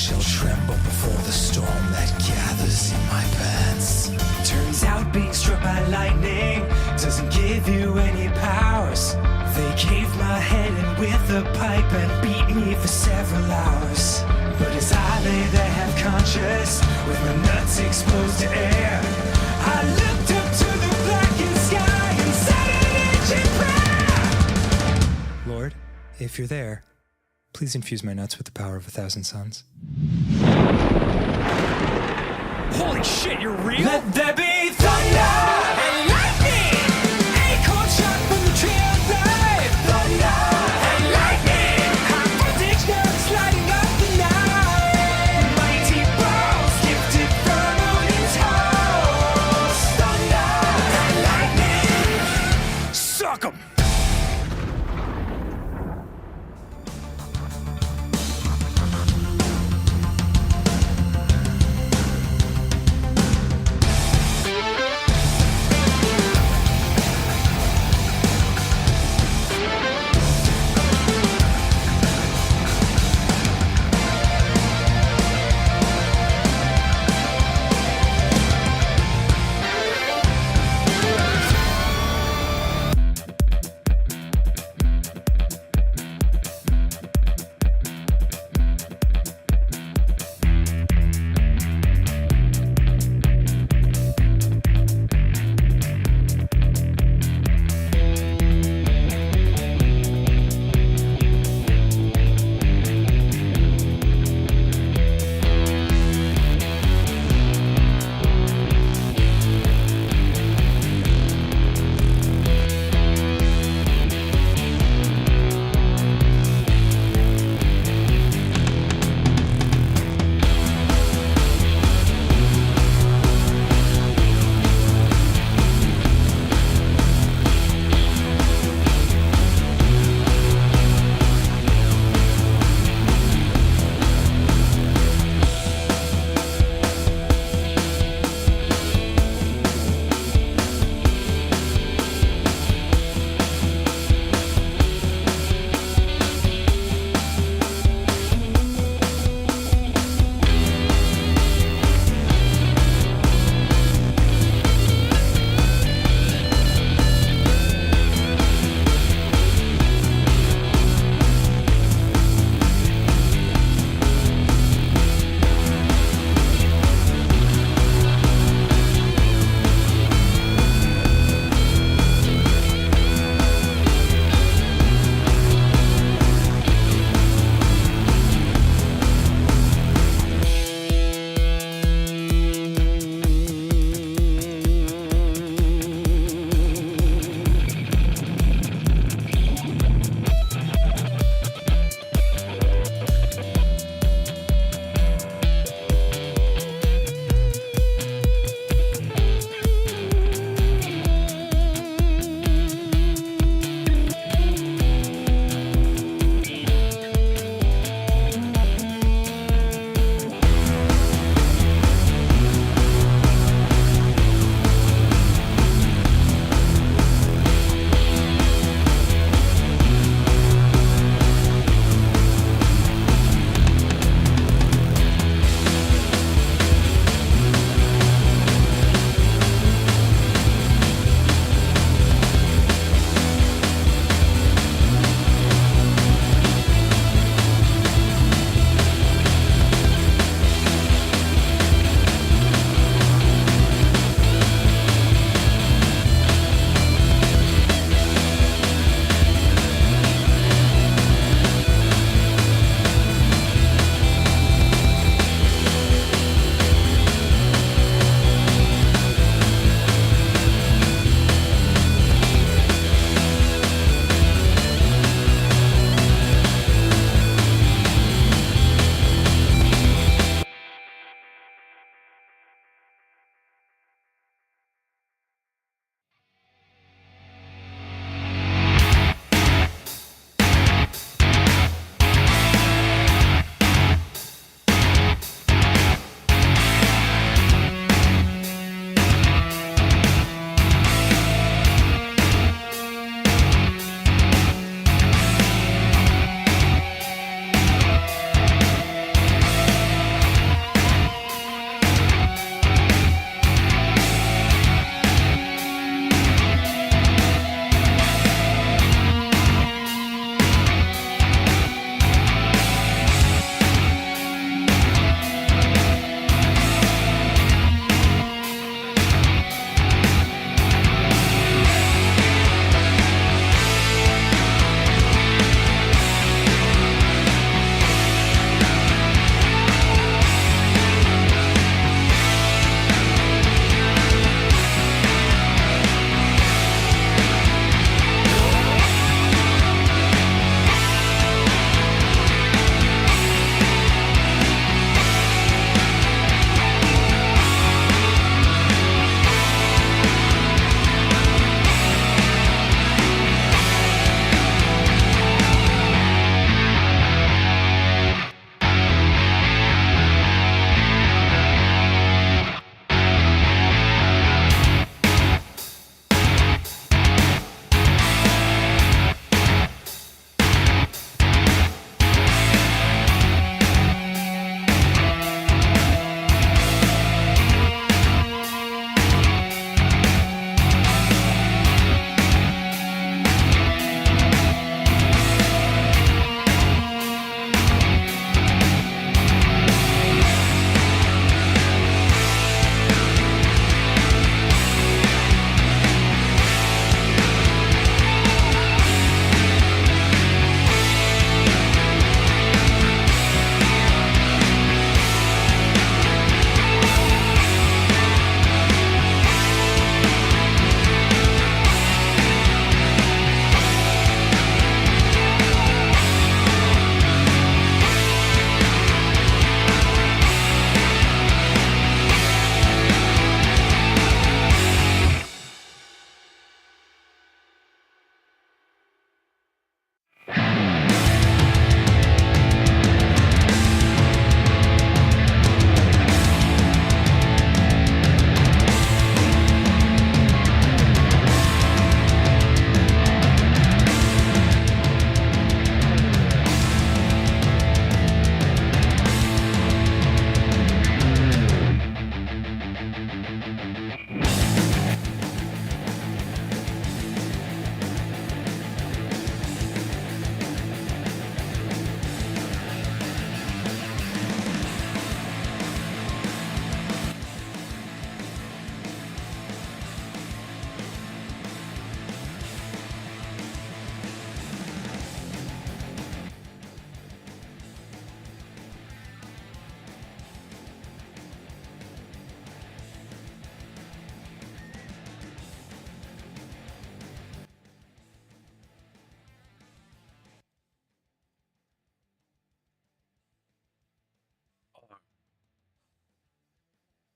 shall tremble before the storm that gathers in my pants. Turns out being struck by lightning doesn't give you any powers. They caved my head in with a pipe and beat me for several hours. But as I lay there half conscious, with my nuts exposed to air, I looked up to the blackened sky and said an ancient prayer. Lord, if you're there, please infuse my nuts with the power of 1,000 suns. Holy shit, you're real? Let there be thunder and lightning, acorn shot from the tree of life. Thunder and lightning, high voltage nerves lighting up the night. Mighty balls gifted from Odin's house. Thunder and lightning, suck 'em.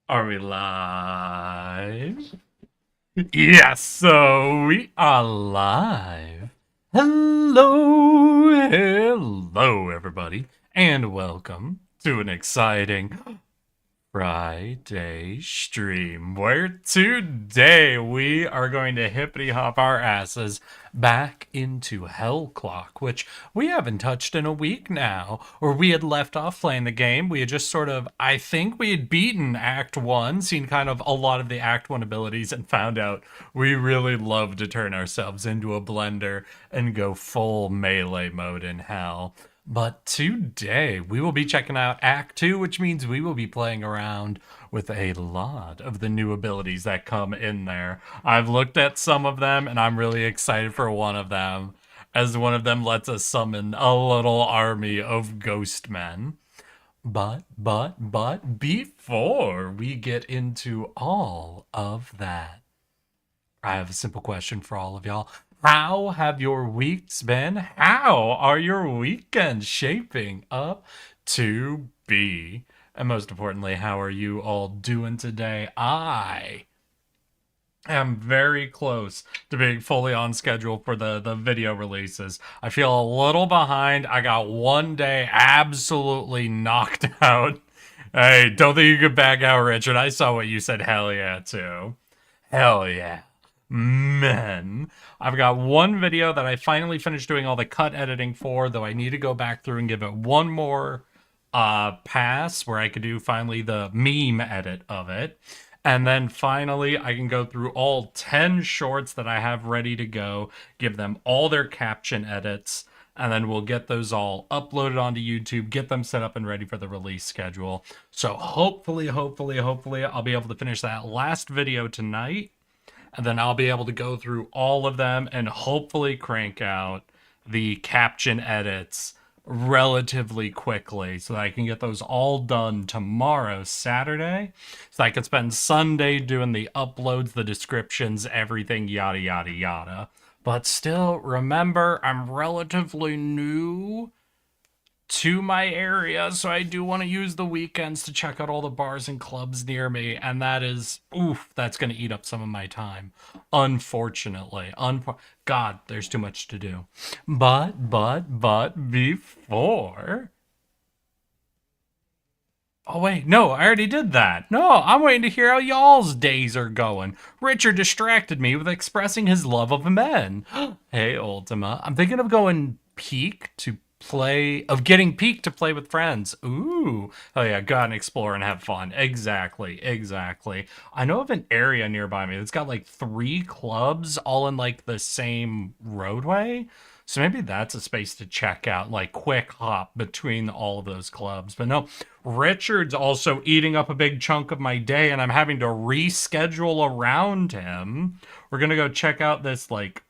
Are we live? Yes, so we are live. Hello, everybody, and welcome to an exciting Friday stream where today we are going to hippity hop our asses back into Hell Clock, which we haven't touched in a week now, or we had left off playing the game. We had just sort of, I think we had beaten Act 1, seen kind of a lot of the Act 1 abilities, and found out we really love to turn ourselves into a blender and go full melee mode in Hell. But today we will be checking out Act 2, which means we will be playing around with a lot of the new abilities that come in there. I've looked at some of them and I'm really excited for one of them, as one of them lets us summon a little army of ghost men. But before we get into all of that, I have a simple question for all of y'all. How have your weeks been? How are your weekends shaping up to be? And most importantly, how are you all doing today? I am very close to being fully on schedule for the video releases. I feel a little behind. I got one day absolutely knocked out. Hey, don't think you could back out, Richard. I saw what you said. Hell yeah, too. Hell yeah. Man, I've got one video that I finally finished doing all the cut editing for, though I need to go back through and give it one more pass where I could do finally the meme edit of it. And then finally, I can go through all 10 shorts that I have ready to go, give them all their caption edits, and then we'll get those all uploaded onto YouTube, get them set up and ready for the release schedule. So hopefully, I'll be able to finish that last video tonight. And then I'll be able to go through all of them and hopefully crank out the caption edits relatively quickly so that I can get those all done tomorrow, Saturday, so I can spend Sunday doing the uploads, the descriptions, everything, yada, yada, yada. But still, remember, I'm relatively new to my area, so I do want to use the weekends to check out all the bars and clubs near me, and that is, that's going to eat up some of my time, unfortunately. God, there's too much to do. But before... Oh, wait, no, I already did that. No, I'm waiting to hear how y'all's days are going. Richard distracted me with expressing his love of men. Hey, Ultima, I'm thinking of going Peak to getting Peak to play with friends. Ooh. Oh yeah, go out and explore and have fun. Exactly. I know of an area nearby me that's got like 3 clubs all in like the same roadway. So maybe that's a space to check out, like quick hop between all of those clubs. But no, Richard's also eating up a big chunk of my day and I'm having to reschedule around him. We're going to go check out this like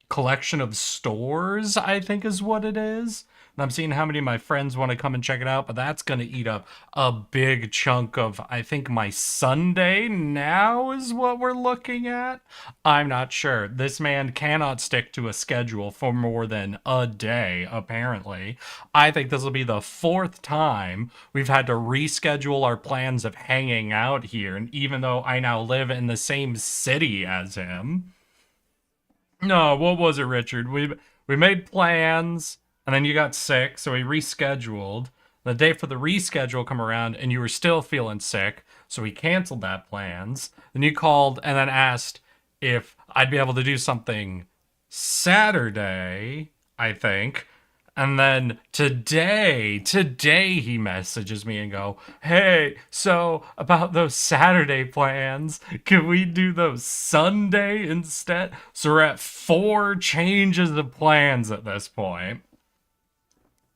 collection of stores, I think is what it is. And I'm seeing how many of my friends want to come and check it out, but that's going to eat up a big chunk of, I think, my Sunday now is what we're looking at. I'm not sure. This man cannot stick to a schedule for more than a day, apparently. I think this will be the 4th time we've had to reschedule our plans of hanging out here, and even though I now live in the same city as him. No, what was it, Richard? We made plans, and then you got sick, so we rescheduled. The day for the reschedule come around, and you were still feeling sick, so we canceled that plans. Then you called and then asked if I'd be able to do something Saturday, I think. And then today he messages me and go, hey, so about those Saturday plans, can we do those Sunday instead? So we're at 4 changes of plans at this point.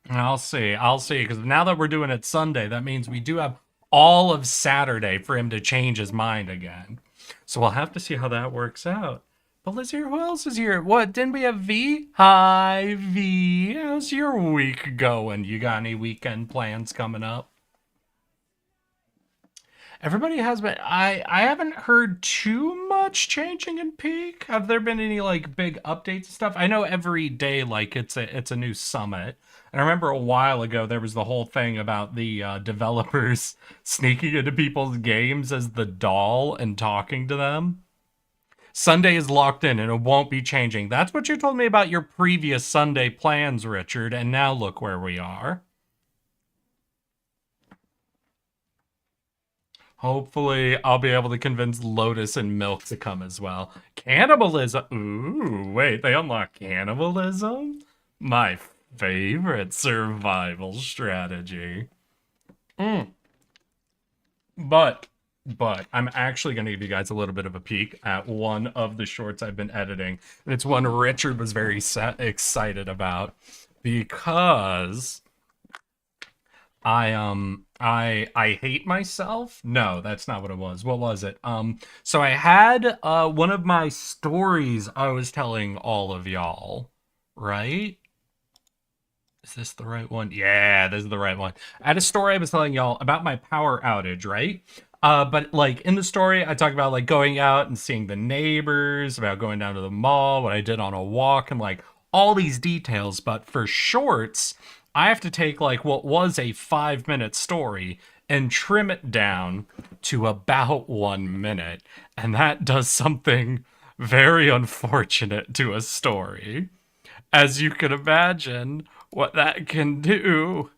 And I'll see, because now that we're doing it Sunday, that means we do have all of Saturday for him to change his mind again. So we'll have to see how that works out. But let's hear who else is here. What, didn't we have V? Hi, V. How's your week going? You got any weekend plans coming up? Everybody has been. I haven't heard too much changing in Peak. Have there been any like big updates and stuff? I know every day like it's a new summit. And I remember a while ago there was the whole thing about the developers sneaking into people's games as the doll and talking to them. Sunday is locked in and it won't be changing. That's what you told me about your previous Sunday plans, Richard, and now look where we are. Hopefully, I'll be able to convince Lotus and Milk to come as well. Cannibalism. Ooh, wait, they unlock cannibalism? My favorite survival strategy. But I'm actually going to give you guys a little bit of a peek at one of the shorts I've been editing. And it's one Richard was very excited about because I hate myself. No, that's not what it was. What was it? So I had one of my stories I was telling all of y'all, right? Is this the right one? Yeah, this is the right one. I had a story I was telling y'all about my power outage, right? But like in the story, I talk about like going out and seeing the neighbors, about going down to the mall, what I did on a walk, and like all these details. But for shorts, I have to take like what was a 5-minute story and trim it down to about 1 minute. And that does something very unfortunate to a story. As you can imagine, what that can do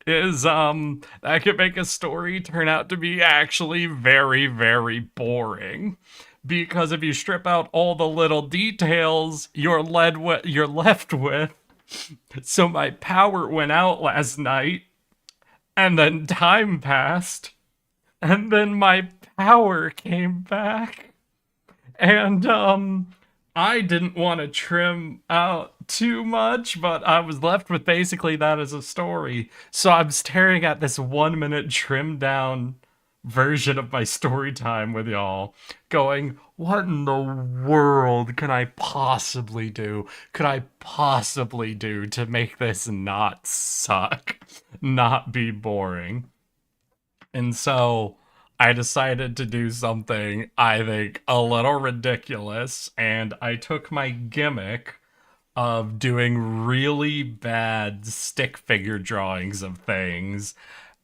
is that can make a story turn out to be actually very, very boring. Because if you strip out all the little details, you're left with. So my power went out last night, and then time passed, and then my power came back, and I didn't want to trim out too much, but I was left with basically that as a story. So I'm staring at this 1 minute trimmed down version of my story time with y'all, going, what in the world can I possibly do? Could I possibly do to make this not suck, not be boring? And so I decided to do something I think a little ridiculous, and I took my gimmick of doing really bad stick figure drawings of things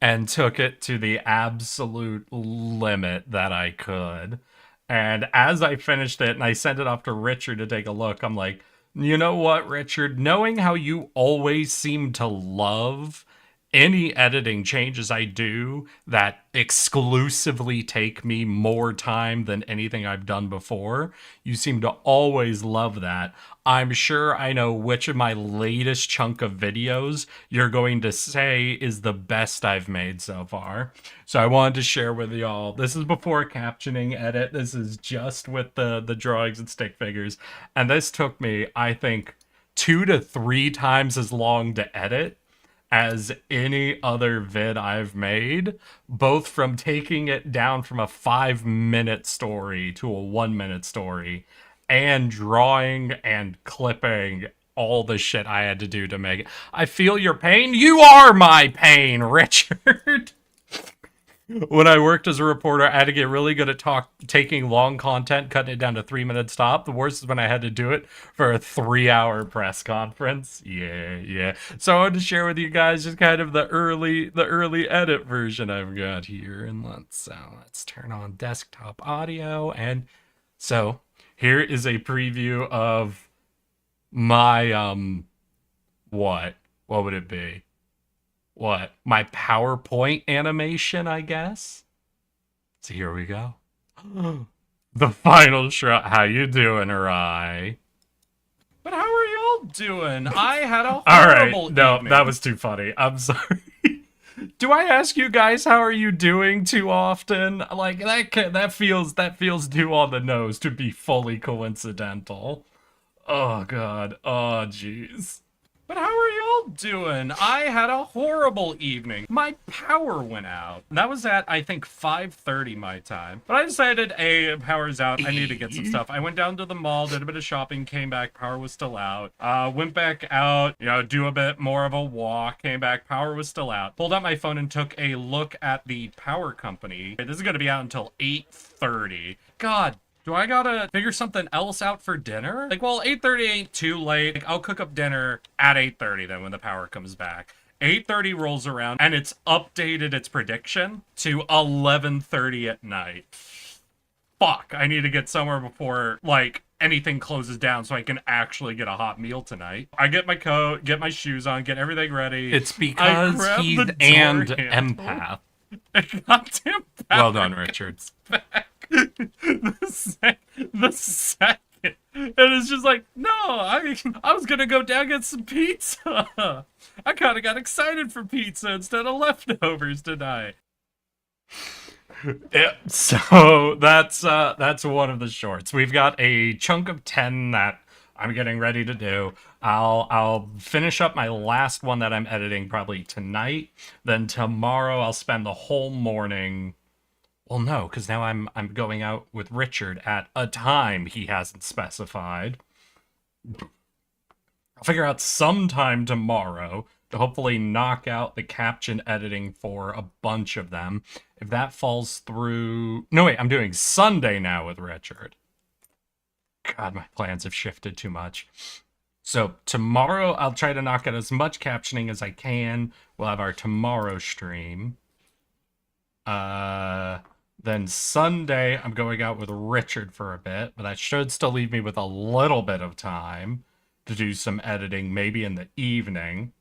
and took it to the absolute limit that I could. And as I finished it and I sent it off to Richard to take a look, I'm like, you know what, Richard? Knowing how you always seem to love any editing changes I do that exclusively take me more time than anything I've done before, you seem to always love that. I'm sure I know which of my latest chunk of videos you're going to say is the best I've made so far. So I wanted to share with y'all. This is before captioning edit. This is just with the drawings and stick figures. And this took me, I think, 2 to 3 times as long to edit as any other vid I've made, both from taking it down from a 5-minute story to a 1-minute story, and drawing and clipping all the shit I had to do to make it. I feel your pain. You are my pain, Richard. When I worked as a reporter, I had to get really good at taking long content, cutting it down to 3-minute stop. The worst is when I had to do it for a 3-hour press conference. Yeah. So I wanted to share with you guys just kind of the early edit version I've got here. And let's turn on desktop audio. And so here is a preview of my what would it be? What? My PowerPoint animation, I guess? So here we go. The final shot. How you doing, Arai? But how are y'all doing? I had a horrible evening. No, that was too funny. I'm sorry. Do I ask you guys how are you doing too often? Like that feels too on the nose to be fully coincidental. Oh god. Oh jeez. But how are y'all y'all doing? I had a horrible evening. My power went out. That was at, I think, 5:30 my time. But I decided, power's out. I need to get some stuff. I went down to the mall, did a bit of shopping, came back, power was still out. Went back out, do a bit more of a walk, came back, power was still out. Pulled out my phone and took a look at the power company. This is going to be out until 8:30. God, do I gotta figure something else out for dinner? Like, well, 8:30 ain't too late. Like, I'll cook up dinner at 8:30 then when the power comes back. 8:30 rolls around and it's updated its prediction to 11:30 at night. Fuck, I need to get somewhere before, like, anything closes down so I can actually get a hot meal tonight. I get my coat, get my shoes on, get everything ready. It's because he's an empath. Goddamn power. Well done, Richard. The second. And it's just like, no, I was gonna go down and get some pizza. I kind of got excited for pizza instead of leftovers tonight. Yeah, so that's one of the shorts. We've got a chunk of 10 that I'm getting ready to do. I'll finish up my last one that I'm editing probably tonight. Then tomorrow I'll spend the whole morning. Well, no, because now I'm going out with Richard at a time he hasn't specified. I'll figure out sometime tomorrow to hopefully knock out the caption editing for a bunch of them. If that falls through... No, wait, I'm doing Sunday now with Richard. God, my plans have shifted too much. So tomorrow I'll try to knock out as much captioning as I can. We'll have our tomorrow stream. Then Sunday I'm going out with Richard for a bit, but that should still leave me with a little bit of time to do some editing, maybe in the evening.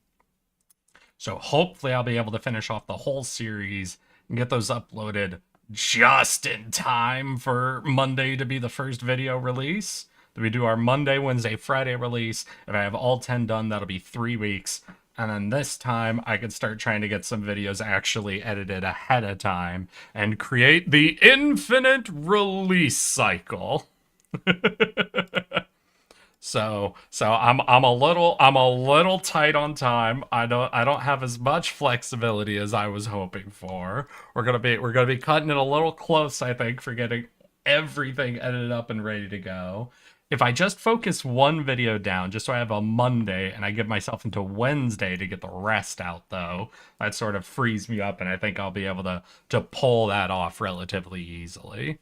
So hopefully I'll be able to finish off the whole series and get those uploaded just in time for Monday to be the first video release. Then we do our Monday, Wednesday, Friday release. If I have all 10 done, that'll be 3 weeks. And then this time I can start trying to get some videos actually edited ahead of time and create the infinite release cycle. So I'm a little tight on time. I don't have as much flexibility as I was hoping for. We're gonna be cutting it a little close, I think, for getting everything edited up and ready to go. If I just focus one video down, just so I have a Monday, and I give myself into Wednesday to get the rest out, though, that sort of frees me up, and I think I'll be able to pull that off relatively easily.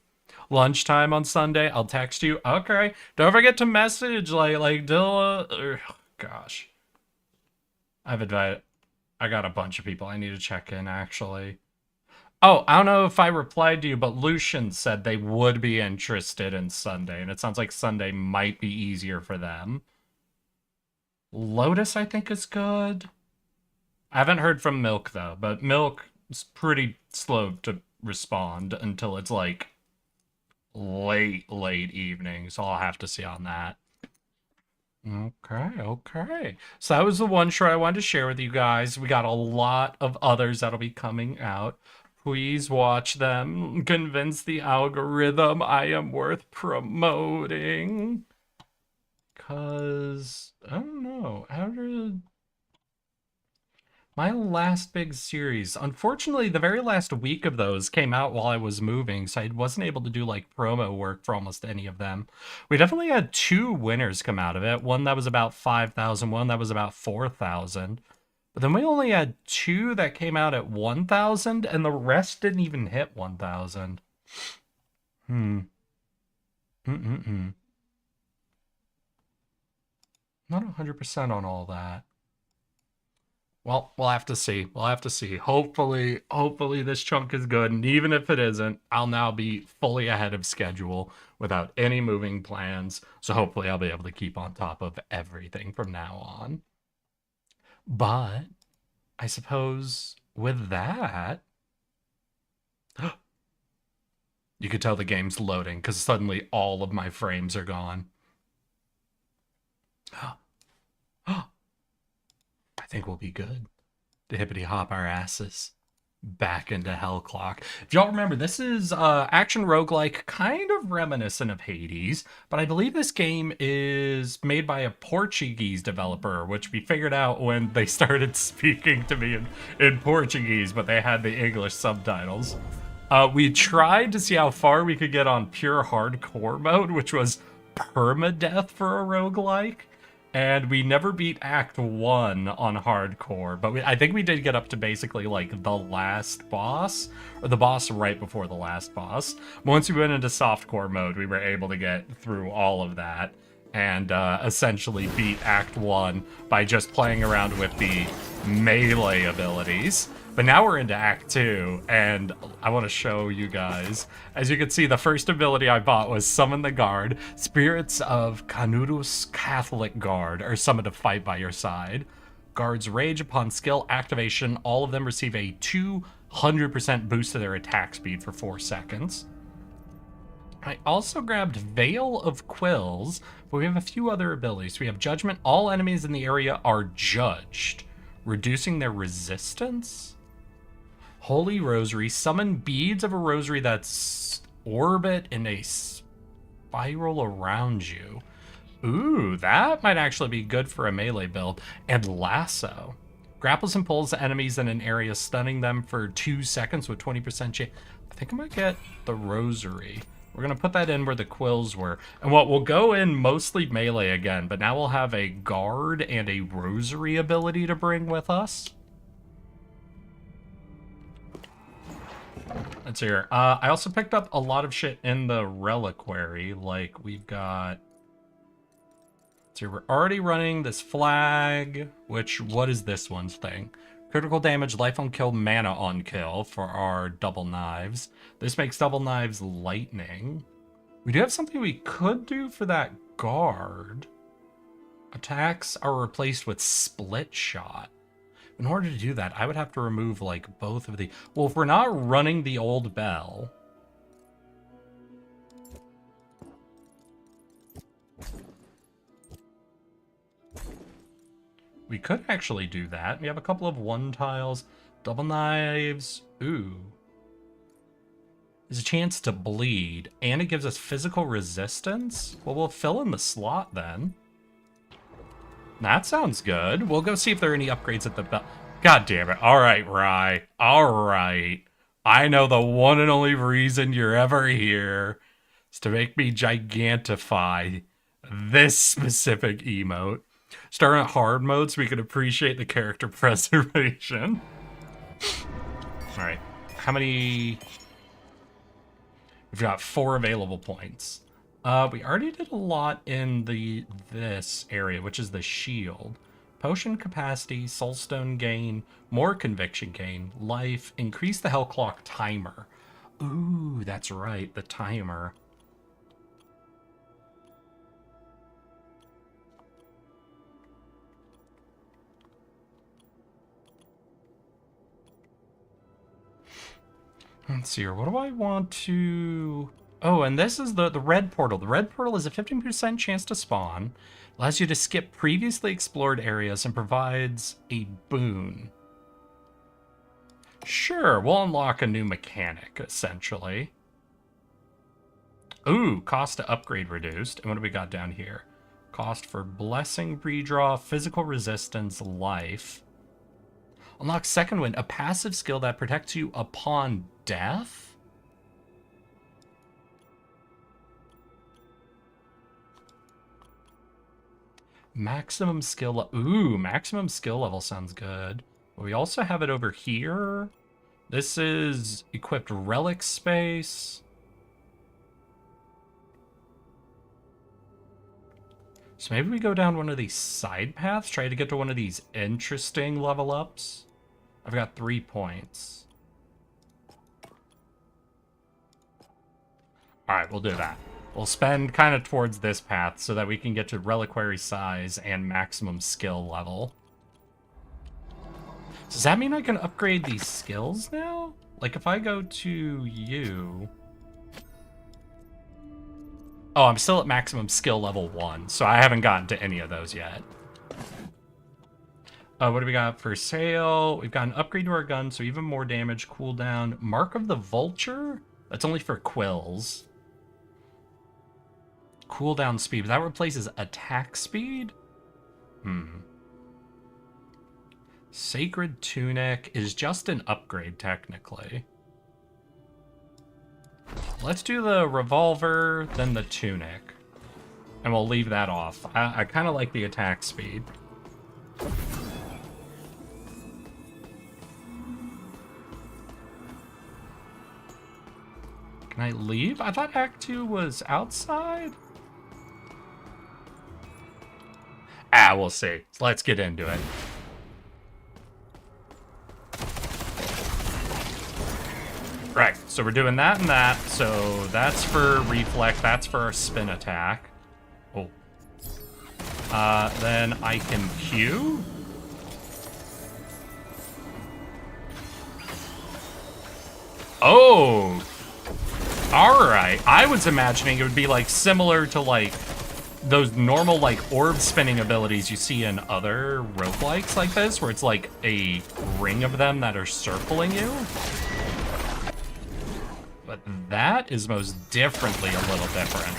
Lunchtime on Sunday, I'll text you. Okay, don't forget to message like Dilla. Gosh, I got a bunch of people I need to check in, actually. Oh, I don't know if I replied to you, but Lucian said they would be interested in Sunday, and it sounds like Sunday might be easier for them. Lotus, I think, is good. I haven't heard from Milk, though, but Milk is pretty slow to respond until it's, like, late evening, so I'll have to see on that. Okay. So that was the one short I wanted to share with you guys. We got a lot of others that'll be coming out. Please watch them. Convince the algorithm I am worth promoting. Because, I don't know, my last big series, unfortunately, the very last week of those came out while I was moving, so I wasn't able to do, like, promo work for almost any of them. We definitely had 2 winners come out of it. One that was about 5,000, one that was about 4,000. But then we only had 2 that came out at 1,000, and the rest didn't even hit 1,000. Not 100% on all that. Well, we'll have to see. Hopefully this chunk is good, and even if it isn't, I'll now be fully ahead of schedule without any moving plans, so hopefully I'll be able to keep on top of everything from now on. But I suppose with that, you could tell the game's loading because suddenly all of my frames are gone. I think we'll be good to hippity hop our asses. Back into Hellclock. If y'all remember, this is action roguelike, kind of reminiscent of Hades, but I believe this game is made by a Portuguese developer, which we figured out when they started speaking to me in Portuguese, but they had the English subtitles. We tried to see how far we could get on pure hardcore mode, which was permadeath for a roguelike. And we never beat Act 1 on hardcore, but I think we did get up to basically like the last boss, or the boss right before the last boss. Once we went into softcore mode, we were able to get through all of that and essentially beat Act 1 by just playing around with the melee abilities. But now we're into Act 2, and I want to show you guys. As you can see, the first ability I bought was Summon the Guard. Spirits of Canurus Catholic Guard are summoned to fight by your side. Guards rage upon skill activation. All of them receive a 200% boost to their attack speed for 4 seconds. I also grabbed Veil of Quills, but we have a few other abilities. We have Judgment. All enemies in the area are judged, reducing their resistance. Holy Rosary. Summon beads of a rosary that orbit in a spiral around you. Ooh, that might actually be good for a melee build. And Lasso. Grapples and pulls enemies in an area, stunning them for 2 seconds with 20% chance. I think I might get the Rosary. We're going to put that in where the quills were. And what we'll go in mostly melee again, but now we'll have a guard and a Rosary ability to bring with us. Let's see here. I also picked up a lot of shit in the reliquary. Like, we've got... So we're already running this flag, which, what is this one's thing? Critical damage, life on kill, mana on kill for our double knives. This makes double knives lightning. We do have something we could do for that guard. Attacks are replaced with split shot. In order to do that, I would have to remove, like, both of the... Well, if we're not running the old bell... We could actually do that. We have a couple of 1 tiles, double knives. Ooh. There's a chance to bleed, and it gives us physical resistance. Well, we'll fill in the slot then. That sounds good. We'll go see if there are any upgrades at the bell. God damn it. All right, Rye. All right. I know the one and only reason you're ever here is to make me gigantify this specific emote. Starting at hard mode so we can appreciate the character preservation. All right. How many? We've got 4 available points. We already did a lot in this area, which is the shield. Potion capacity, soulstone gain, more conviction gain, life, increase the Hellclock timer. Ooh, that's right, the timer. Let's see here. What do I want to... Oh, and this is the red portal. The red portal is a 15% chance to spawn, allows you to skip previously explored areas, and provides a boon. Sure, we'll unlock a new mechanic, essentially. Ooh, cost to upgrade reduced. And what do we got down here? Cost for blessing redraw, physical resistance, life. Unlock Second Wind, a passive skill that protects you upon death? Maximum skill... Ooh, maximum skill level sounds good. We also have it over here. This is equipped relic space. So maybe we go down one of these side paths, try to get to one of these interesting level ups. I've got 3 points. Alright, we'll do that. We'll spend kind of towards this path so that we can get to reliquary size and maximum skill level. Does that mean I can upgrade these skills now? Like if I go to you... Oh, I'm still at maximum skill level 1, so I haven't gotten to any of those yet. What do we got for sale? We've got an upgrade to our gun, so even more damage, cooldown. Mark of the Vulture? That's only for quills. Cooldown speed. That replaces attack speed? Sacred Tunic is just an upgrade, technically. Let's do the revolver, then the tunic. And we'll leave that off. I kind of like the attack speed. Can I leave? I thought Act 2 was outside. We'll see. Let's get into it. Right, so we're doing that and that. So that's for reflect, that's for our spin attack. Oh. Then I can Q. Oh! Alright, I was imagining it would be like similar to like those normal like orb spinning abilities you see in other roguelikes like this, where it's like a ring of them that are circling you. But that is most differently a little different.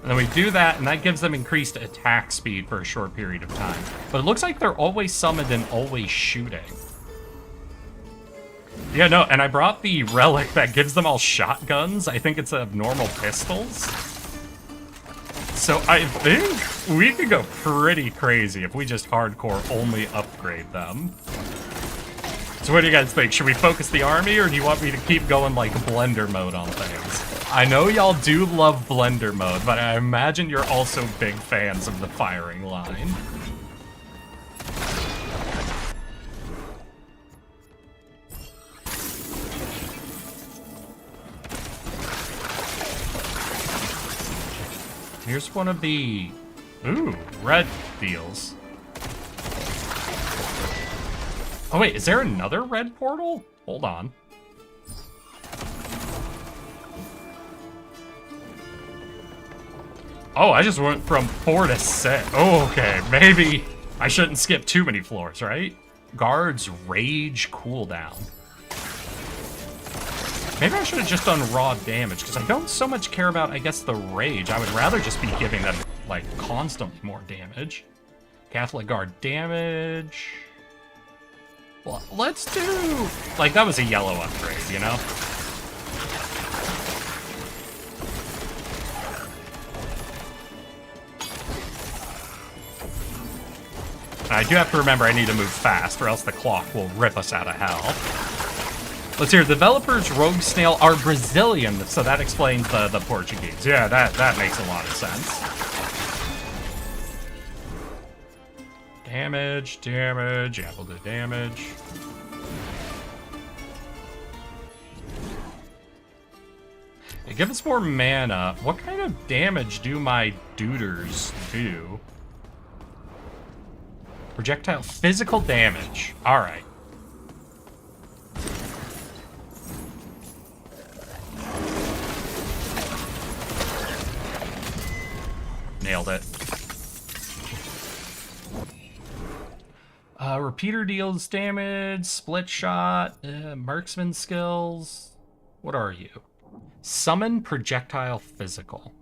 And then we do that, and that gives them increased attack speed for a short period of time. But it looks like they're always summoned and always shooting. Yeah, no, and I brought the relic that gives them all shotguns. I think it's of normal pistols. So I think we could go pretty crazy if we just hardcore only upgrade them. So what do you guys think? Should we focus the army, or do you want me to keep going like blender mode on things? I know y'all do love blender mode, but I imagine you're also big fans of the firing line. Here's one of the, red deals. Oh wait, is there another red portal? Hold on. Oh, I just went from 4 to 6. Oh, okay, maybe I shouldn't skip too many floors, right? Guard's rage cooldown. Maybe I should have just done raw damage, because I don't so much care about, I guess, the rage. I would rather just be giving them, like, constantly more damage. Catholic Guard damage. Well, let's do... Like, that was a yellow upgrade, you know? I do have to remember I need to move fast, or else the clock will rip us out of hell. Let's hear, developers Rogue Snail are Brazilian, so that explains the Portuguese. Yeah, that makes a lot of sense. Damage. Yeah, we'll do damage. Hey, give us more mana. What kind of damage do my duders do? Projectile physical damage. All right. Nailed it. Repeater deals damage, split shot, marksman skills. What are you? Summon projectile physical.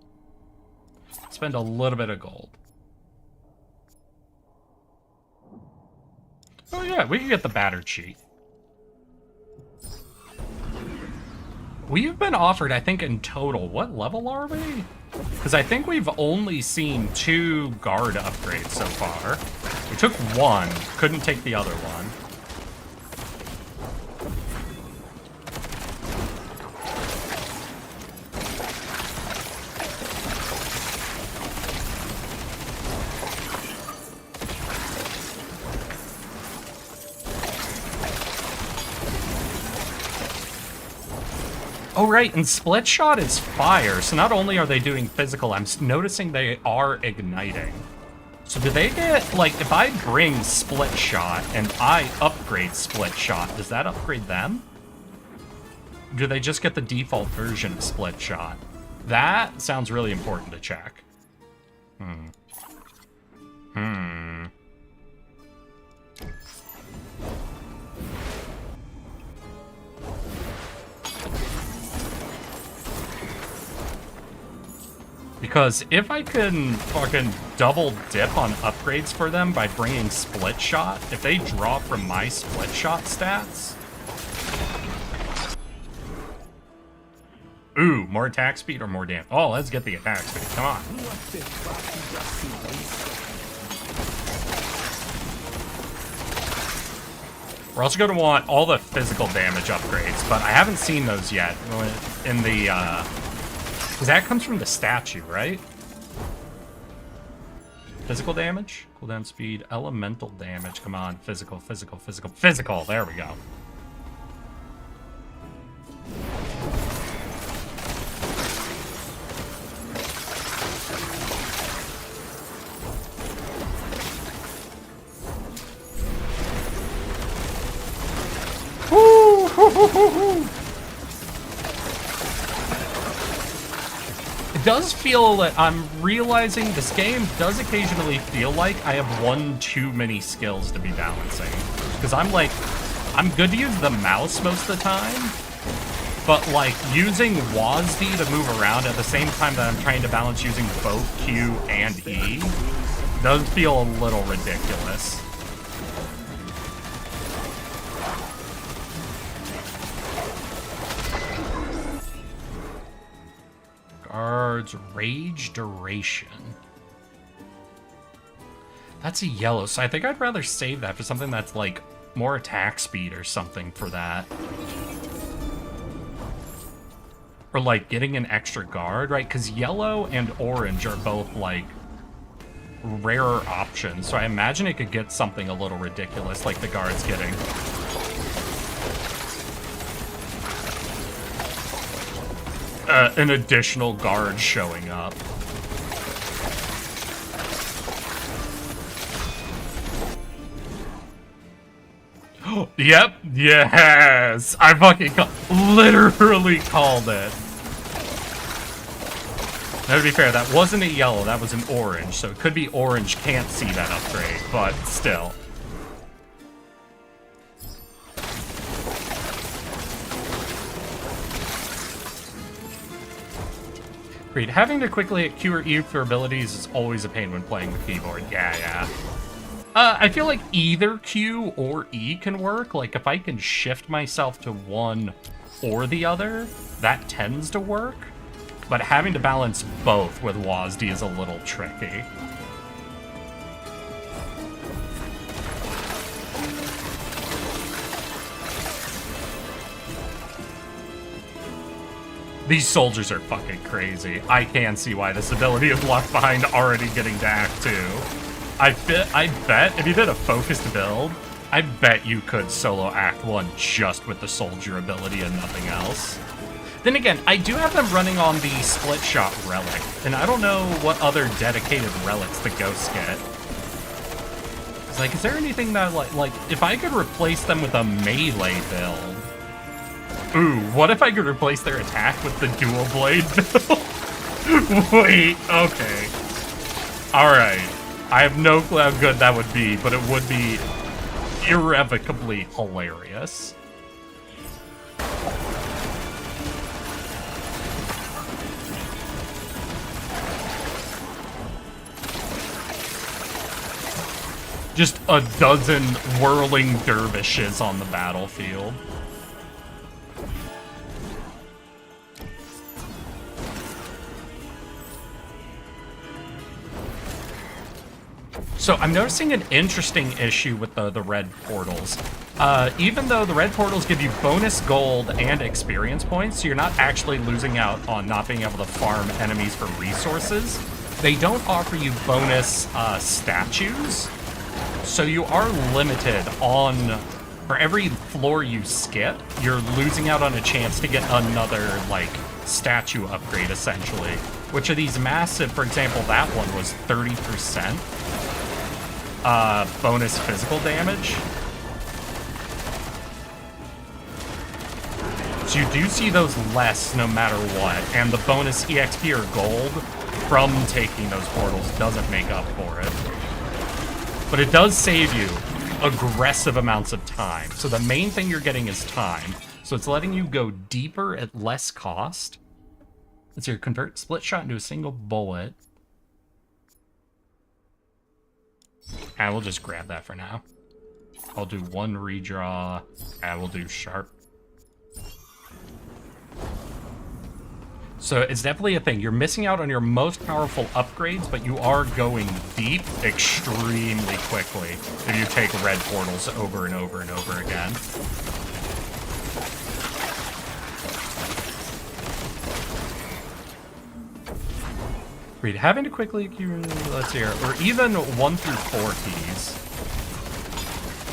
Spend a little bit of gold. Oh yeah, we can get the battered sheet. We've been offered, I think in total, what level are we? Because I think we've only seen 2 guard upgrades so far. We took 1, couldn't take the other one. Oh, right, and Split Shot is fire, so not only are they doing physical, I'm noticing they are igniting. So do they get, like, if I bring Split Shot and I upgrade Split Shot, does that upgrade them? Do they just get the default version of Split Shot? That sounds really important to check. Because if I can fucking double dip on upgrades for them by bringing split shot, if they draw from my split shot stats... Ooh, more attack speed or more damage? Oh, let's get the attack speed. Come on. We're also going to want all the physical damage upgrades, but I haven't seen those yet in the, because that comes from the statue, right? Physical damage, cooldown speed, elemental damage. Come on, physical, physical, physical, physical. There we go. It does feel that I'm realizing this game does occasionally feel like I have one too many skills to be balancing. Because I'm good to use the mouse most of the time, but like using WASD to move around at the same time that I'm trying to balance using both Q and E does feel a little ridiculous. Guards, rage duration. That's a yellow, so I think I'd rather save that for something that's like more attack speed or something for that. Or like getting an extra guard, right? Because yellow and orange are both like rarer options, so I imagine it could get something a little ridiculous like the guard's getting. An additional guard showing up. Yep, yes! I fucking literally called it. Now, to be fair, that wasn't a yellow, that was an orange, so it could be orange can't see that upgrade, but still. Having to quickly hit Q or E for abilities is always a pain when playing the keyboard. Yeah. I feel like either Q or E can work. Like, if I can shift myself to one or the other, that tends to work. But having to balance both with WASD is a little tricky. These soldiers are fucking crazy. I can see why this ability is left behind already getting to Act 2. I bet if you did a focused build, I bet you could solo Act 1 just with the soldier ability and nothing else. Then again, I do have them running on the split shot relic, and I don't know what other dedicated relics the ghosts get. It's like, is there anything that like if I could replace them with a melee build? Ooh, what if I could replace their attack with the dual blade build? Wait, okay. Alright. I have no clue how good that would be, but it would be irrevocably hilarious. Just a dozen whirling dervishes on the battlefield. So I'm noticing an interesting issue with the red portals. Even though the red portals give you bonus gold and experience points, so you're not actually losing out on not being able to farm enemies for resources, they don't offer you bonus statues. So you are limited on, for every floor you skip, you're losing out on a chance to get another, like, statue upgrade, essentially. Which are these massive, for example, that one was 30%. Bonus physical damage. So you do see those less no matter what, and the bonus EXP or gold from taking those portals doesn't make up for it. But it does save you aggressive amounts of time. So the main thing you're getting is time. So it's letting you go deeper at less cost. Let's see, convert split shot into a single bullet. And we'll just grab that for now. I'll do one redraw. And we'll do sharp. So it's definitely a thing. You're missing out on your most powerful upgrades, but you are going deep extremely quickly if you take red portals over and over and over again. Read, having to quickly, let's see here, or even 1 through 4 keys.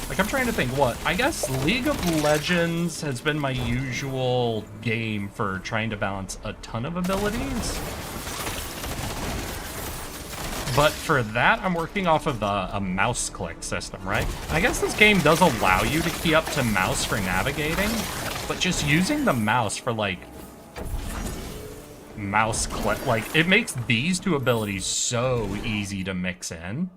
Like, I'm trying to think, what? I guess League of Legends has been my usual game for trying to balance a ton of abilities. But for that, I'm working off of a mouse click system, right? I guess this game does allow you to key up to mouse for navigating, but just using the mouse for, like, mouse click, like, it makes these two abilities so easy to mix in.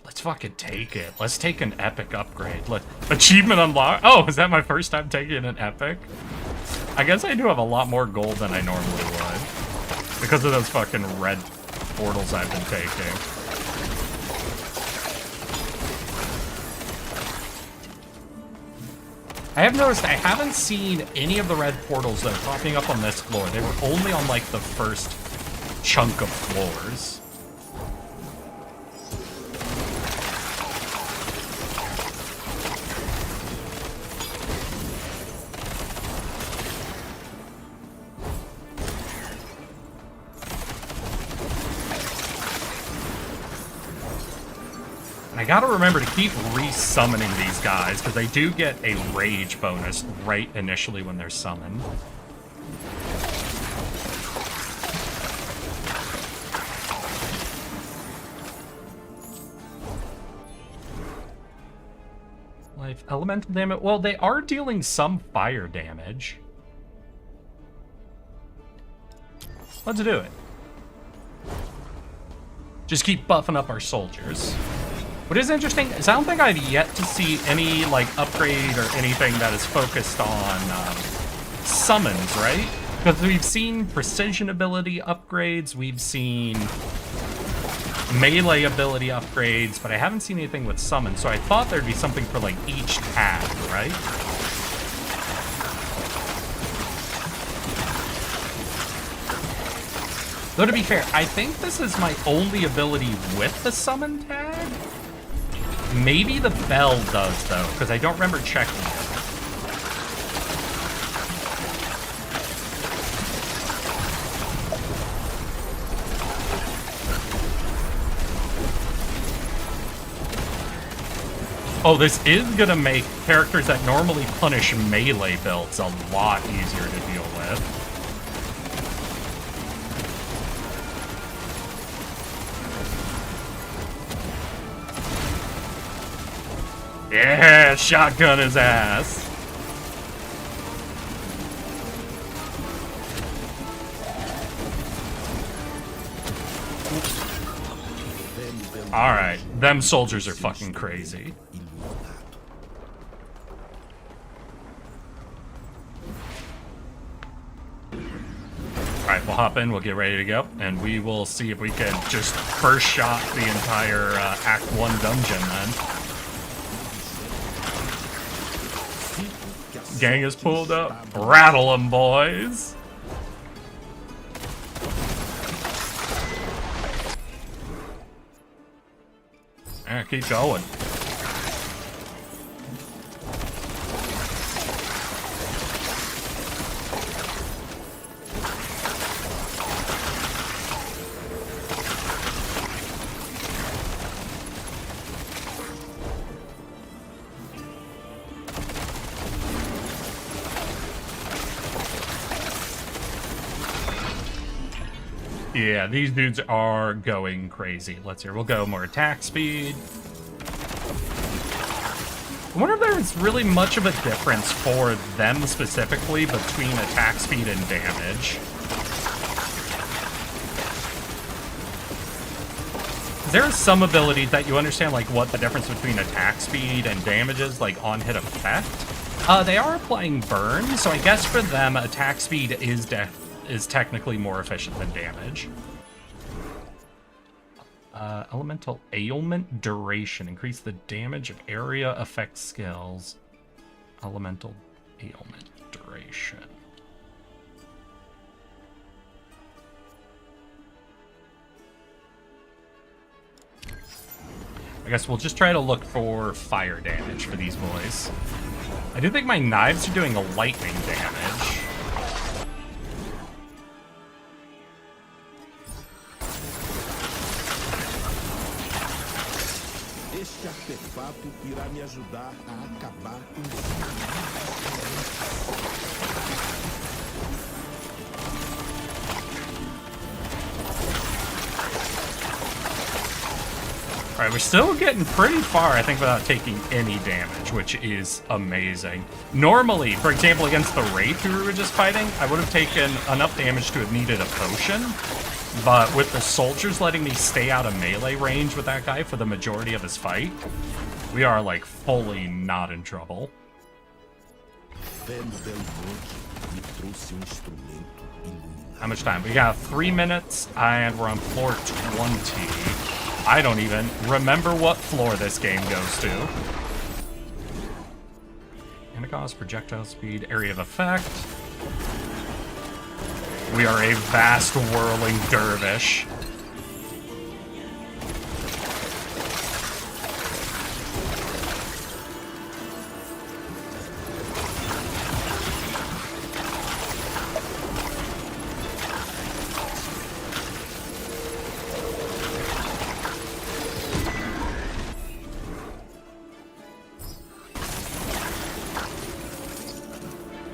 Let's fucking take it. Let's take an epic upgrade. Achievement unlocked. Oh, is that my first time taking an epic? I guess I do have a lot more gold than I normally would. Because of those fucking red portals I've been taking. I have noticed I haven't seen any of the red portals that are popping up on this floor. They were only on, like, the first chunk of floors. I gotta remember to keep re-summoning these guys, because they do get a rage bonus right initially when they're summoned. Life elemental damage. Well, they are dealing some fire damage. Let's do it. Just keep buffing up our soldiers. What is interesting is I don't think I've yet to see any, like, upgrade or anything that is focused on summons, right? Because we've seen precision ability upgrades, we've seen melee ability upgrades, but I haven't seen anything with summons, so I thought there'd be something for, like, each tag, right? Though, to be fair, I think this is my only ability with the summon tag. Maybe the bell does, though, because I don't remember checking it. Oh, this is going to make characters that normally punish melee builds a lot easier to deal with. Yeah, shotgun his ass. Alright, them soldiers are fucking crazy. Alright, we'll hop in, we'll get ready to go, and we will see if we can just first shot the entire Act 1 dungeon then. Gang is pulled up. Rattle them, boys. Alright, keep going. Yeah, these dudes are going crazy. Let's hear. We'll go more attack speed. I wonder if there's really much of a difference for them specifically between attack speed and damage. There are some abilities that you understand, like, what the difference between attack speed and damage is, like, on-hit effect. They are applying burn, so I guess for them, attack speed is technically more efficient than damage. Elemental ailment duration. Increase the damage of area effect skills. Elemental ailment duration. I guess we'll just try to look for fire damage for these boys. I do think my knives are doing a lightning damage. Este artefato irá me ajudar a acabar com Alright, we're still getting pretty far, I think, without taking any damage, which is amazing. Normally, for example, against the Wraith who we were just fighting, I would have taken enough damage to have needed a potion. But with the soldiers letting me stay out of melee range with that guy for the majority of his fight, we are, like, fully not in trouble. How much time? We got 3 minutes, and we're on floor 20. I don't even remember what floor this game goes to. Anacos, projectile speed, area of effect. We are a vast whirling dervish.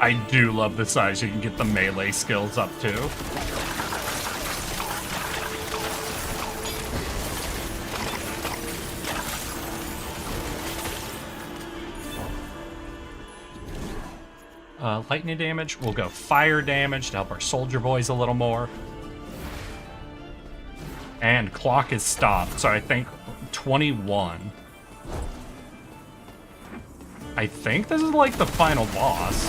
I do love the size you can get the melee skills up to. Lightning damage. We'll go fire damage to help our soldier boys a little more. And clock is stopped, so I think 21. I think this is like the final boss.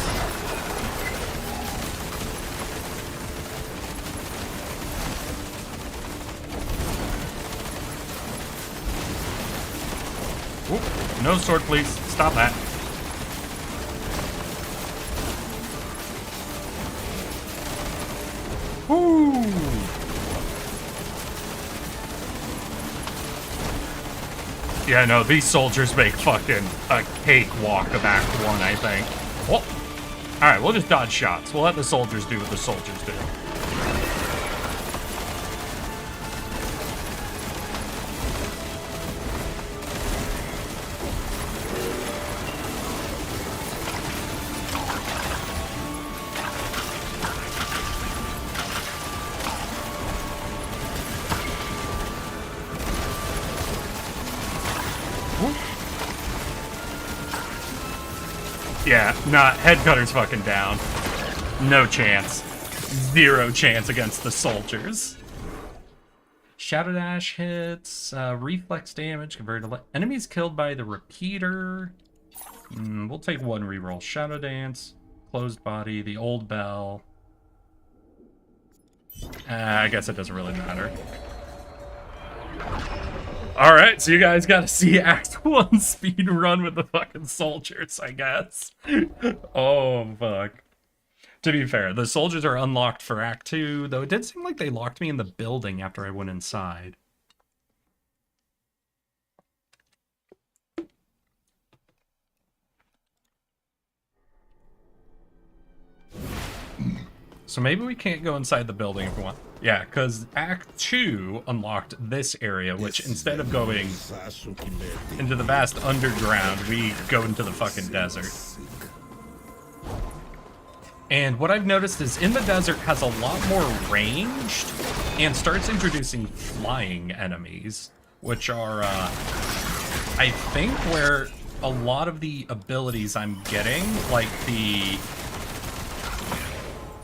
Oop, no sword, please. Stop that. Woo! Yeah, no, these soldiers make fucking a cakewalk of Act 1, I think. Oh. Alright, we'll just dodge shots. We'll let the soldiers do what the soldiers do. Yeah, nah, Headcutter's fucking down. No chance. 0 chance against the soldiers. Shadow Dash hits, reflex damage converted to enemies killed by the repeater. We'll take 1 reroll. Shadow Dance, closed body, the old bell. I guess it doesn't really matter. Alright, so you guys gotta see Act 1 speed run with the fucking soldiers, I guess. Oh, fuck. To be fair, the soldiers are unlocked for Act 2, though it did seem like they locked me in the building after I went inside. So maybe we can't go inside the building if we want. Yeah, because Act 2 unlocked this area, which instead of going into the vast underground, we go into the fucking desert. And what I've noticed is in the desert has a lot more ranged and starts introducing flying enemies, which are, I think, where a lot of the abilities I'm getting, like the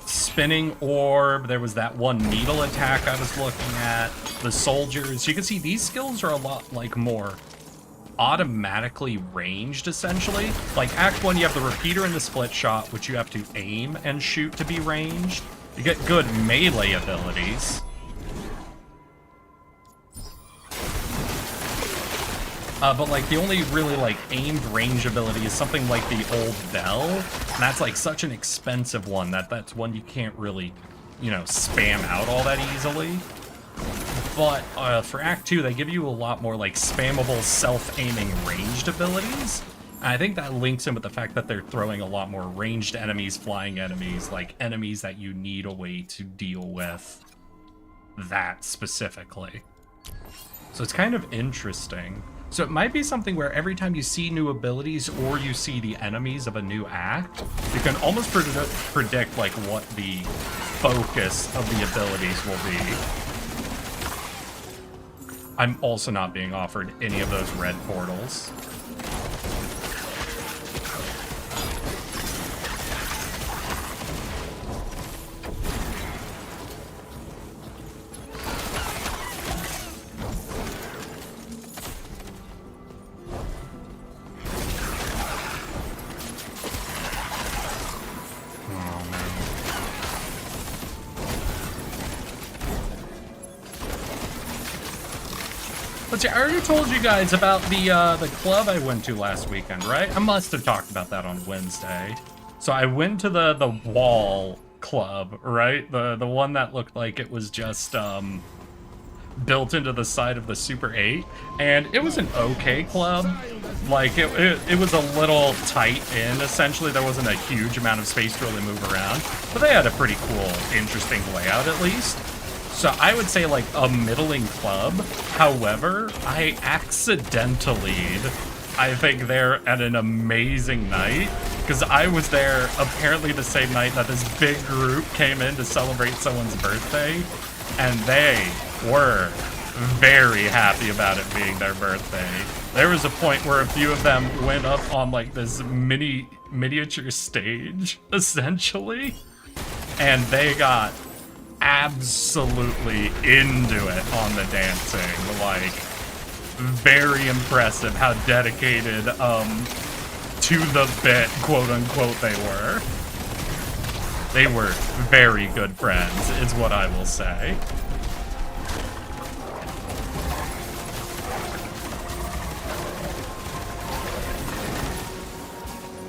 spinning orb, there was that one needle attack I was looking at, the soldiers. You can see these skills are a lot like more automatically ranged, essentially. Like Act 1, you have the repeater and the split shot, which you have to aim and shoot to be ranged. You get good melee abilities. But like the only really like aimed range ability is something like the old bell, and that's like such an expensive one that's one you can't really, you know, spam out all that easily. But for Act 2, they give you a lot more like spammable self-aiming ranged abilities. And I think that links in with the fact that they're throwing a lot more ranged enemies, flying enemies, like enemies that you need a way to deal with that specifically. So it's kind of interesting. So it might be something where every time you see new abilities or you see the enemies of a new act, you can almost predict like what the focus of the abilities will be. I'm also not being offered any of those red portals. But see, I already told you guys about the club I went to last weekend, right? I must have talked about that on Wednesday. So I went to the wall club, right? The one that looked like it was just built into the side of the Super 8, and it was an okay club. Like it was a little tight in, essentially. There wasn't a huge amount of space to really move around, but they had a pretty cool, interesting layout at least. So I would say like a middling club. However, I accidentally, I think they're at an amazing night, because I was there apparently the same night that this big group came in to celebrate someone's birthday, and they were very happy about it being their birthday. There was a point where a few of them went up on like this miniature stage, essentially, and they got absolutely into it on the dancing. Like, very impressive how dedicated to the bit, quote unquote, they were. They were very good friends, is what I will say.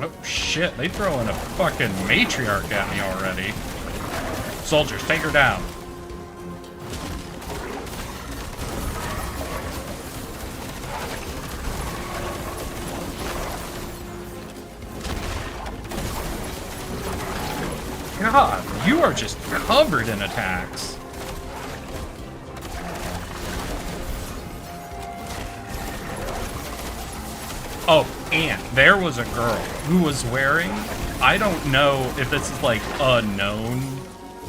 Oh shit, they throwing a fucking matriarch at me already. Soldiers, take her down. God, you are just covered in attacks. Oh, and there was a girl who was wearing, I don't know if this is like unknown,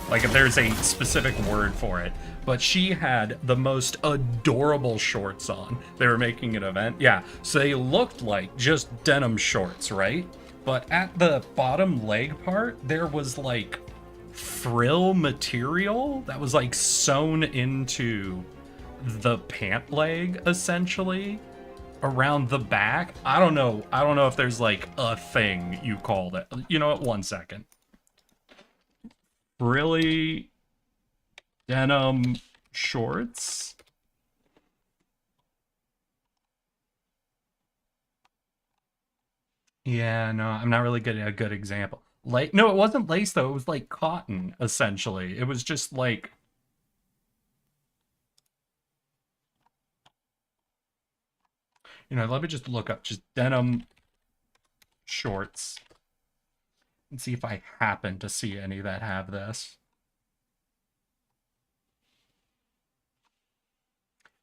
like if there's a specific word for it, but she had the most adorable shorts on. They were making an event. Yeah, so they looked like just denim shorts, right? But at the bottom leg part, there was like frill material that was like sewn into the pant leg, essentially, around the back. I don't know if there's like a thing you called it. You know what? 1 second. Really? Denim shorts? Yeah, no, I'm not really getting a good example. Like, no, it wasn't lace though. It was like cotton, essentially. It was just like, you know, let me just look up just denim shorts and see if I happen to see any that have this.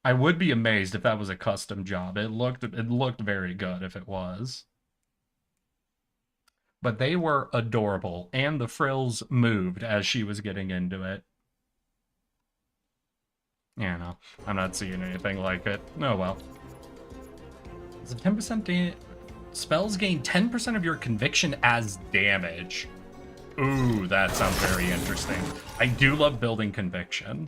I would be amazed if that was a custom job. It looked very good if it was. But they were adorable, and the frills moved as she was getting into it. Yeah, no, I'm not seeing anything like it. Oh well. Is it 10% Spells gain 10% of your conviction as damage. Ooh, that sounds very interesting. I do love building conviction.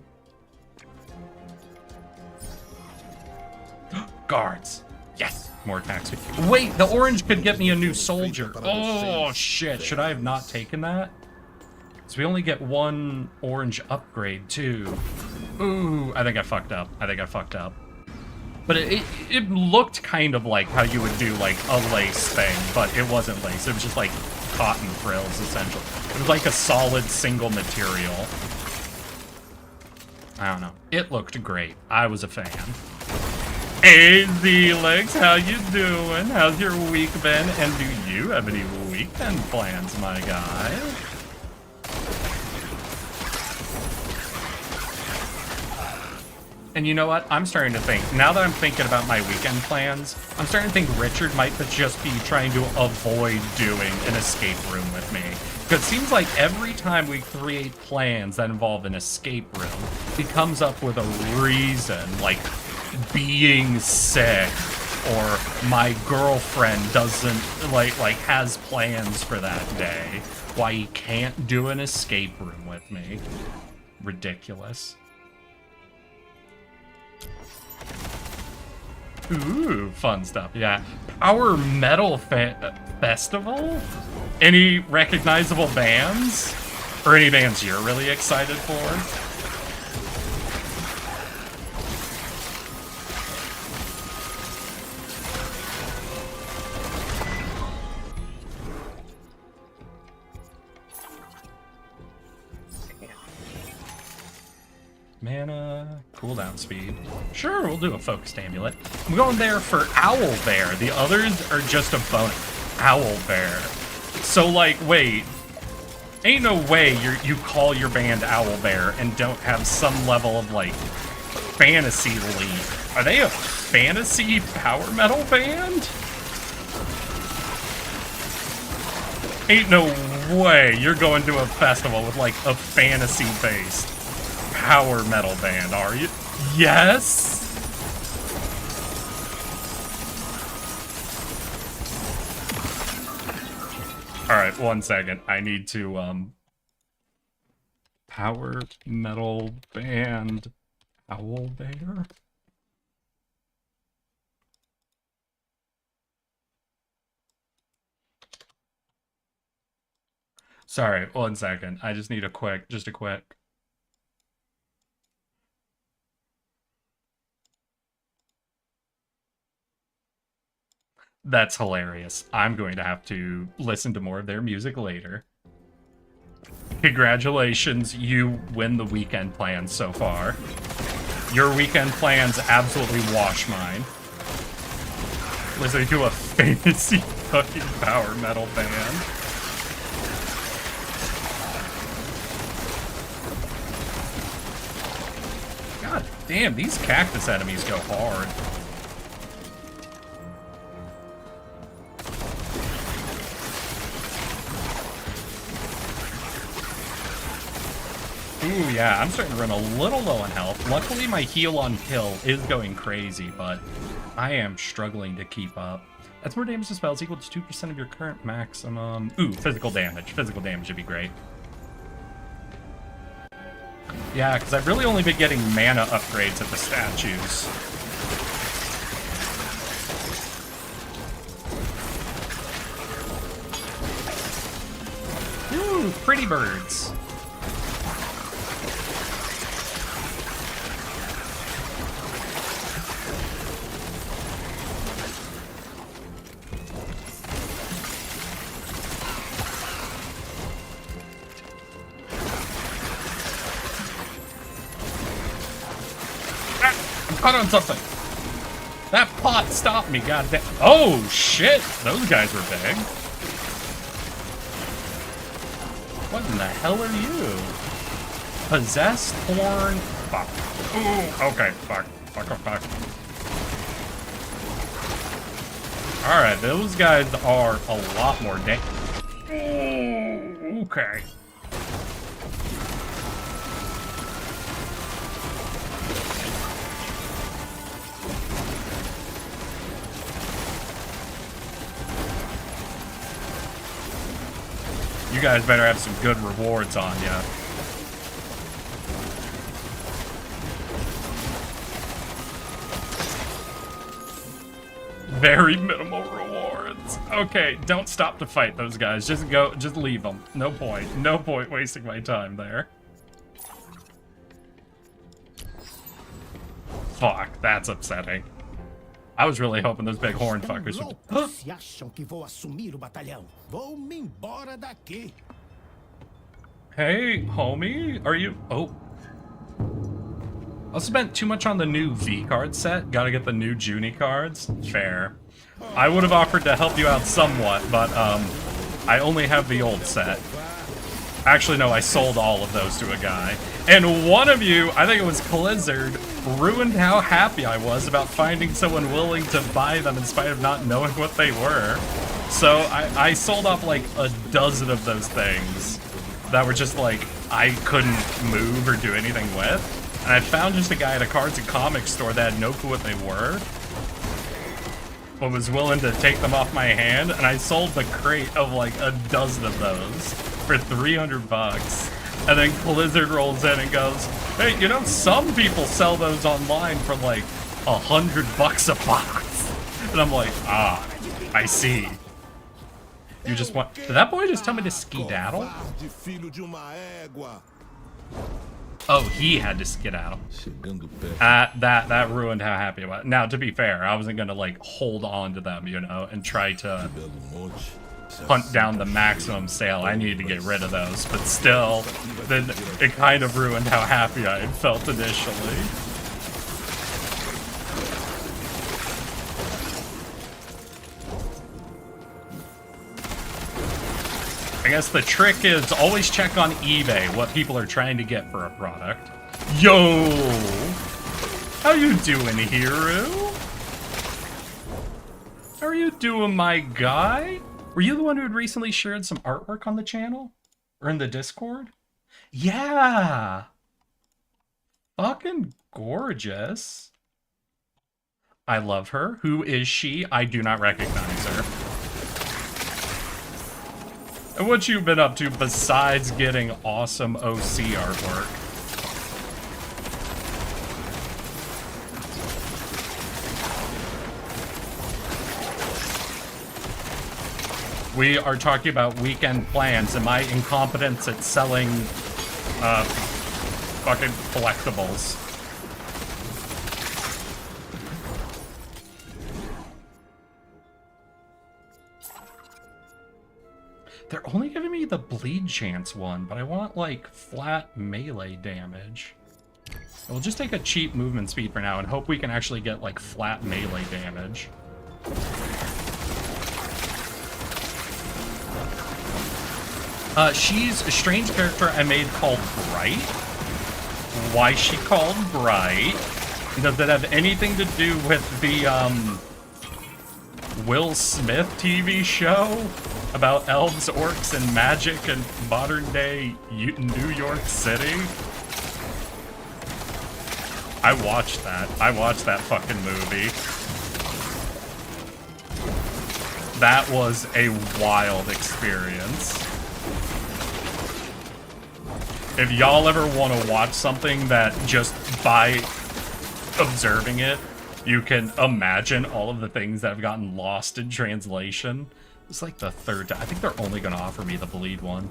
Guards. Yes, more attack speed. Wait, the orange could get me a new soldier. Oh, shit. Should I have not taken that? So we only get one orange upgrade, too. Ooh, I think I fucked up. But it looked kind of like how you would do, like, a lace thing, but it wasn't lace. It was just, like, cotton frills, essentially. It was like a solid single material. I don't know. It looked great. I was a fan. Hey, Z-Lex, how you doing? How's your week been? And do you have any weekend plans, my guy? And you know what? I'm starting to think, now that I'm thinking about my weekend plans, I'm starting to think Richard might just be trying to avoid doing an escape room with me. Because it seems like every time we create plans that involve an escape room, he comes up with a reason, like being sick, or my girlfriend doesn't, like has plans for that day, why he can't do an escape room with me. Ridiculous. Ooh, fun stuff, yeah. Our metal festival? Any recognizable bands? Or any bands you're really excited for? Mana, cooldown speed. Sure, we'll do a focused amulet. I'm going there for Owl Bear. The others are just a bonus. Owl Bear. So, like, wait. Ain't no way you call your band Owl Bear and don't have some level of, like, fantasy lead. Are they a fantasy power metal band? Ain't no way you're going to a festival with, like, a fantasy-based power metal band, are you? Yes? Alright, 1 second. I need to, power metal band Owl Bear? Sorry, 1 second. I just need a quick. That's hilarious. I'm going to have to listen to more of their music later. Congratulations, you win the weekend plans so far. Your weekend plans absolutely wash mine. Listening to a fantasy fucking power metal band. God damn, these cactus enemies go hard. Ooh, yeah, I'm starting to run a little low on health. Luckily, my heal on kill is going crazy, but I am struggling to keep up. That's more damage to spells equal to 2% of your current maximum. Ooh, physical damage. Physical damage would be great. Yeah, because I've really only been getting mana upgrades at the statues. Ooh, pretty birds. Caught on something. That pot stopped me, goddamn. Oh shit, those guys were big. What in the hell are you? Possessed horn. Fuck. Ooh, okay, fuck. Alright, those guys are a lot more okay. You guys better have some good rewards on ya. Very minimal rewards. Okay, don't stop to fight those guys. Just leave them. No point. No point wasting my time there. Fuck, that's upsetting. I was really hoping those big horn fuckers would... Se acham que vou assumir o batalhão? Vou-me embora daqui. Hey, homie, are you... Oh. I spent too much on the new V card set. Gotta get the new Junie cards. Fair. I would have offered to help you out somewhat, but I only have the old set. Actually, no, I sold all of those to a guy. And one of you, I think it was Blizzard, ruined how happy I was about finding someone willing to buy them in spite of not knowing what they were. So I sold off like a dozen of those things that were just like, I couldn't move or do anything with. And I found just a guy at a cards and comics store that had no clue what they were, but was willing to take them off my hand, and I sold the crate of like a dozen of those for 300 bucks. And then Blizzard rolls in and goes, hey, you know, some people sell those online for like 100 bucks a box. And I'm like, ah, I see. You just want... Did that boy just tell me to skedaddle? Covarde filho de uma égua. Oh, he had to skedaddle. That ruined how happy I was. Now, to be fair, I wasn't gonna like hold on to them, you know, and try to hunt down the maximum sale. I needed to get rid of those, but still, then it kind of ruined how happy I had felt initially. I guess the trick is always check on eBay what people are trying to get for a product. Yo! How you doing, hero? How are you doing, my guy? Were you the one who had recently shared some artwork on the channel? Or in the Discord? Yeah! Fucking gorgeous. I love her. Who is she? I do not recognize her. And what you've been up to besides getting awesome OC artwork? We are talking about weekend plans and my incompetence at selling fucking collectibles. They're only giving me the bleed chance one, but I want, like, flat melee damage. We'll just take a cheap movement speed for now and hope we can actually get, like, flat melee damage. She's a strange character I made called Bright. Why she called Bright? Does it have anything to do with the, Will Smith TV show about elves, orcs, and magic in modern-day New York City? I watched that. I watched that fucking movie. That was a wild experience. If y'all ever want to watch something that just by observing it, you can imagine all of the things that have gotten lost in translation. It's like the third time. I think they're only going to offer me the bleed one.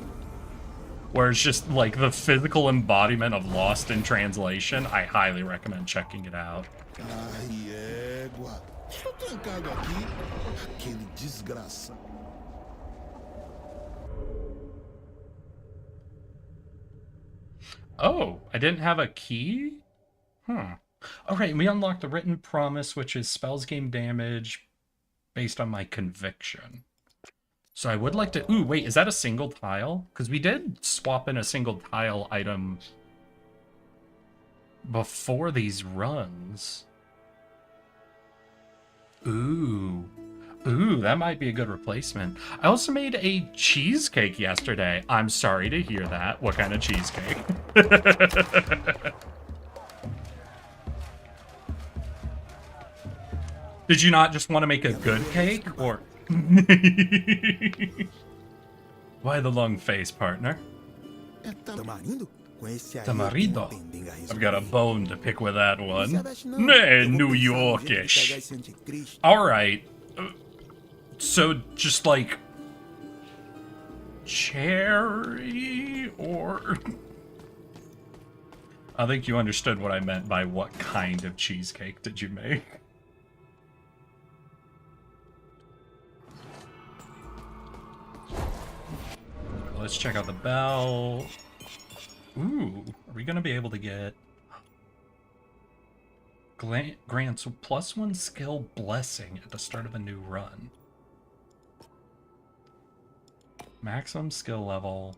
Where it's just like the physical embodiment of Lost in Translation. I highly recommend checking it out. Ai, égua. Estou trancado aqui. Aquele desgraçado. Oh, I didn't have a key? Huh. Alright, we unlocked the Written Promise, which is spells gain damage based on my conviction. So I would like to... Ooh, wait, is that a single tile? Because we did swap in a single tile item before these runs. Ooh. Ooh, that might be a good replacement. I also made a cheesecake yesterday. I'm sorry to hear that. What kind of cheesecake? Did you not just want to make a good cake, or... Why the long face, partner? É tamarindo? Com esse aí Tamarindo. eu tenho uma pendenga a I've got a resolver. bone to pick with that Não one. se abaixe, não. Nah, Eu vou New pensar no jeito de Yorkish. pegar esse anticristo. Alright. So, just like... cherry, or... I think you understood what I meant by what kind of cheesecake did you make. Let's check out the bell. Ooh, are we gonna be able to get... grants +1 skill blessing at the start of a new run. Maximum skill level,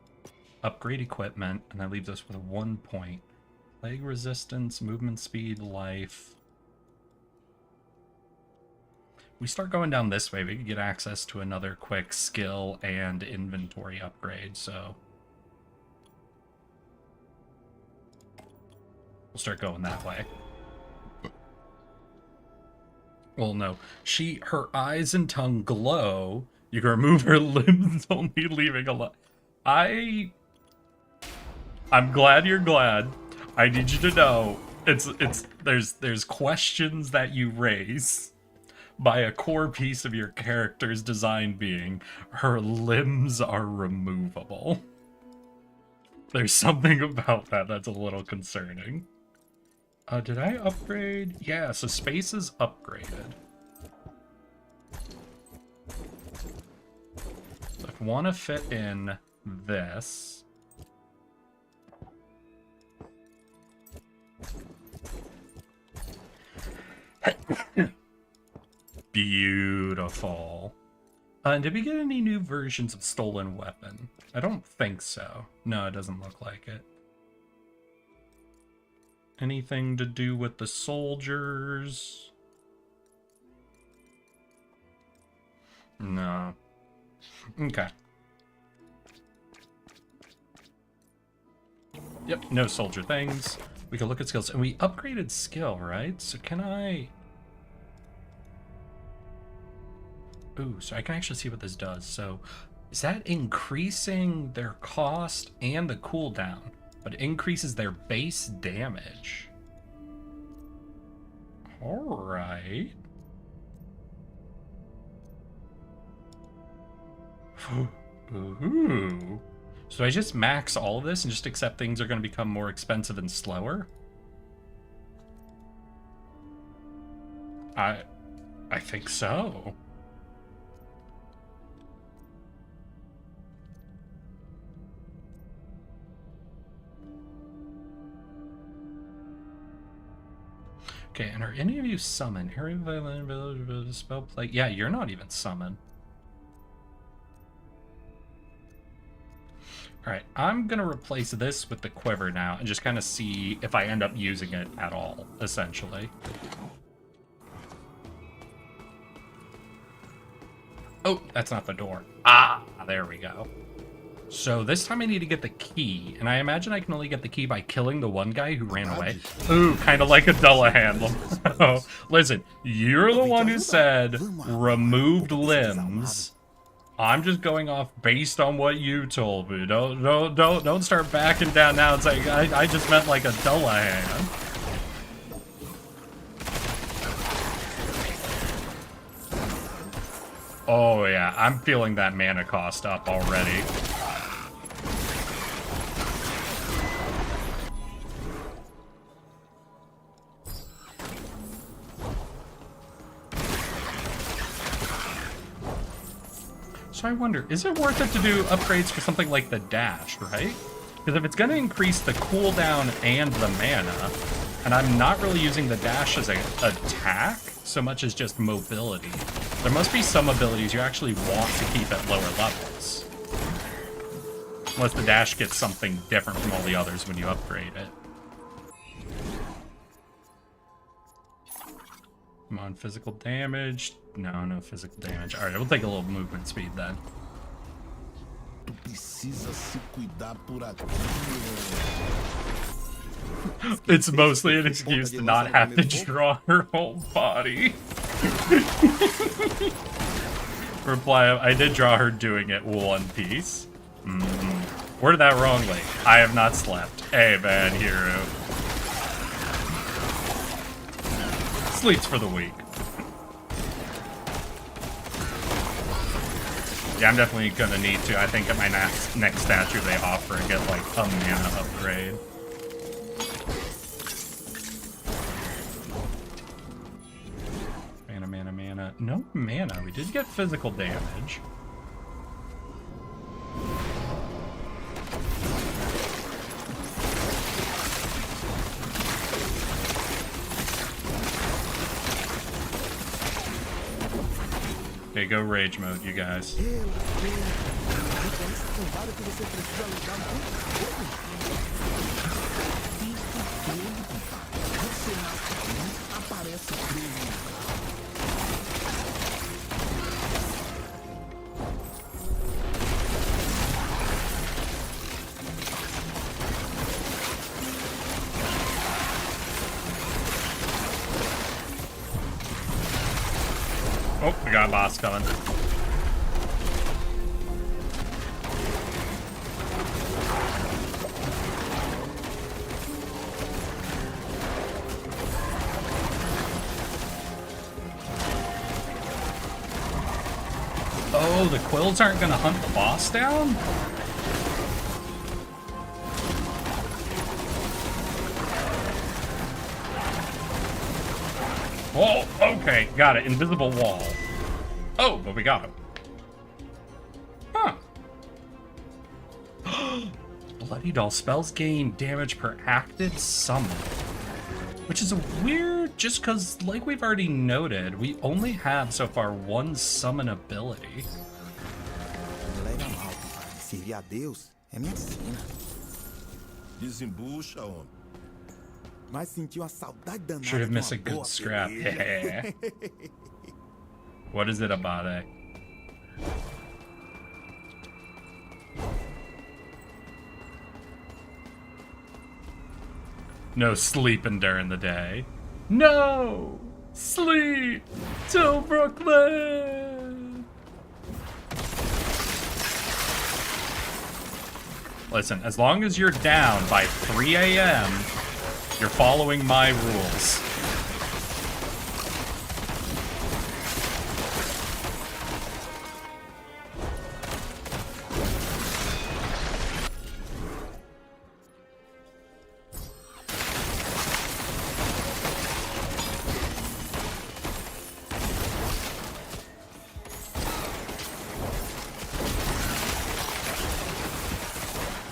upgrade equipment, and that leaves us with 1 point. Plague resistance, movement speed, life. We start going down this way, we could get access to another quick skill and inventory upgrade, so... we'll start going that way. Well, no. Her eyes and tongue glow. You can remove her limbs, only leaving a lot. I'm glad you're glad. I need you to know there's questions that you raise by a core piece of your character's design being her limbs are removable. There's something about that that's a little concerning. Did I upgrade? Yeah, so space is upgraded. So if I want to fit in this... Beautiful. Did we get any new versions of Stolen Weapon? I don't think so. No, it doesn't look like it. Anything to do with the soldiers? No. Okay. Yep, no soldier things. We can look at skills. And we upgraded skill, right? So can I... Ooh, so I can actually see what this does. So is that increasing their cost and the cooldown, but it increases their base damage? Alright. Ooh. So I just max all of this and just accept things are going to become more expensive and slower? I think so. Okay, and are any of you summoned? Area Village spell play. Yeah, you're not even summoned. Alright, I'm gonna replace this with the quiver now and just kind of see if I end up using it at all, essentially. Oh, that's not the door. Ah, there we go. So this time I need to get the key, and I imagine I can only get the key by killing the one guy who ran away. Ooh, kind of like a Dullahan. Oh, listen, you're the one who said removed limbs. I'm just going off based on what you told me. Don't start backing down now and say I just meant like a Dullahan. Oh yeah, I'm feeling that mana cost up already. So I wonder, is it worth it to do upgrades for something like the dash, right? Because if it's going to increase the cooldown and the mana, and I'm not really using the dash as an attack so much as just mobility, there must be some abilities you actually want to keep at lower levels. Unless the dash gets something different from all the others when you upgrade it. Come on, physical damage. No physical damage. Alright, we'll take a little movement speed then. Tu precisa se cuidar por aqui. It's mostly an excuse to not have to draw her whole body. Reply, I did draw her doing it one piece. Worded that wrongly. I have not slept. Hey, man, hero. Sleeps for the weak. Yeah, I'm definitely gonna need to. I think at my next statue they offer and get like a mana upgrade. Mana. No mana. We did get physical damage. Okay, go rage mode, you guys. Oh, we got a boss coming. Oh, the quills aren't gonna hunt the boss down? Oh, okay, got it. Invisible wall. Oh, but we got him. Huh. Bloody Doll spells gain damage per active summon. Which is a weird, just because, like we've already noted, we only have so far one summon ability. Servir a Deus é minha sina. Desembucha, homem. Mas senti uma saudade danada. Should have de missed a uma good boa scrap. peleja. What is it, Abade? No sleeping during the day. No! Sleep till Brooklyn! Listen, as long as you're down by 3 a.m., you're following my rules.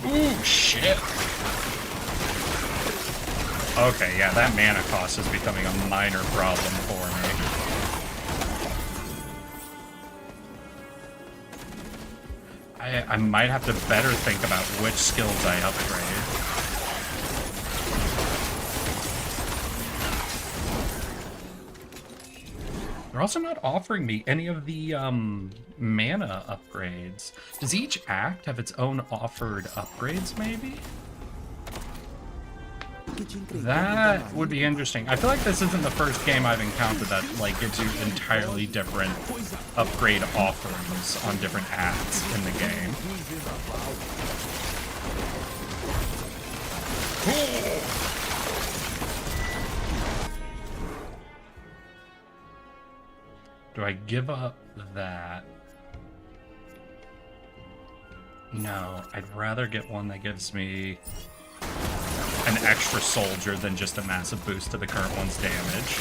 Ooh, shit. Okay, yeah, that mana cost is becoming a minor problem for me. I might have to better think about which skills I upgrade. They're also not offering me any of the mana upgrades. Does each act have its own offered upgrades, maybe? That would be interesting. I feel like this isn't the first game I've encountered that like gives you entirely different upgrade offerings on different acts in the game. Do I give up that? No, I'd rather get one that gives me an extra soldier than just a massive boost to the current one's damage.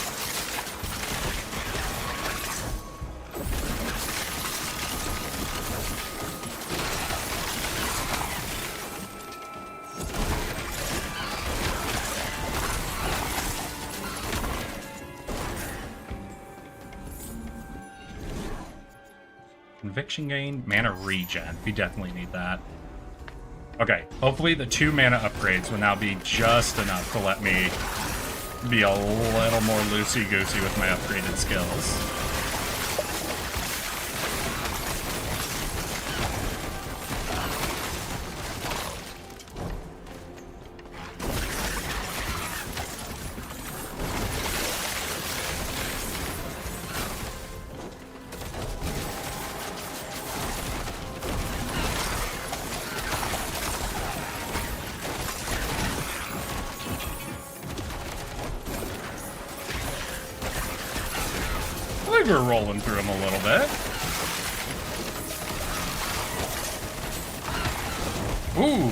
Conviction gain, mana regen. We definitely need that. Okay, hopefully the 2 mana upgrades will now be just enough to let me be a little more loosey-goosey with my upgraded skills. like we're rolling through them a little bit. Ooh.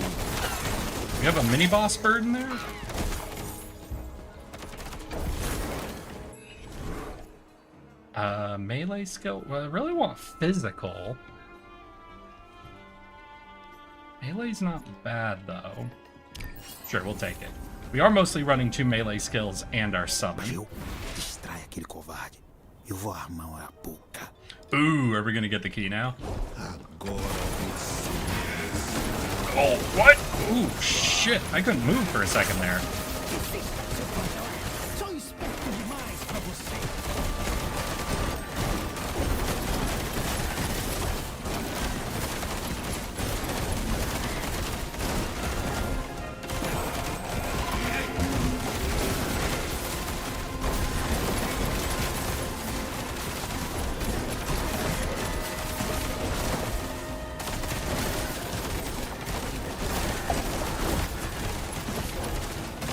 We have a mini boss bird in there? Melee skill? Well, I really want physical. Melee's not bad, though. Sure, we'll take it. We are mostly running 2 melee skills and our summon. Eu distrai aquele covarde. Eu vou armar uma boca. Ooh, are we gonna get the key now? Agora Oh, what? Ooh, shit. I couldn't move for a second there. Sou esperto demais pra você.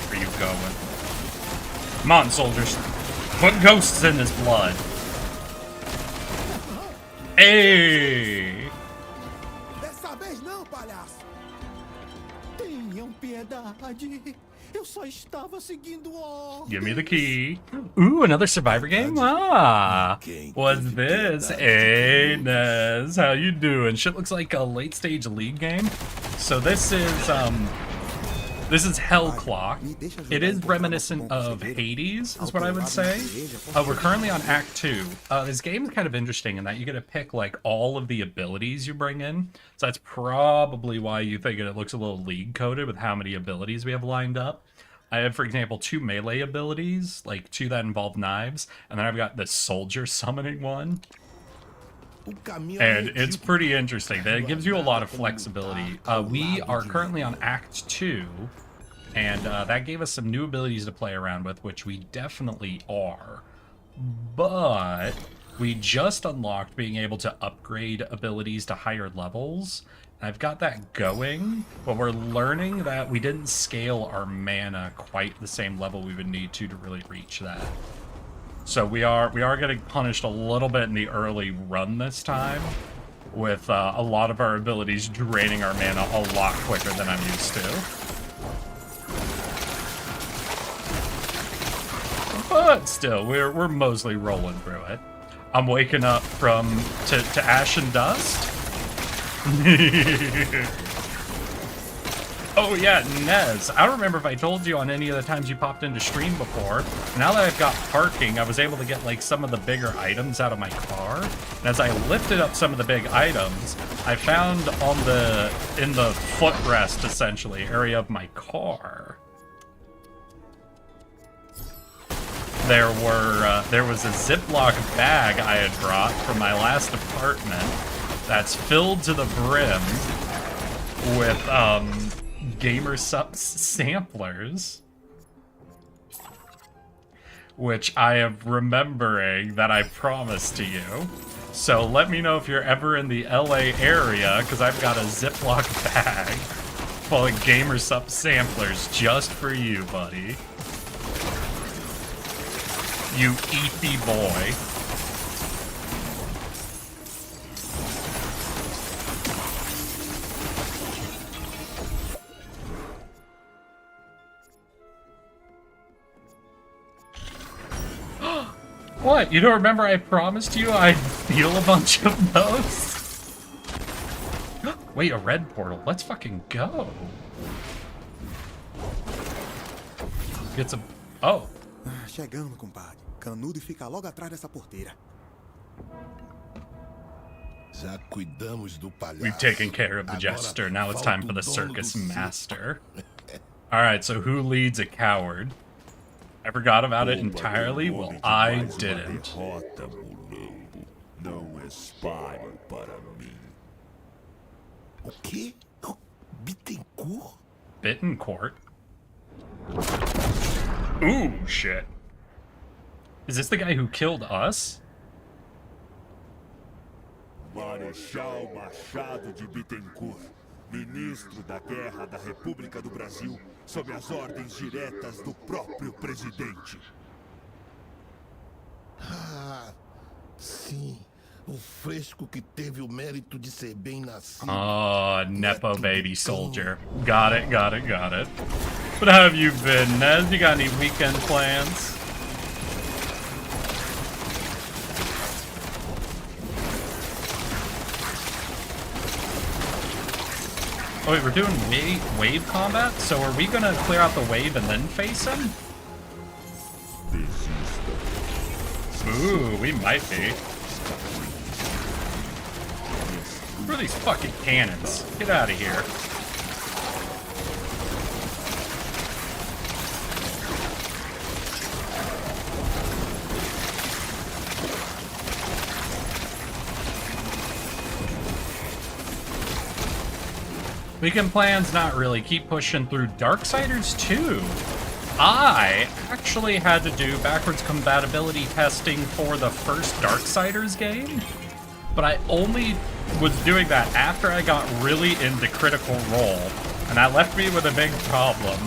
Where you going? Come on, soldiers. Put ghosts in his blood. Hey! Dessa vez não, palhaço. Tenham piedade. Eu só estava seguindo ordens. Give me the key. Ooh, another Survivor game? Ah, what's this? Hey, Nez, how you doing? Shit looks like a late-stage League game. So this is Hell Clock. It is reminiscent of Hades, is what I would say. We're currently on Act 2. This game is kind of interesting in that you get to pick like all of the abilities you bring in. So that's probably why you think it looks a little League coded with how many abilities we have lined up. I have, for example, 2 melee abilities, like 2 that involve knives, and then I've got the soldier summoning one. And it's pretty interesting. That it gives you a lot of flexibility. We are currently on Act 2, and that gave us some new abilities to play around with, which we definitely are. But we just unlocked being able to upgrade abilities to higher levels. I've got that going, but we're learning that we didn't scale our mana quite the same level we would need to really reach that. So we are getting punished a little bit in the early run this time, with a lot of our abilities draining our mana a lot quicker than I'm used to. But still, we're mostly rolling through it. I'm waking up to ash and dust. Oh yeah, Nez. I don't remember if I told you on any of the times you popped into stream before. Now that I've got parking, I was able to get like some of the bigger items out of my car. And as I lifted up some of the big items, I found in the footrest, essentially, area of my car, there was a Ziploc bag I had brought from my last apartment that's filled to the brim with GamerSupps samplers, which I am remembering that I promised to you. So let me know if you're ever in the LA area, because I've got a Ziploc bag full of GamerSupps samplers just for you, buddy. You eathy boy. What? You don't remember I promised you I'd steal a bunch of those? Wait, a red portal. Let's fucking go. Get some... Oh. Chegando, compadre. Canudo fica logo atrás dessa porteira. Já cuidamos do palhaço. We've taken care of the jester. Now it's time for the circus master. Alright, so who leads a coward? I forgot about it entirely? Well, I didn't. Derrota, mulambo. Não espalhe para mim. O quê? Bittencourt? Bittencourt? Ooh, shit. Is this the guy who killed us? Marechal Machado de Bittencourt, ministro da Guerra da República do Brasil, sob as ordens diretas do próprio presidente. Sim, o fresco que teve o mérito de ser bem nascido. Oh, Nepo baby soldier. Got it, got it, got it. But how have you been, Nez? You got any weekend plans? Oh wait, we're doing wave combat? So are we gonna clear out the wave and then face him? Ooh, we might be. Where are these fucking cannons? Get out of here. Weekend plans, not really. Keep pushing through Darksiders 2. I actually had to do backwards compatibility testing for the first Darksiders game, but I only was doing that after I got really into Critical Role, and that left me with a big problem,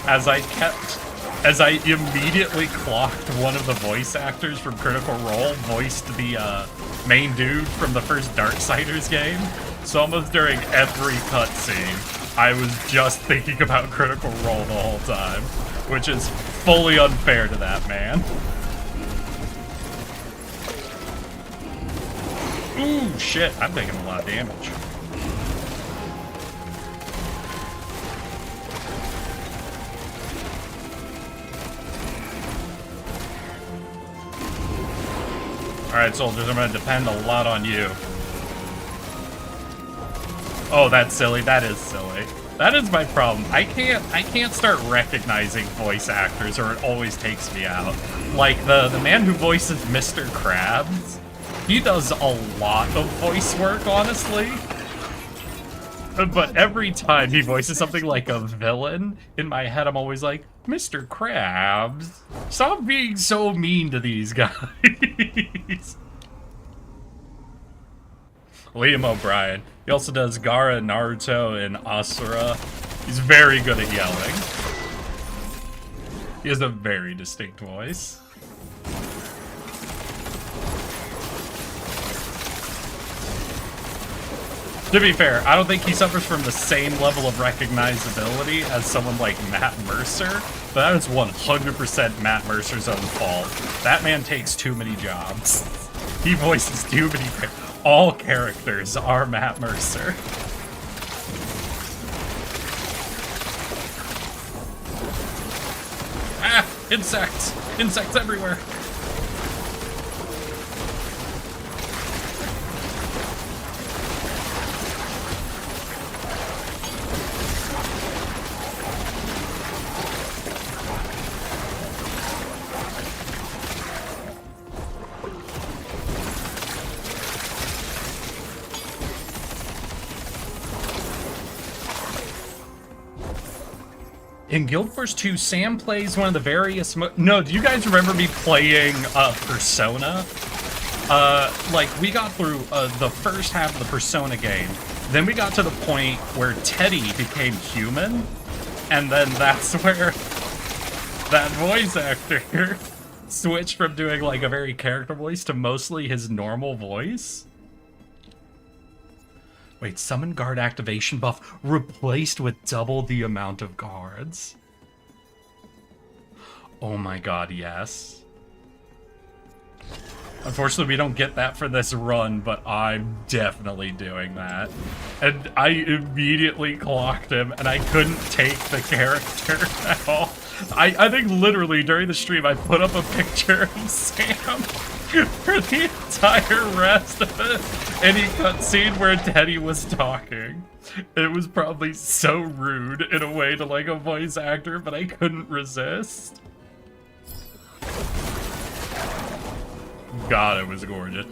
as I immediately clocked one of the voice actors from Critical Role, voiced the main dude from the first Darksiders game. So almost during every cutscene, I was just thinking about Critical Role the whole time, which is fully unfair to that man. Ooh, shit, I'm taking a lot of damage. Alright, soldiers, I'm gonna depend a lot on you. Oh, that's silly. That is silly. That is my problem. I can't start recognizing voice actors, or it always takes me out. Like the man who voices Mr. Krabs, he does a lot of voice work, honestly. But every time he voices something like a villain, in my head I'm always like, Mr. Krabs, stop being so mean to these guys. Liam O'Brien. He also does Gaara, Naruto, and Asura. He's very good at yelling. He has a very distinct voice. To be fair, I don't think he suffers from the same level of recognizability as someone like Matt Mercer, but that is 100% Matt Mercer's own fault. That man takes too many jobs. He voices too many characters. All characters are Matt Mercer. Ah! Insects! Insects everywhere! In Guild Wars 2, Sam plays one of the various no, do you guys remember me playing Persona? Like, we got through the first half of the Persona game. Then we got to the point where Teddy became human. And then that's where that voice actor switched from doing, like, a very character voice to mostly his normal voice. Wait, summon guard activation buff replaced with double the amount of guards. Oh my god, yes. Unfortunately, we don't get that for this run, but I'm definitely doing that. And I immediately clocked him, and I couldn't take the character at all. I think literally during the stream, I put up a picture of Sam for the entire rest of it. Any cutscene where Teddy was talking. It was probably so rude in a way to like a voice actor, but I couldn't resist. God, it was gorgeous.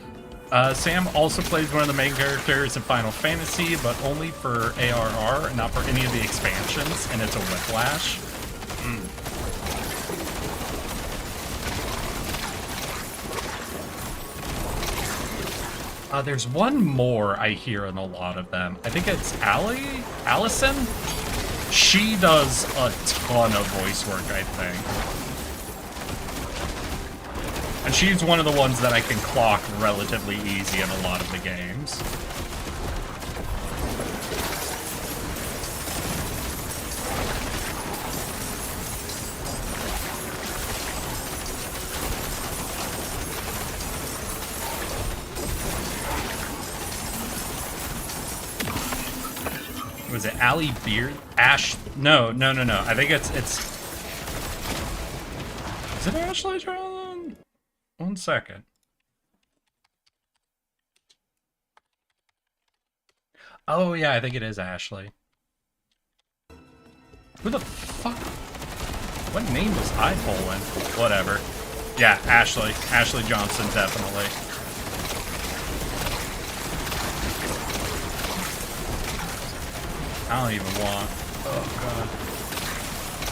Sam also plays one of the main characters in Final Fantasy, but only for ARR, not for any of the expansions, and it's a Whiplash. There's one more I hear in a lot of them. I think it's Allison? She does a ton of voice work, I think. And she's one of the ones that I can clock relatively easy in a lot of the games. Was it Allie Beard? Ash? No. I think it's. Is it Ashley Charlton? 1 second. Oh yeah, I think it is Ashley. Who the fuck? What name was I pulling? Whatever. Yeah, Ashley. Ashley Johnson, definitely. I don't even want. Oh god.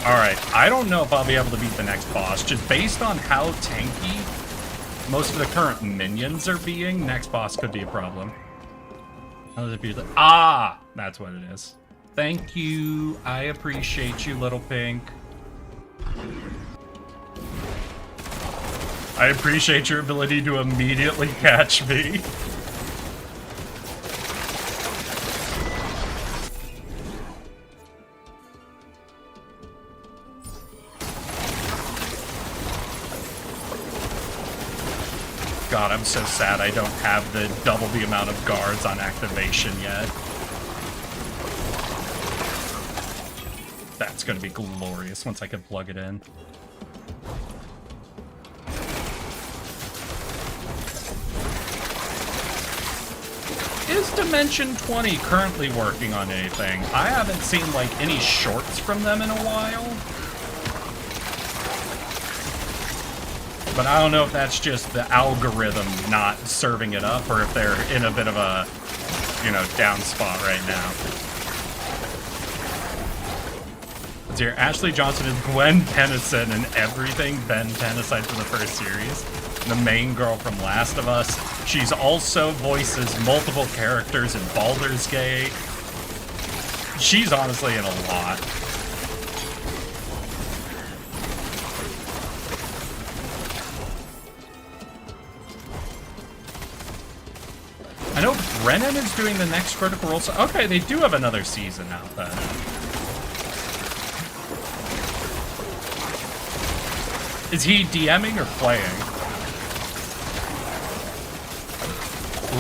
Alright, I don't know if I'll be able to beat the next boss. Just based on how tanky most of the current minions are being, next boss could be a problem. How does it be? Ah! That's what it is. Thank you. I appreciate you, little pink. I appreciate your ability to immediately catch me. God, I'm so sad I don't have the double the amount of guards on activation yet. That's gonna be glorious once I can plug it in. Is Dimension 20 currently working on anything? I haven't seen like any shorts from them in a while. But I don't know if that's just the algorithm not serving it up or if they're in a bit of a, you know, down spot right now. Let's hear Ashley Johnson is Gwen Tennyson and everything Ben Tennyson for the first series. The main girl from Last of Us. She's also voices multiple characters in Baldur's Gate. She's honestly in a lot. I know Brennan is doing the next Critical Role. So okay, they do have another season out then. Is he DMing or playing?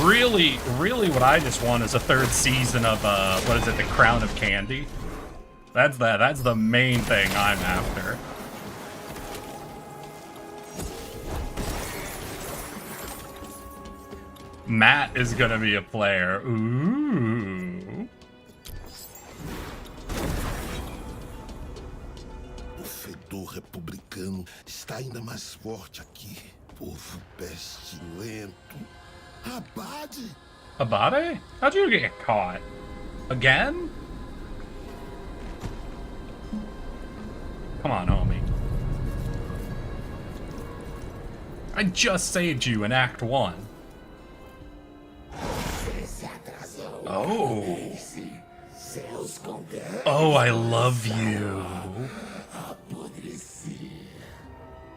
Really, what I just want is a third season of, what is it, The Crown of Candy? That's the main thing I'm after. Matt is gonna be a player. Ooh. O fedor republicano está ainda mais forte aqui. Povo pestilento. Abade? Abade? How'd you get caught? Again? Come on, homie. I just saved you in Act 1. Oh. Oh, I love you.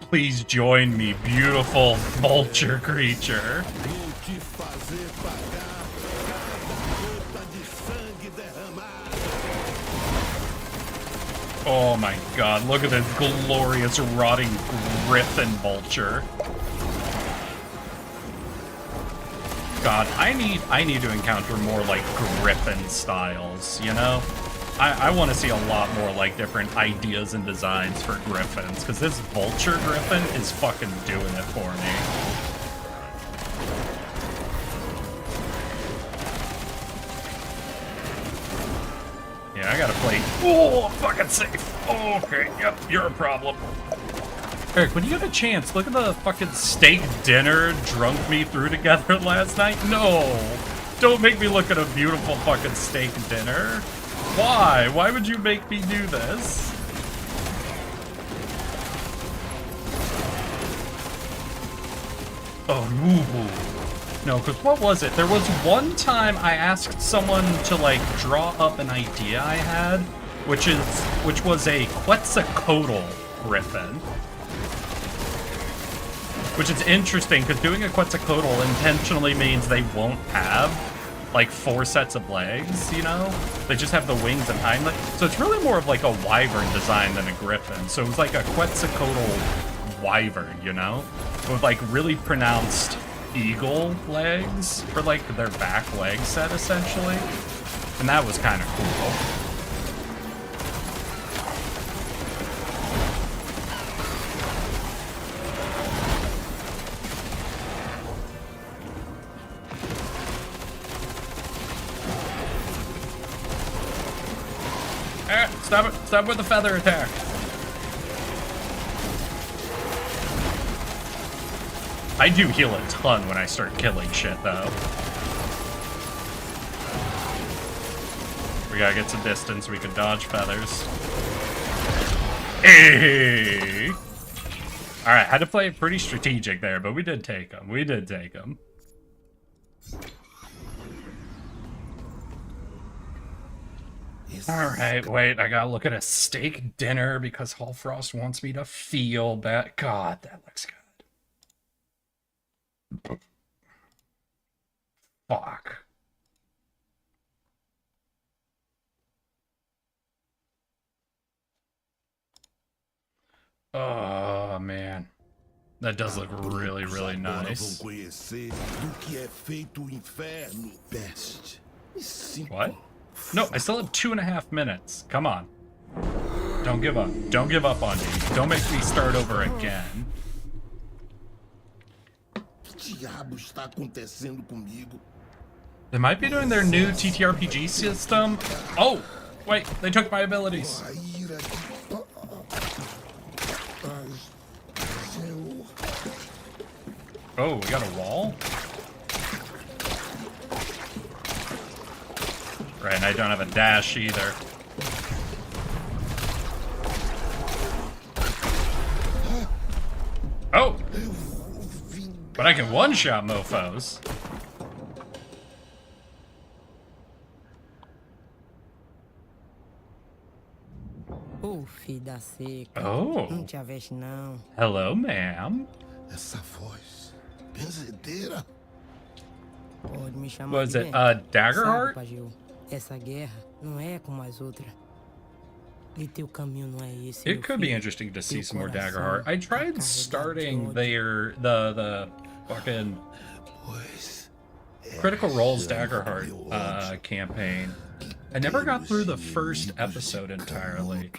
Please join me, beautiful vulture creature. Oh my god, look at this glorious rotting griffin vulture. God, I need to encounter more like griffin styles, you know? I want to see a lot more like different ideas and designs for griffins, because this vulture griffin is fucking doing it for me. Yeah, I gotta play. Oh, fucking safe. Oh, okay, yep, you're a problem. Eric, when you get a chance, look at the fucking steak dinner drunk me through together last night. No, don't make me look at a beautiful fucking steak dinner. Why? Why would you make me do this? Oh, woo-woo. No, because what was it? There was one time I asked someone to, like, draw up an idea I had, which was a Quetzalcoatl griffin. Which is interesting, because doing a Quetzalcoatl intentionally means they won't have, like, 4 sets of legs, you know? They just have the wings and hind legs. So it's really more of like a wyvern design than a griffin. So it was like a Quetzalcoatl wyvern, you know? With, like, really pronounced eagle legs for, like, their back leg set, essentially. And that was kind of cool. Stop it! Stop with the feather attack! I do heal a ton when I start killing shit, though. We gotta get some distance so we can dodge feathers. Hey! Alright, had to play it pretty strategic there, but we did take them. We did take them. Alright, wait, I gotta look at a steak dinner because Hallfrost wants me to feel that. God, that looks good. Fuck. Oh, man. That does look really, really nice. What? No, I still have 2.5 minutes. Come on. Don't give up. Don't give up on me. Don't make me start over again. They might be doing their new TTRPG system. Oh, wait, they took my abilities. Oh, we got a wall? Right, and I don't have a dash either. Oh! But I can one-shot mofos. Filho da seca. Oh. Não te aveste, não. Hello, ma'am. Essa voz. Benzedeira. Pode me chamar Was de it Ben. Daggerheart? Sabe, Pajil, essa guerra não é como as outras. E teu caminho não é esse. It could be interesting to see some more Daggerheart. I tried starting the fucking Critical Role's Daggerheart campaign. I never got through the first episode entirely.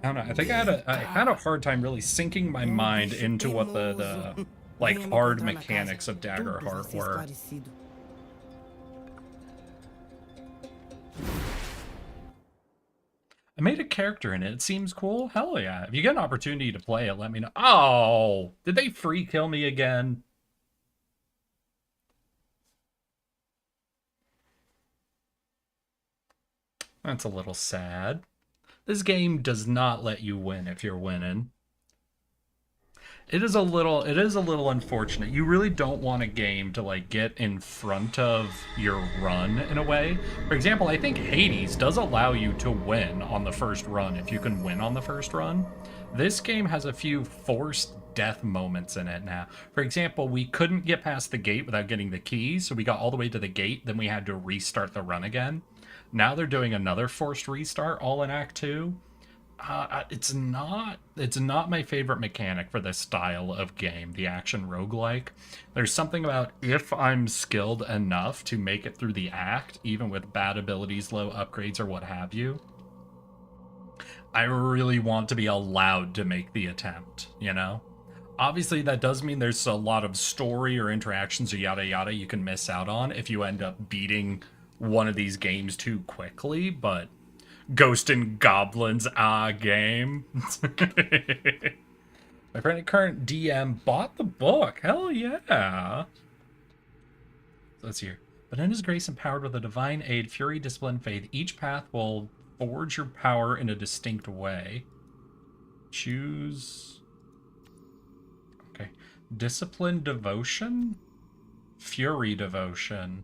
I don't know. I think I had a hard time really sinking my mind into what the like hard mechanics of Daggerheart were. I made a character in it. It seems cool. Hell yeah. If you get an opportunity to play it, let me know. Oh, did they free kill me again? That's a little sad. This game does not let you win if you're winning. It is a little unfortunate. You really don't want a game to like get in front of your run in a way. For example, I think Hades does allow you to win on the first run if you can win on the first run. This game has a few forced death moments in it now. For example, we couldn't get past the gate without getting the key, so we got all the way to the gate, then we had to restart the run again. Now they're doing another forced restart all in Act 2. It's not my favorite mechanic for this style of game, the action roguelike. There's something about if I'm skilled enough to make it through the act, even with bad abilities, low upgrades, or what have you, I really want to be allowed to make the attempt, you know? Obviously, that does mean there's a lot of story or interactions or yada yada you can miss out on if you end up beating one of these games too quickly, but Ghost and Goblins, game. My friend and current DM bought the book. Hell yeah. So let's hear. But in his grace, empowered with a divine aid, fury, discipline, faith, each path will forge your power in a distinct way. Choose. Okay. Discipline, devotion, fury, devotion,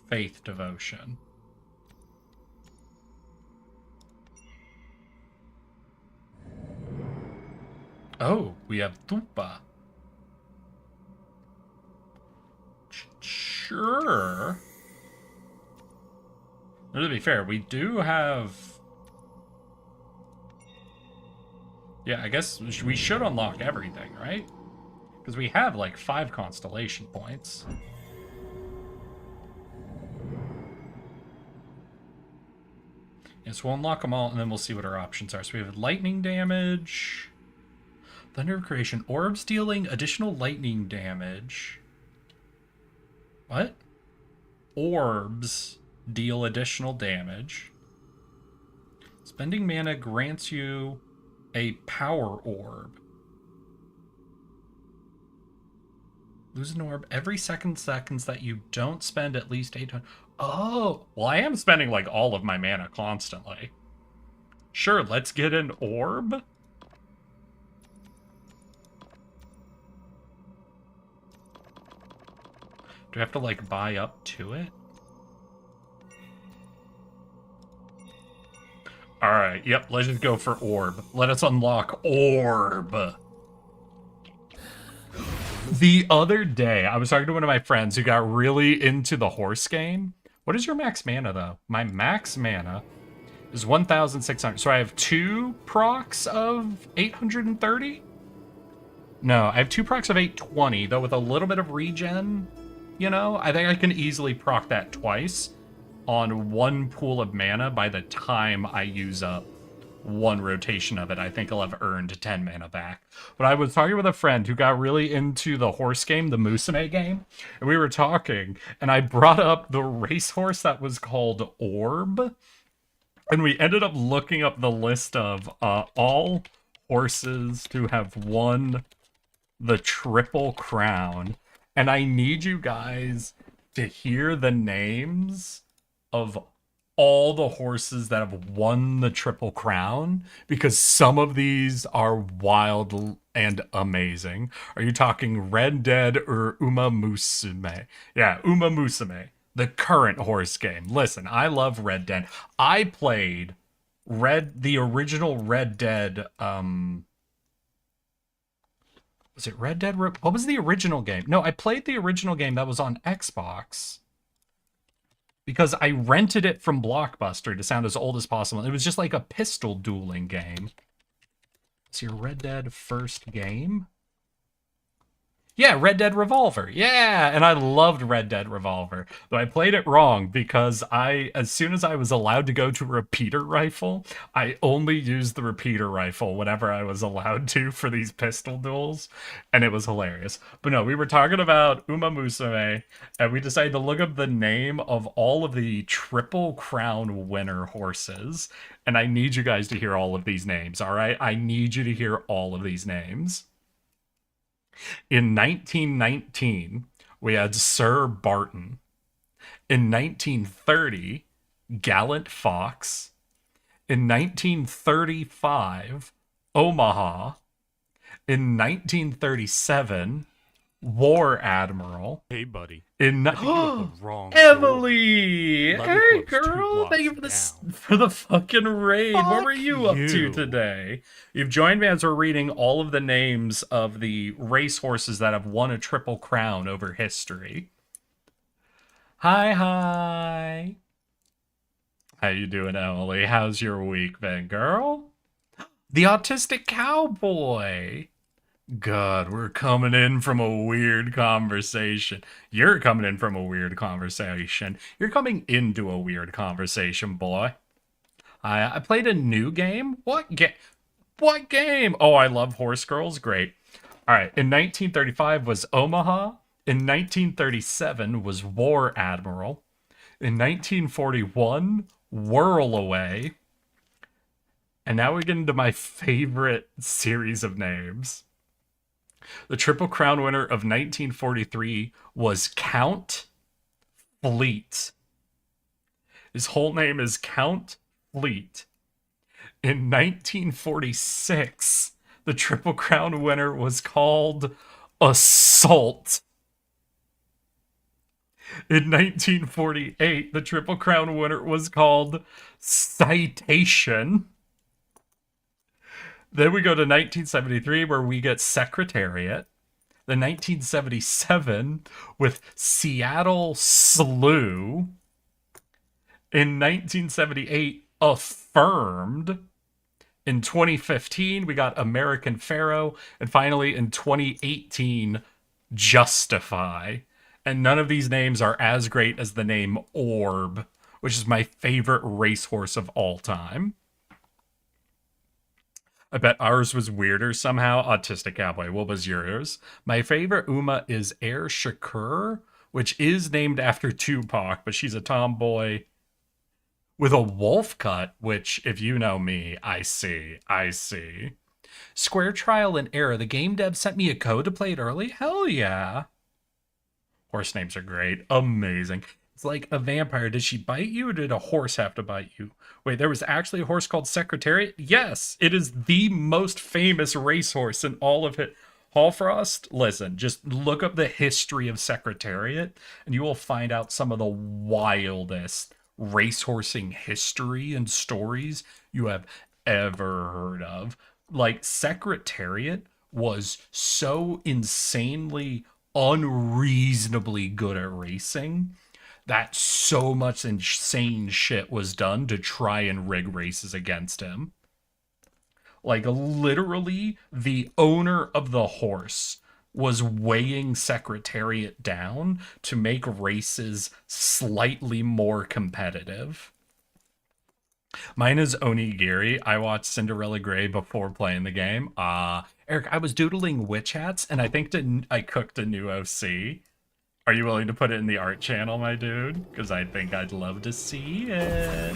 faith, devotion. Oh, we have Tupa. Sure. Now, to be fair, we do have... Yeah, I guess we should unlock everything, right? Because we have like 5 constellation points. Yeah, so we'll unlock them all and then we'll see what our options are. So we have lightning damage, Thunder of Creation, orbs dealing additional lightning damage. What? Orbs deal additional damage. Spending mana grants you a power orb. Lose an orb every seconds that you don't spend at least 800. Oh, well, I am spending like all of my mana constantly. Sure, let's get an orb. Do I have to like buy up to it? Alright, yep, let's just go for orb. Let us unlock orb. The other day, I was talking to one of my friends who got really into the horse game. What is your max mana, though? My max mana is 1,600. So I have 2 procs of 830? No, I have 2 procs of 820, though with a little bit of regen, you know? I think I can easily proc that twice on 1 pool of mana by the time I use up 1 rotation of it. I think I'll have earned 10 mana back. But I was talking with a friend who got really into the horse game, the Musume game, and we were talking, and I brought up the racehorse that was called Orb, and we ended up looking up the list of all horses who have won the Triple Crown, and I need you guys to hear the names of all the horses that have won the Triple Crown, because some of these are wild and amazing. Are you talking Red Dead or Uma Musume? Yeah, Uma Musume, the current horse game. Listen, I love Red Dead. I played the original Red Dead, was it Red Dead? What was the original game? No, I played the original game that was on Xbox, because I rented it from Blockbuster to sound as old as possible. It was just like a pistol dueling game. It's your Red Dead first game? Yeah, Red Dead Revolver. Yeah, and I loved Red Dead Revolver. Though I played it wrong because as soon as I was allowed to go to repeater rifle, I only used the repeater rifle whenever I was allowed to for these pistol duels, and it was hilarious. But no, we were talking about Uma Musume, and we decided to look up the name of all of the Triple Crown winner horses, and I need you guys to hear all of these names, all right? I need you to hear all of these names. In 1919, we had Sir Barton. In 1930, Gallant Fox. In 1935, Omaha. In 1937, War Admiral. Hey, buddy. In I think you have the wrong Emily! door. Hey, Love Club's 2 girl! Thank you blocks for the fucking raid. What were Fuck you up to you. today? You've joined me as we're reading all of the names of the racehorses that have won a Triple Crown over history. Hi. How you doing, Emily? How's your week been, girl? The Autistic Cowboy. God, we're coming in from a weird conversation. You're coming in from a weird conversation. You're coming into a weird conversation, boy. I played a new game. What game? Oh, I love Horse Girls. Great. All right. In 1935 was Omaha. In 1937 was War Admiral. In 1941, Whirl Away. And now we get into my favorite series of names. The Triple Crown winner of 1943 was Count Fleet. His whole name is Count Fleet. In 1946, the Triple Crown winner was called Assault. In 1948, the Triple Crown winner was called Citation. Then we go to 1973, where we get Secretariat. Then 1977 with Seattle Slew. In 1978, Affirmed. In 2015, we got American Pharaoh. And finally, in 2018, Justify. And none of these names are as great as the name Orb, which is my favorite racehorse of all time. I bet ours was weirder somehow. Autistic Cowboy, what was yours? My favorite Uma is Air Shakur, which is named after Tupac, but she's a tomboy with a wolf cut, which, if you know me, I see. Square Trial and Error, the game dev sent me a code to play it early? Hell yeah. Horse names are great. Amazing. It's like a vampire. Did she bite you or did a horse have to bite you? Wait, there was actually a horse called Secretariat? Yes, it is the most famous racehorse in all of it. Hallfrost, listen, just look up the history of Secretariat and you will find out some of the wildest racehorsing history and stories you have ever heard of. Like, Secretariat was so insanely, unreasonably good at racing that so much insane shit was done to try and rig races against him. Like, literally, the owner of the horse was weighing Secretariat down to make races slightly more competitive. Mine is Onigiri. I watched Cinderella Grey before playing the game. Eric, I was doodling witch hats, and I think I cooked a new OC. Are you willing to put it in the art channel, my dude? Because I think I'd love to see it.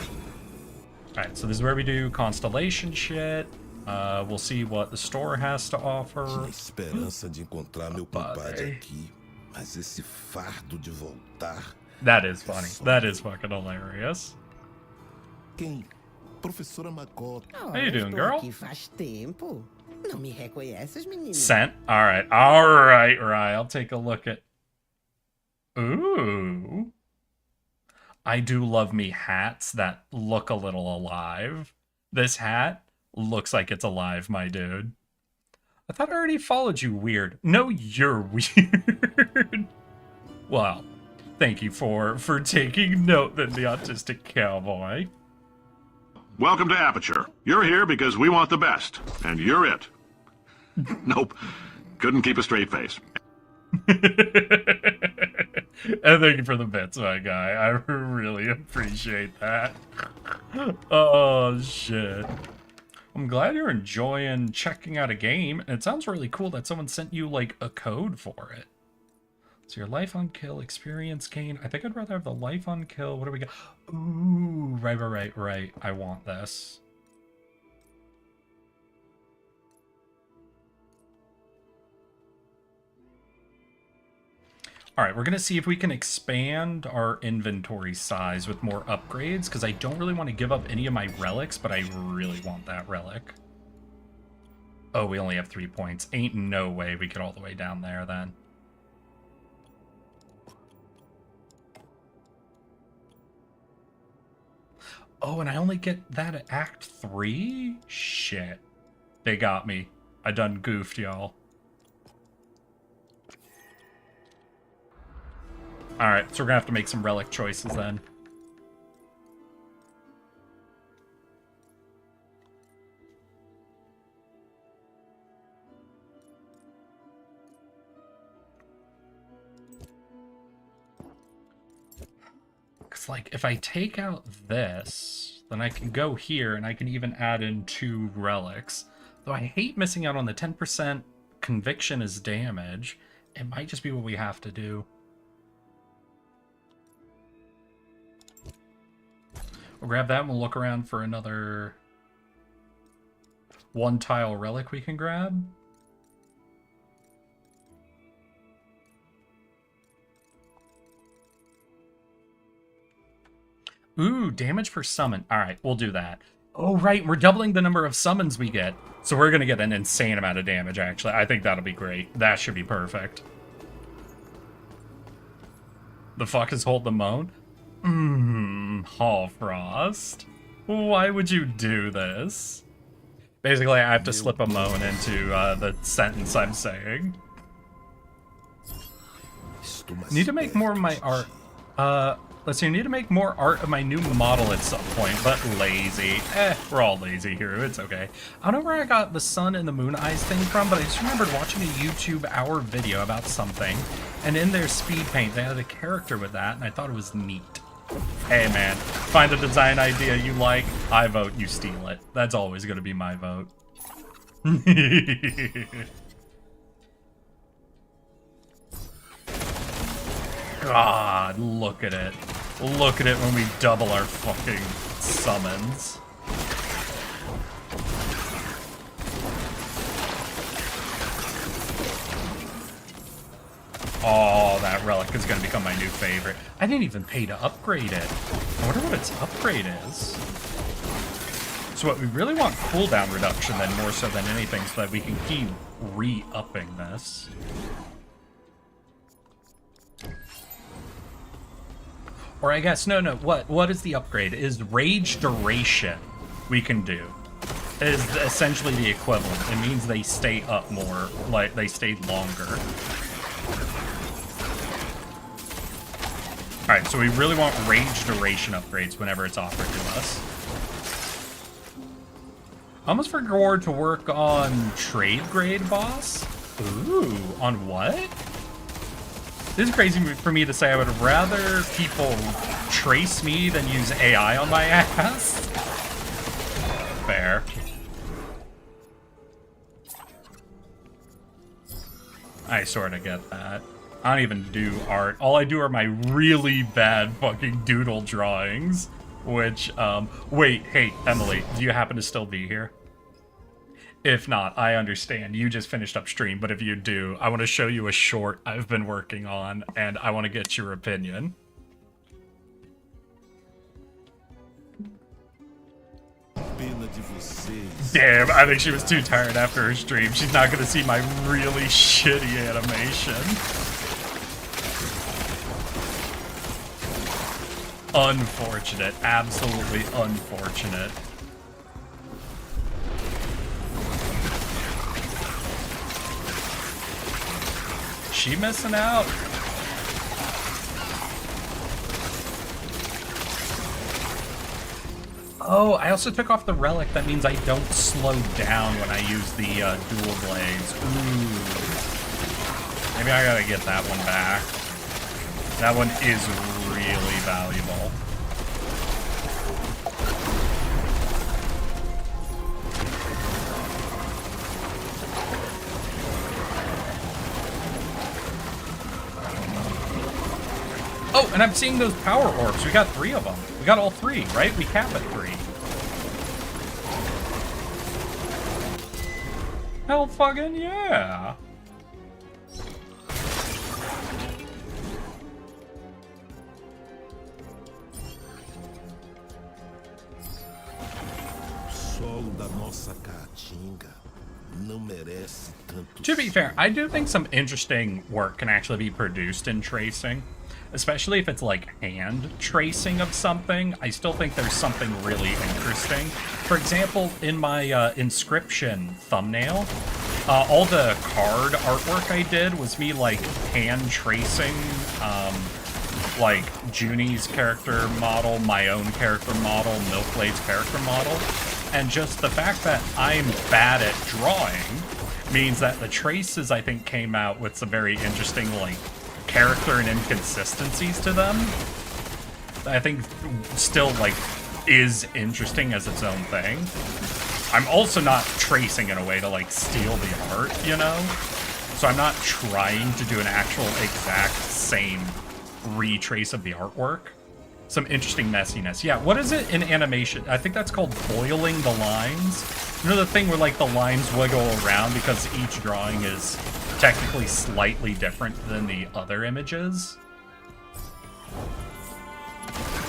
Alright, so this is where we do constellation shit. We'll see what the store has to offer. Tinha esperança de encontrar meu compadre aqui, mas esse fardo de voltar. That is funny. That is fucking hilarious. Quem? Professora McCall. How you doing, girl? Aqui faz tempo. Não me reconheces, menina? Scent? Alright, right. I'll take a look at... Ooh. I do love me hats that look a little alive. This hat looks like it's alive, my dude. I thought I already followed you, weird. No, you're weird. Well, thank you for taking note then, the Autistic Cowboy. Welcome to Aperture. You're here because we want the best, and you're it. Nope. Couldn't keep a straight face. And thank you for the bits, my guy. I really appreciate that. Oh, shit. I'm glad you're enjoying checking out a game. And it sounds really cool that someone sent you, like, a code for it. So your life on kill, experience gain. I think I'd rather have the life on kill. What do we got? Ooh, right. I want this. Alright, we're going to see if we can expand our inventory size with more upgrades, because I don't really want to give up any of my relics, but I really want that relic. Oh, we only have 3 points. Ain't no way we get all the way down there, then. Oh, and I only get that at Act 3? Shit. They got me. I done goofed, y'all. Alright, so we're gonna have to make some relic choices then. Because, like, if I take out this, then I can go here and I can even add in 2 relics. Though I hate missing out on the 10% conviction as damage. It might just be what we have to do. We'll grab that and we'll look around for another 1-tile relic we can grab. Ooh, damage per summon. Alright, we'll do that. Oh, right, we're doubling the number of summons we get. So we're going to get an insane amount of damage, actually. I think that'll be great. That should be perfect. The fuck is Hold the Moan? Hallfrost. Why would you do this? Basically, I have to slip a moan into the sentence I'm saying. Estou mais Need to make more of my perto de art. ti. Let's see, I need to make more art of my new model at some point, but lazy. We're all lazy here, it's okay. I don't know where I got the sun and the moon eyes thing from, but I just remembered watching a YouTube hour video about something, and in their speed paint, they had a character with that, and I thought it was neat. Hey man, find a design idea you like, I vote you steal it. That's always gonna be my vote. God, look at it. Look at it when we double our fucking summons. Oh, that relic is going to become my new favorite. I didn't even pay to upgrade it. I wonder what its upgrade is. So what we really want cooldown reduction then more so than anything so that we can keep re-upping this. Or I guess, no, what is the upgrade? Is rage duration we can do. It is essentially the equivalent. It means they stay up more, like they stay longer. Alright, so we really want rage duration upgrades whenever it's offered to us. Almost forgot to work on trade grade boss. Ooh, on what? This is crazy for me to say. I would rather people trace me than use AI on my ass. Fair. I sort of get that. I don't even do art. All I do are my really bad fucking doodle drawings. Which, wait, hey, Emily, do you happen to still be here? If not, I understand. You just finished up stream, but if you do, I want to show you a short I've been working on, and I want to get your opinion. Damn, I think she was too tired after her stream. She's not going to see my really shitty animation. Unfortunate. Absolutely unfortunate. She missing out? Oh, I also took off the relic. That means I don't slow down when I use the dual blades. Ooh. Maybe I gotta get that one back. That one is really valuable. Oh, and I'm seeing those power orbs. We got 3 of them. We got all 3, right? We cap at 3. Hell fucking yeah. To be fair, I do think some interesting work can actually be produced in tracing. Especially if it's like hand tracing of something, I still think there's something really interesting. For example, in my Inscription thumbnail, all the card artwork I did was me like hand tracing like Junie's character model, my own character model, Milkblade's character model. And just the fact that I'm bad at drawing means that the traces, I think, came out with some very interesting like character and inconsistencies to them. I think still like is interesting as its own thing. I'm also not tracing in a way to like steal the art, you know? So I'm not trying to do an actual exact same retrace of the artwork. Some interesting messiness. Yeah, what is it in animation? I think that's called boiling the lines. You know the thing where like the lines wiggle around because each drawing is technically slightly different than the other images?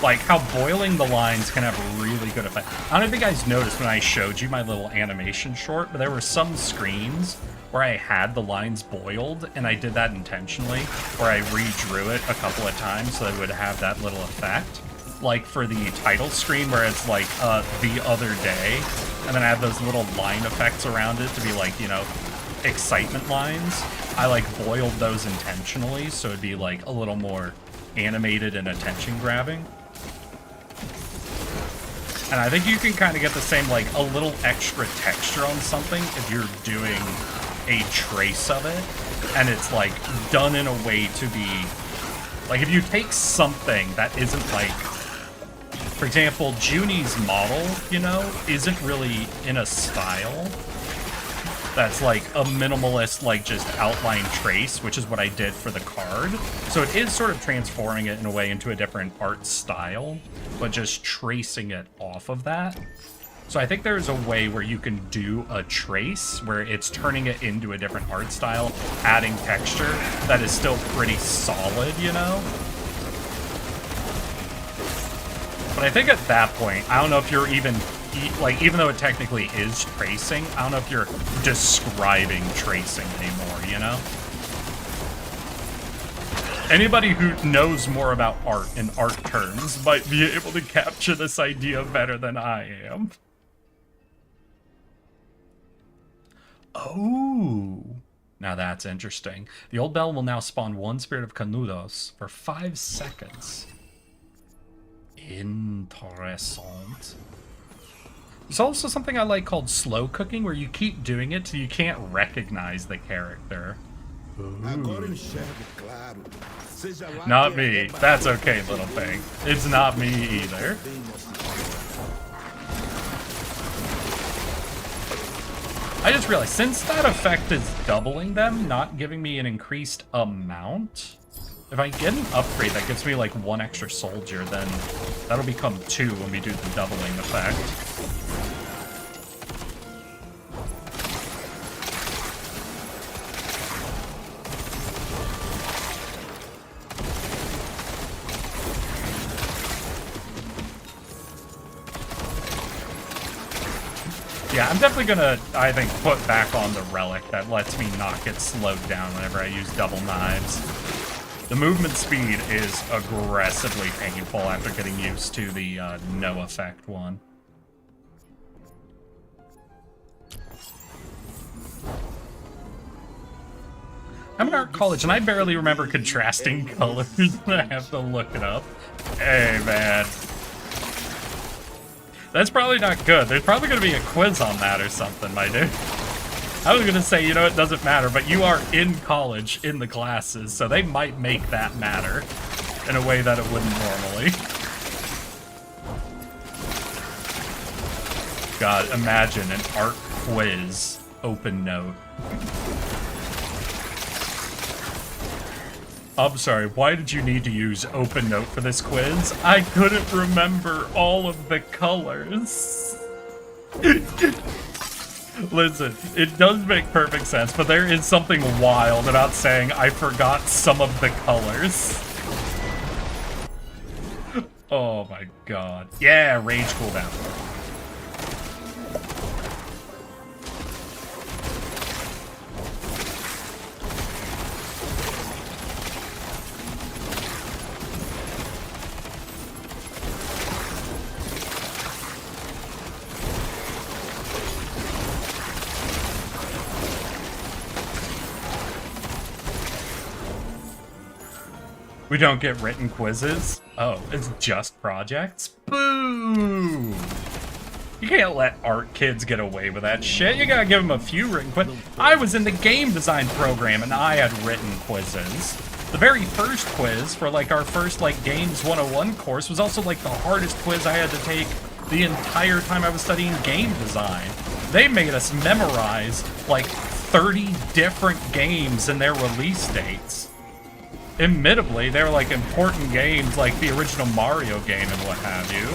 Like how boiling the lines can have a really good effect. I don't know if you guys noticed when I showed you my little animation short, but there were some screens where I had the lines boiled, and I did that intentionally, where I redrew it a couple of times so that it would have that little effect. Like for the title screen where it's like, the other day, and then I have those little line effects around it to be like, you know, excitement lines, I like boiled those intentionally, so it'd be like a little more animated and attention grabbing. And I think you can kind of get the same, like, a little extra texture on something if you're doing a trace of it, and it's, like, done in a way to be... Like, if you take something that isn't, like... For example, Junie's model, you know, isn't really in a style that's, like, a minimalist, like, just outline trace, which is what I did for the card. So it is sort of transforming it in a way into a different art style, but just tracing it off of that. So I think there's a way where you can do a trace where it's turning it into a different art style, adding texture that is still pretty solid, you know? But I think at that point, I don't know if you're even, like, even though it technically is tracing, I don't know if you're describing tracing anymore, you know? Anybody who knows more about art in art terms might be able to capture this idea better than I am. Oh, now that's interesting. The old bell will now spawn one spirit of Canudos for 5 seconds. Interessant. There's also something I like called slow cooking, where you keep doing it till you can't recognize the character. Not me. That's okay, little thing. It's not me either. I just realized, since that effect is doubling them, not giving me an increased amount, if I get an upgrade that gives me like 1 extra soldier, then that'll become 2 when we do the doubling effect. Yeah, I'm definitely gonna, I think, put back on the relic that lets me not get slowed down whenever I use double knives. The movement speed is aggressively painful after getting used to the no effect one. I'm in art college and I barely remember contrasting colors. I have to look it up. Hey, man. That's probably not good. There's probably going to be a quiz on that or something, my dude. I was going to say, you know, it doesn't matter, but you are in college in the classes, so they might make that matter in a way that it wouldn't normally. God, imagine an art quiz open note. I'm sorry, why did you need to use open note for this quiz? I couldn't remember all of the colors. Listen, it does make perfect sense, but there is something wild about saying I forgot some of the colors. Oh my god. Yeah, rage cooldown. We don't get written quizzes? Oh, it's just projects? Boo! You can't let art kids get away with that shit. You gotta give them a few written quizzes. I was in the game design program and I had written quizzes. The very first quiz for like our first like Games 101 course was also like the hardest quiz I had to take the entire time I was studying game design. They made us memorize like 30 different games and their release dates. Admittedly, they were like important games like the original Mario game and what have you.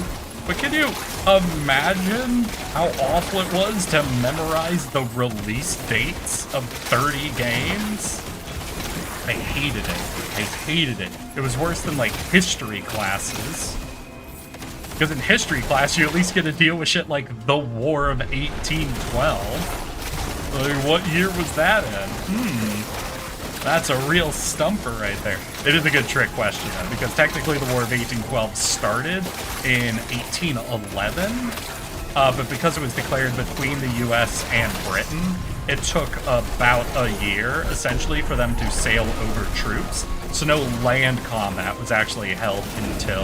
But can you imagine how awful it was to memorize the release dates of 30 games? I hated it. I hated it. It was worse than like history classes. Because in history class, you at least get to deal with shit like the War of 1812. Like, what year was that in? That's a real stumper right there. It is a good trick question, though, because technically the War of 1812 started in 1811, but because it was declared between the U.S. and Britain, it took about a year, essentially, for them to sail over troops. So no land combat was actually held until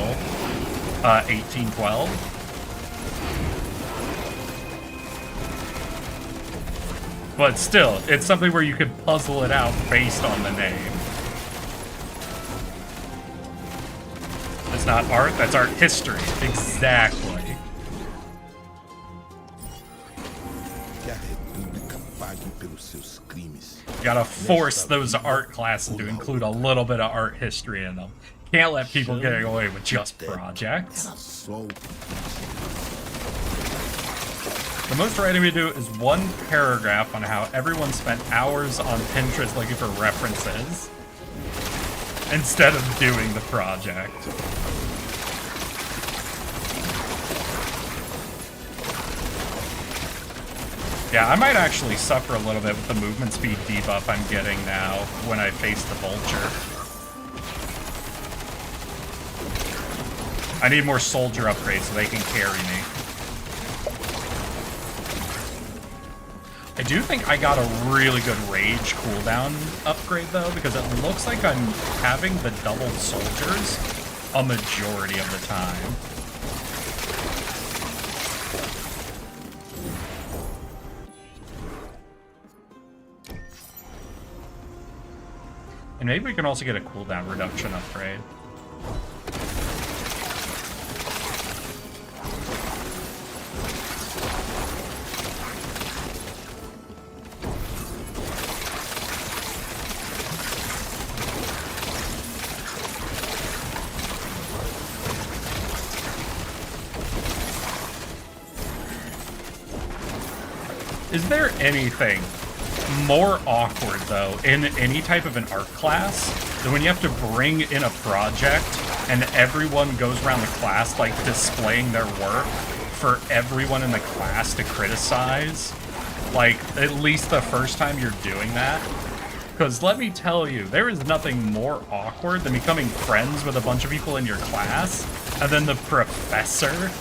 1812. But still, it's something where you could puzzle it out based on the name. It's not art, that's art history. Exactly. Que a República pague pelos seus crimes. You gotta force those art classes to include a little bit of art history in them. Can't let people get away with just projects. Era só o The most writing we do is one paragraph on how everyone spent hours on Pinterest looking for references instead of doing the project. Yeah, I might actually suffer a little bit with the movement speed debuff I'm getting now when I face the Vulture. I need more soldier upgrades so they can carry me. I do think I got a really good rage cooldown upgrade though, because it looks like I'm having the doubled soldiers a majority of the time. And maybe we can also get a cooldown reduction upgrade. Is there anything more awkward, though, in any type of an art class than when you have to bring in a project and everyone goes around the class, like, displaying their work for everyone in the class to criticize? Like, at least the first time you're doing that. Because let me tell you, there is nothing more awkward than becoming friends with a bunch of people in your class, and then the professor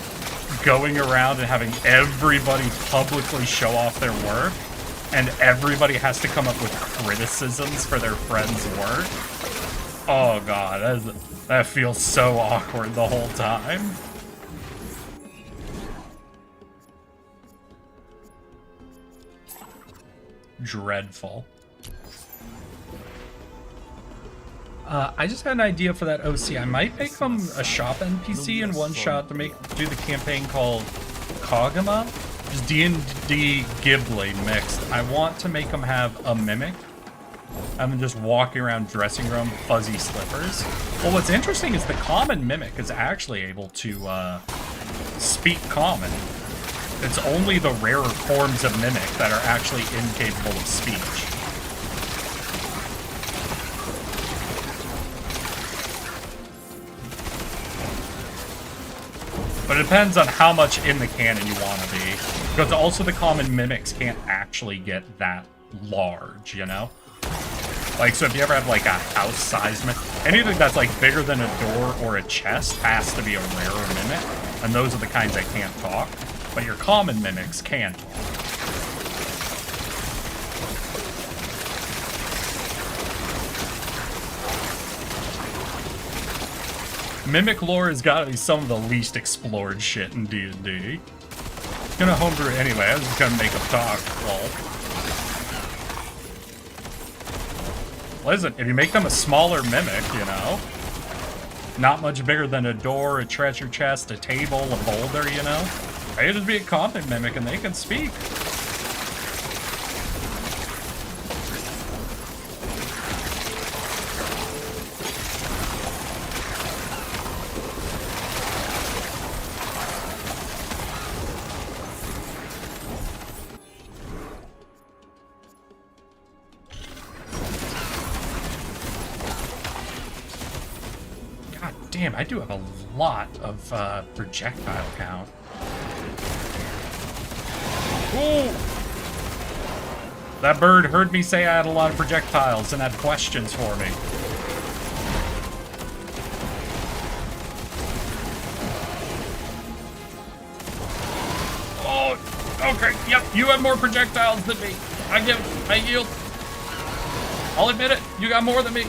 going around and having everybody publicly show off their work, and everybody has to come up with criticisms for their friend's work. Oh god, that feels so awkward the whole time. Dreadful. I just had an idea for that OC. I might make them a shop NPC in one shot to do the campaign called Koguma. Just D&D Ghibli mixed. I want to make them have a mimic. And then just walking around dressing room, fuzzy slippers. Well, what's interesting is the common mimic is actually able to speak common. It's only the rarer forms of mimic that are actually incapable of speech. But it depends on how much in the canon you want to be. Because also the common mimics can't actually get that large, you know? Like, so if you ever have, like, a house-sized mimic, anything that's, like, bigger than a door or a chest has to be a rarer mimic. And those are the kinds that can't talk. But your common mimics can talk. Mimic lore has got to be some of the least explored shit in D&D. Gonna homebrew it anyway, I was just gonna make them talk. Well, listen, if you make them a smaller mimic, you know, not much bigger than a door, a treasure chest, a table, a boulder, you know, they just be a common mimic and they can speak. Damn, I do have a lot of projectile count. Ooh! That bird heard me say I had a lot of projectiles and had questions for me. Oh, okay, yep, you have more projectiles than me. I yield. I'll admit it. You got more than me.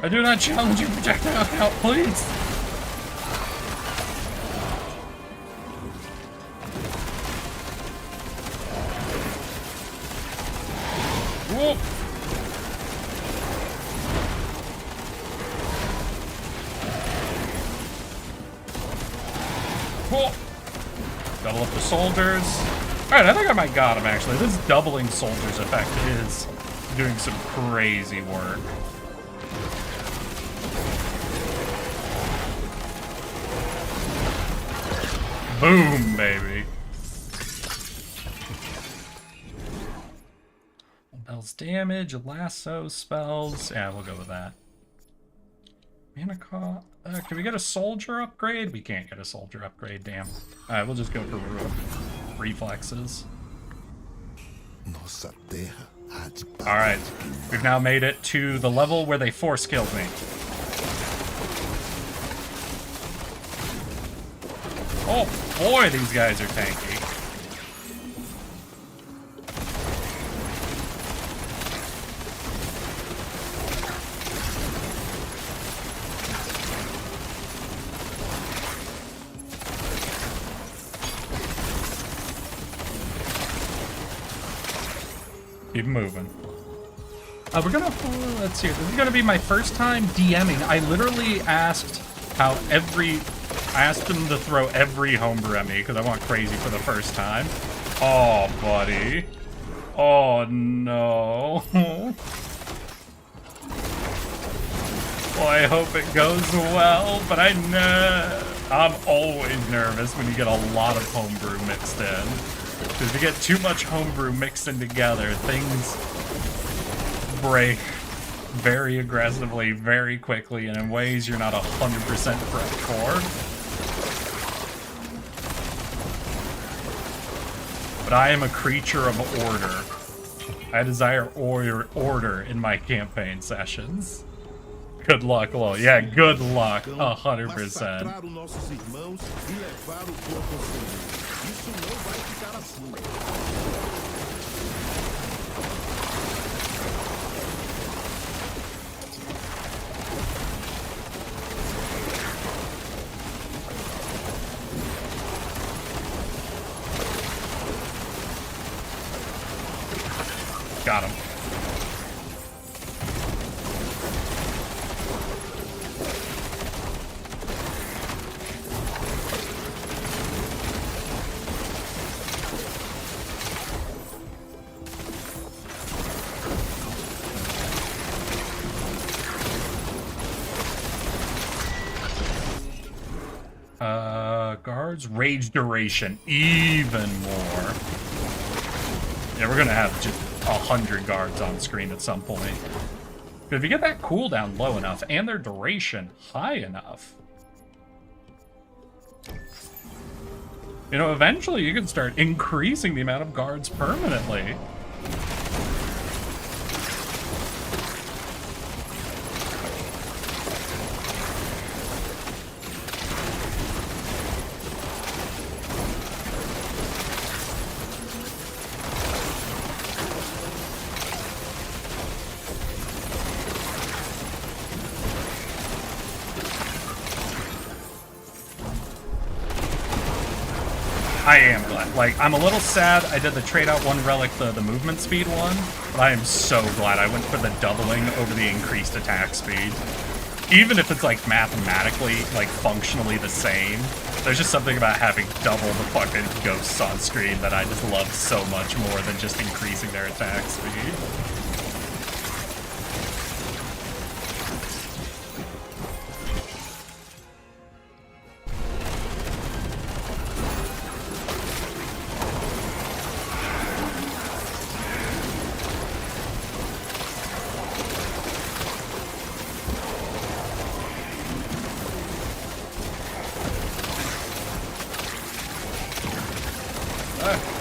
I do not challenge your projectile count, please. Whoop. Cool. Double up the soldiers. Alright, I think I might got him actually. This doubling soldiers effect is doing some crazy work. Boom, baby. Bell's damage, lasso spells. Yeah, we'll go with that. Mana cost. Can we get a soldier upgrade? We can't get a soldier upgrade, damn. Alright, we'll just go for reflexes. Alright, we've now made it to the level where they force killed me. Oh boy, these guys are tanky. Keep moving. We're gonna, let's see, this is gonna be my first time DMing. I literally asked I asked him to throw every homebrew at me because I went crazy for the first time. Oh, buddy. Oh, no. Well, I hope it goes well, but I'm always nervous when you get a lot of homebrew mixed in. Because if you get too much homebrew mixed in together, things break very aggressively, very quickly, and in ways you're not 100% prepped for. But I am a creature of order. I desire order in my campaign sessions. Good luck, Lo. Yeah, good luck. 100%. Got him. Guards, rage duration, even more. Yeah, we're gonna have just 100 guards on screen at some point. But if you get that cooldown low enough and their duration high enough, you know, eventually you can start increasing the amount of guards permanently. I am glad. Like, I'm a little sad I did the trade out one relic, the movement speed one, but I am so glad I went for the doubling over the increased attack speed. Even if it's, like, mathematically, like, functionally the same, there's just something about having double the fucking ghosts on screen that I just love so much more than just increasing their attack speed.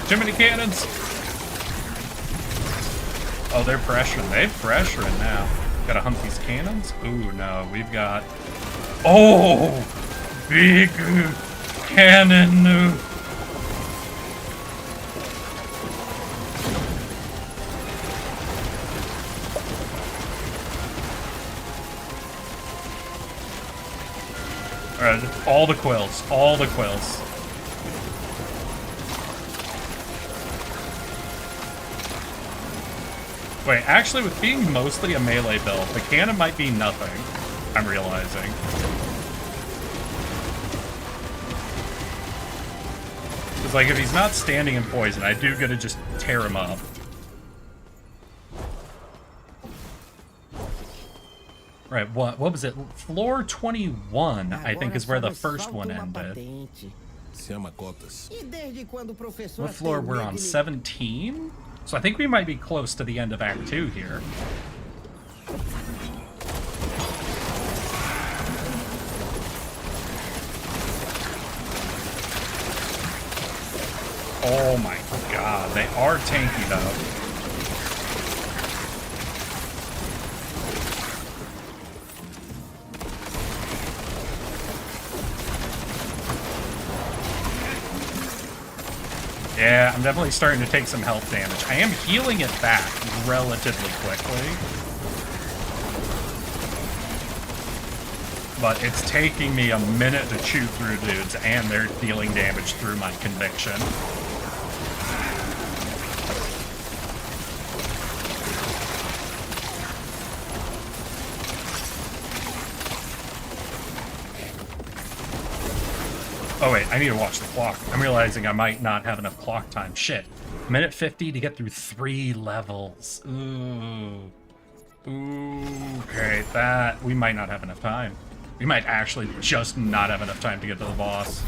Too many cannons! Oh, they're pressuring. They're pressuring now. Gotta hunt these cannons? Ooh, no. We've got Oh! Big cannon. Alright, all the quills. All the quills. Wait, actually, with being mostly a melee build, the cannon might be nothing, I'm realizing. Because, like, if he's not standing in poison, I do gotta just tear him up. Right, what was it? Floor 21, I think, is where the first one ended. Se chama cotas. What floor we're on? 17? So I think we might be close to the end of Act 2 here. Oh my god, they are tanky though. Yeah, I'm definitely starting to take some health damage. I am healing it back relatively quickly. But it's taking me a minute to chew through dudes, and they're dealing damage through my conviction. Oh wait, I need to watch the clock. I'm realizing I might not have enough clock time. Shit. Minute 50 to get through 3 levels. Ooh. Ooh. Okay, that... we might not have enough time. We might actually just not have enough time to get to the boss.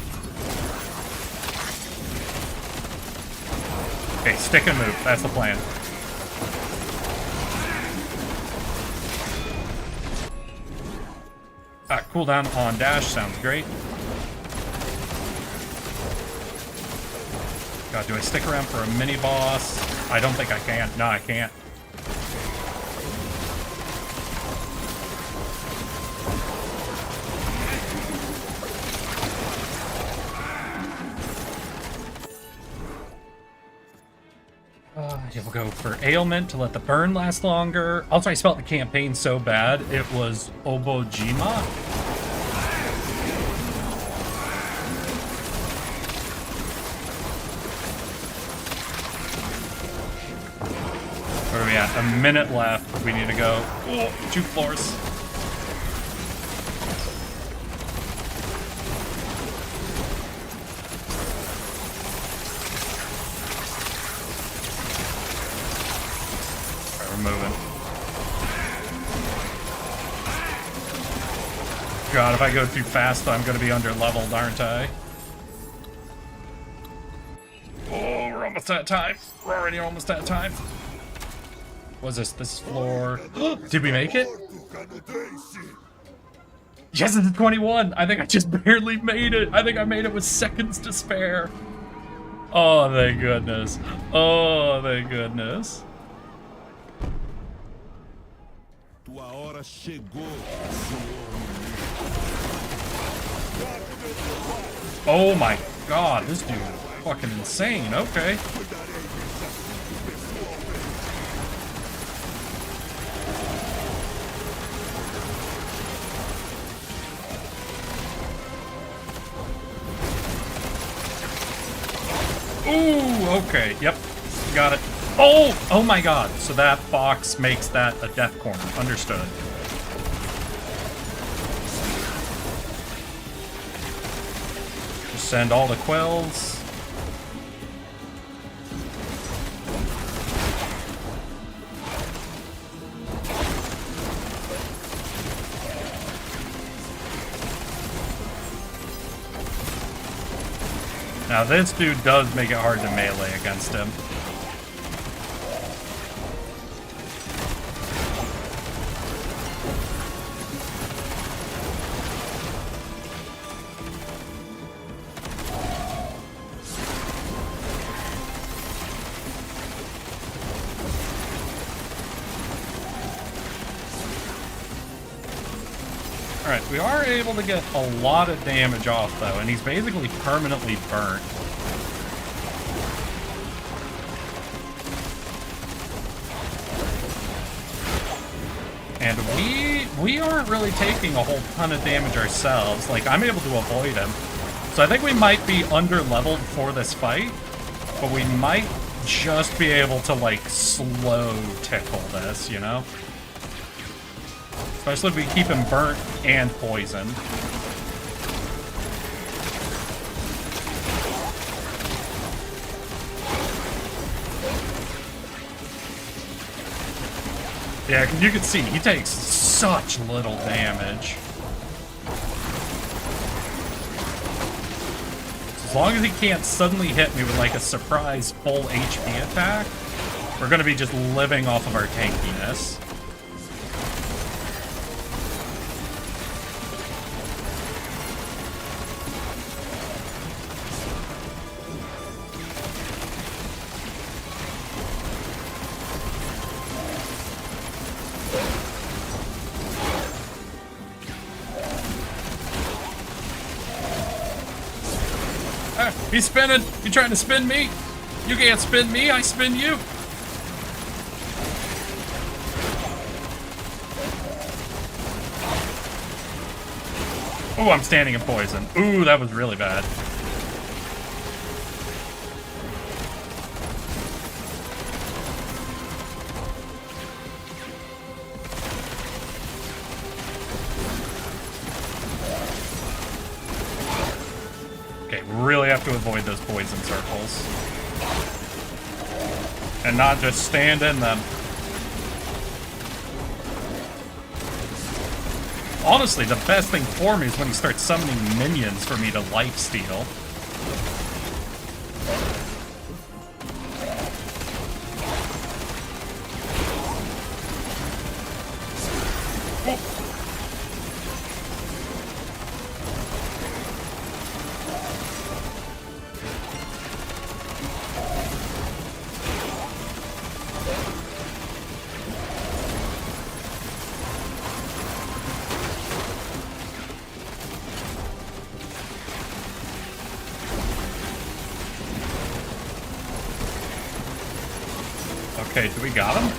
Okay, stick and move. That's the plan. Cooldown on dash. Sounds great. God, do I stick around for a mini-boss? I don't think I can. No, I can't. Yeah, we'll go for ailment to let the burn last longer. Also, I spelled the campaign so bad, it was Obojima. Where are we at? A minute left. We need to go. Oh, 2 floors. Alright, we're moving. God, if I go too fast, I'm going to be under leveled, aren't I? Oh, we're almost at time. We're already almost at time. What's this? This floor. Did we make it? Yes, it's 21. I think I just barely made it. I think I made it with seconds to spare. Oh, thank goodness. Oh, thank goodness. Tua hora chegou. Oh my god, this dude is fucking insane. Okay. Ooh, okay, yep, got it. Oh, oh my god, so that box makes that a death corner, understood. Just send all the quells. Now this dude does make it hard to melee against him. Alright, we are able to get a lot of damage off, though, and he's basically permanently burnt. And we aren't really taking a whole ton of damage ourselves. Like, I'm able to avoid him. So I think we might be under-leveled for this fight, but we might just be able to, like, slow tickle this, you know? Especially if we keep him burnt and poisoned. Yeah, you can see, he takes such little damage. As long as he can't suddenly hit me with like a surprise full HP attack, we're gonna be just living off of our tankiness. He's spinning! You trying to spin me? You can't spin me, I spin you! Oh, I'm standing in poison. Ooh, that was really bad. Really have to avoid those poison circles. And not just stand in them. Honestly, the best thing for me is when he starts summoning minions for me to lifesteal. Okay, do we got him?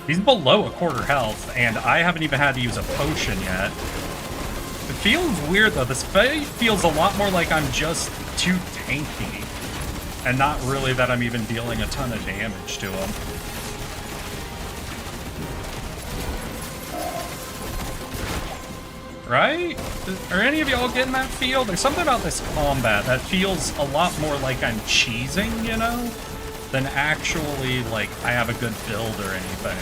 He's below a quarter health, and I haven't even had to use a potion yet. It feels weird, though. This fight feels a lot more like I'm just too tanky, and not really that I'm even dealing a ton of damage to him. Right? Are any of y'all getting that feel? There's something about this combat that feels a lot more like I'm cheesing, you know? Than actually, like, I have a good build or anything.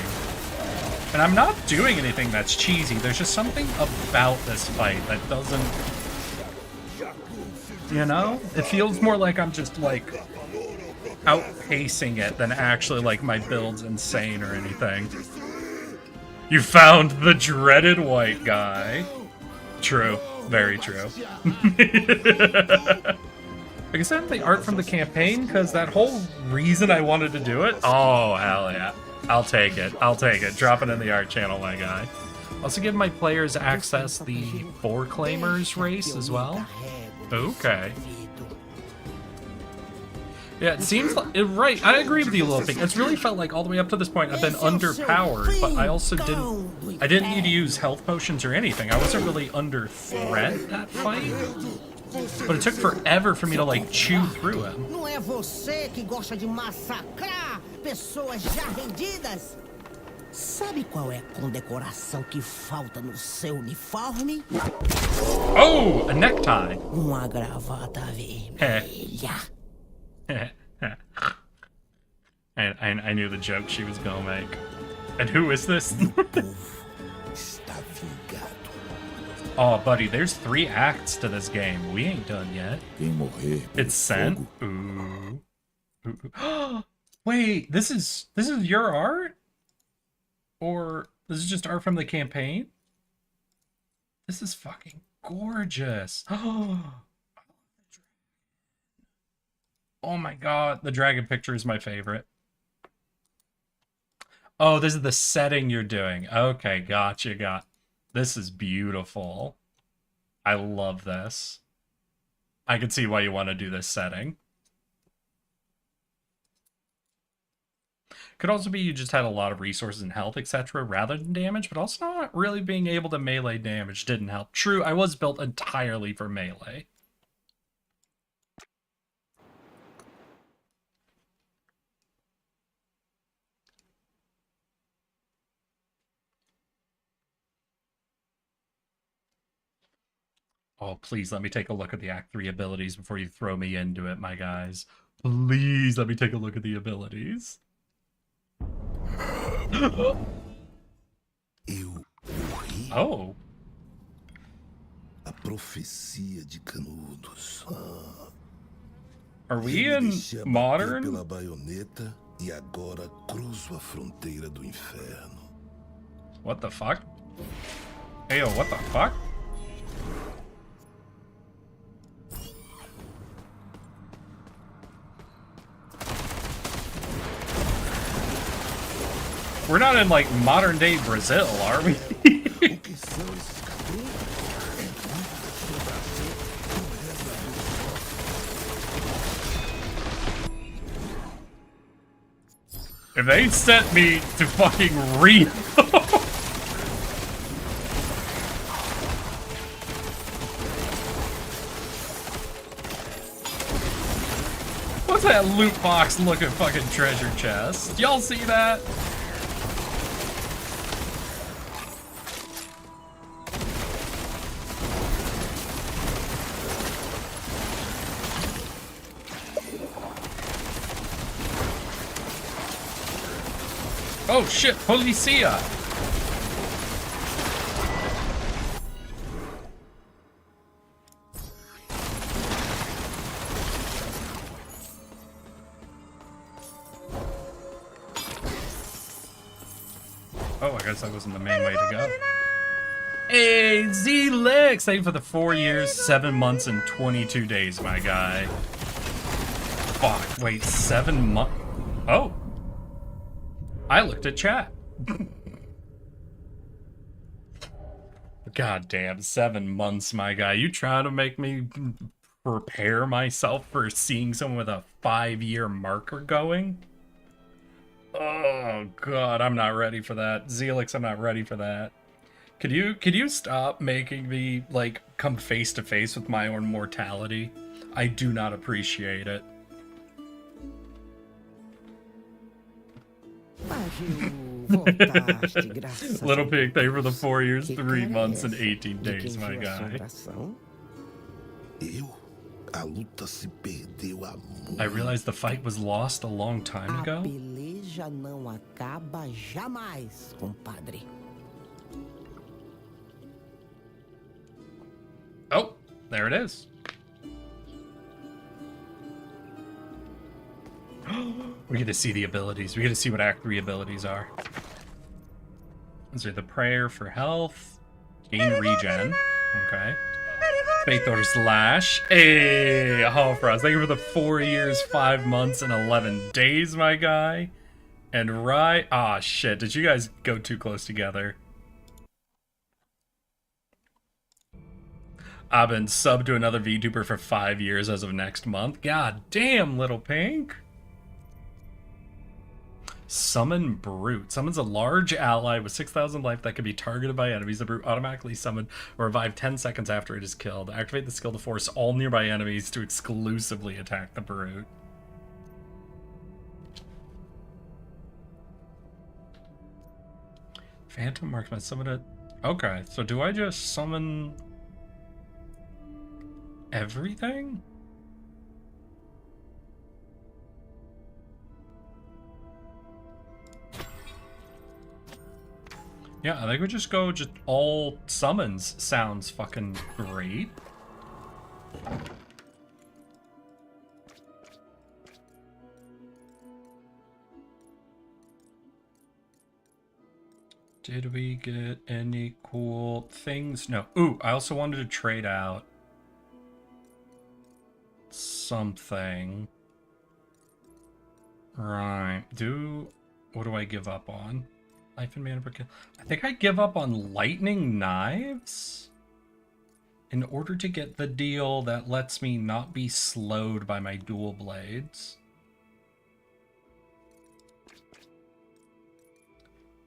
And I'm not doing anything that's cheesy. There's just something about this fight that doesn't... You know? It feels more like I'm just, like, outpacing it than actually, like, my build's insane or anything. You found the dreaded white guy. True. Very true. Like I said, the art from the campaign, because that whole reason I wanted to do it. Oh, hell yeah. I'll take it. I'll take it. Drop it in the art channel, my guy. Also give my players access the Four Claimers race as well. Okay. Yeah, it seems like... Right, I agree with you, Loping. It's really felt like all the way up to this point I've been underpowered, but I also didn't... I didn't need to use health potions or anything. I wasn't really under threat that fight. But it took forever for me to, like, chew through him. Não é você que gosta de massacrar pessoas já rendidas? Sabe qual é a condecoração que falta no seu uniforme? Oh, a necktie. Uma gravata vermelha. I knew the joke she was gonna make. And who is this? Oh, buddy, there's 3 acts to this game. We ain't done yet. It's sent. Ooh. Ooh. Wait, this is your art? Or this is just art from the campaign? This is fucking gorgeous. Oh my god, the dragon picture is my favorite. Oh, this is the setting you're doing. Okay, gotcha, This is beautiful. I love this. I can see why you want to do this setting. Could also be you just had a lot of resources and health, etc. rather than damage, but also not really being able to melee damage didn't help. True, I was built entirely for melee. Oh, please let me take a look at the Act 3 abilities before you throw me into it, my guys. Please let me take a look at the abilities. Eu morri. Oh. A profecia de Canudos. Are we Eu me in deixei abater modern? pela baioneta e agora cruzo a fronteira do inferno. What the fuck? Hey, yo, what the fuck? We're not in, like, modern-day Brazil, are we? O que são esses canudos? If they sent me to fucking Rio... What's that loot box looking fucking treasure chest? Y'all see that? Oh shit, Policia! Oh, I guess that wasn't the main way to go. Hey, Z-Lix! Thank you for the 4 years, 7 months, and 22 days, my guy. Fuck, wait, 7 months? Oh. I looked at chat. God damn, 7 months, my guy. You trying to make me prepare myself for seeing someone with a 5-year marker going? Oh god, I'm not ready for that. Zelix, I'm not ready for that. Could you stop making me, like, come face to face with my own mortality? I do not appreciate it. Little Pig, thank you for the 4 years, 3 months, and 18 days, my guy. A luta se perdeu há muito. I realized the fight was lost a long time A ago. peleja não acaba jamais, compadre. Oh, there it is. We get to see the abilities. We get to see what Act 3 abilities are. These are the prayer for health, gain regen. Okay. Faithor Slash. Hey, Hallfrost. Thank you for the 4 years, 5 months, and 11 days, my guy. And right. Ah, shit. Did you guys go too close together? I've been subbed to another VTuber for 5 years as of next month. God damn, Little Pink. Summon Brute. Summons a large ally with 6,000 life that can be targeted by enemies. The Brute automatically summoned or revived 10 seconds after it is killed. Activate the skill to force all nearby enemies to exclusively attack the Brute. Phantom Marksman. Summon it. Okay, so do I just summon everything? Yeah, I think we just go just all summons. Sounds fucking great. Did we get any cool things? No. Ooh, I also wanted to trade out something. Right. What do I give up on? Life and mana per kill. I think I give up on lightning knives in order to get the deal that lets me not be slowed by my dual blades.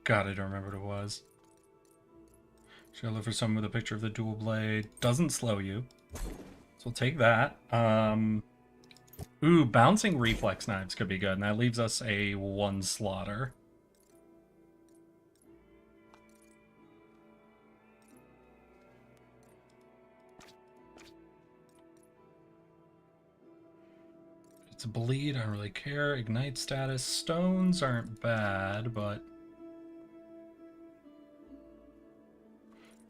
God, I don't remember what it was. Should I look for someone with a picture of the dual blade? Doesn't slow you. So we'll take that. Ooh, bouncing reflex knives could be good, and that leaves us a 1 slaughter. It's a bleed, I don't really care. Ignite status. Stones aren't bad, but...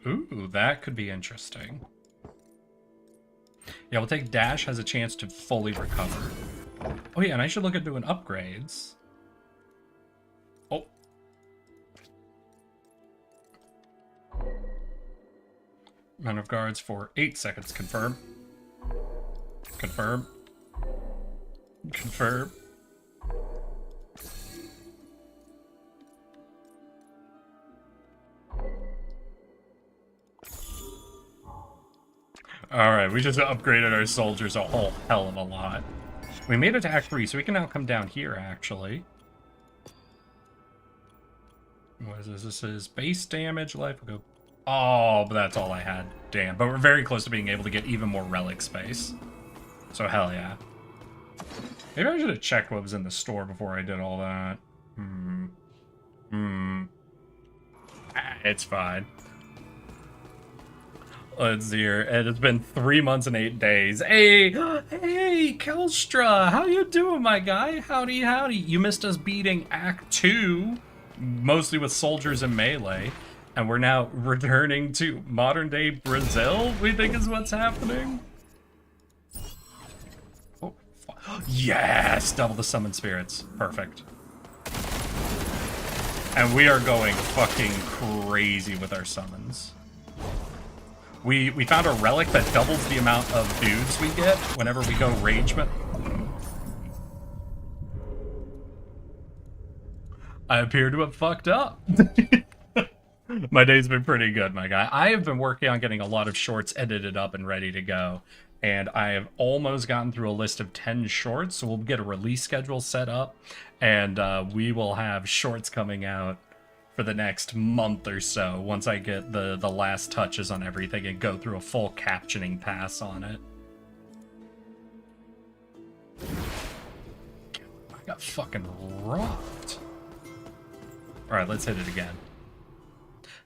Ooh, that could be interesting. Yeah, we'll take dash, has a chance to fully recover. Oh yeah, and I should look at doing upgrades. Oh. Amount of guards for 8 seconds. Confirm. Confirm. Confirm. Alright, we just upgraded our soldiers a whole hell of a lot. We made it to Act 3, so we can now come down here, actually. What is this? This is base damage, life will go... Oh, but that's all I had. Damn, but we're very close to being able to get even more relic space. So hell yeah. Maybe I should have checked what was in the store before I did all that. It's fine. Let's see here. And it's been 3 months and 8 days. Hey, hey, Kelstra, how you doing, my guy? Howdy, howdy. You missed us beating Act 2, mostly with soldiers and melee, and we're now returning to modern-day Brazil, we think is what's happening. Oh, yes! Double the summon spirits. Perfect. And we are going fucking crazy with our summons. We found a relic that doubles the amount of dudes we get whenever we go rage. I appear to have fucked up. My day's been pretty good, my guy. I have been working on getting a lot of shorts edited up and ready to go. And I have almost gotten through a list of 10 shorts, so we'll get a release schedule set up. And we will have shorts coming out for the next month or so, once I get the last touches on everything and go through a full captioning pass on it. I got fucking rocked. Alright, let's hit it again.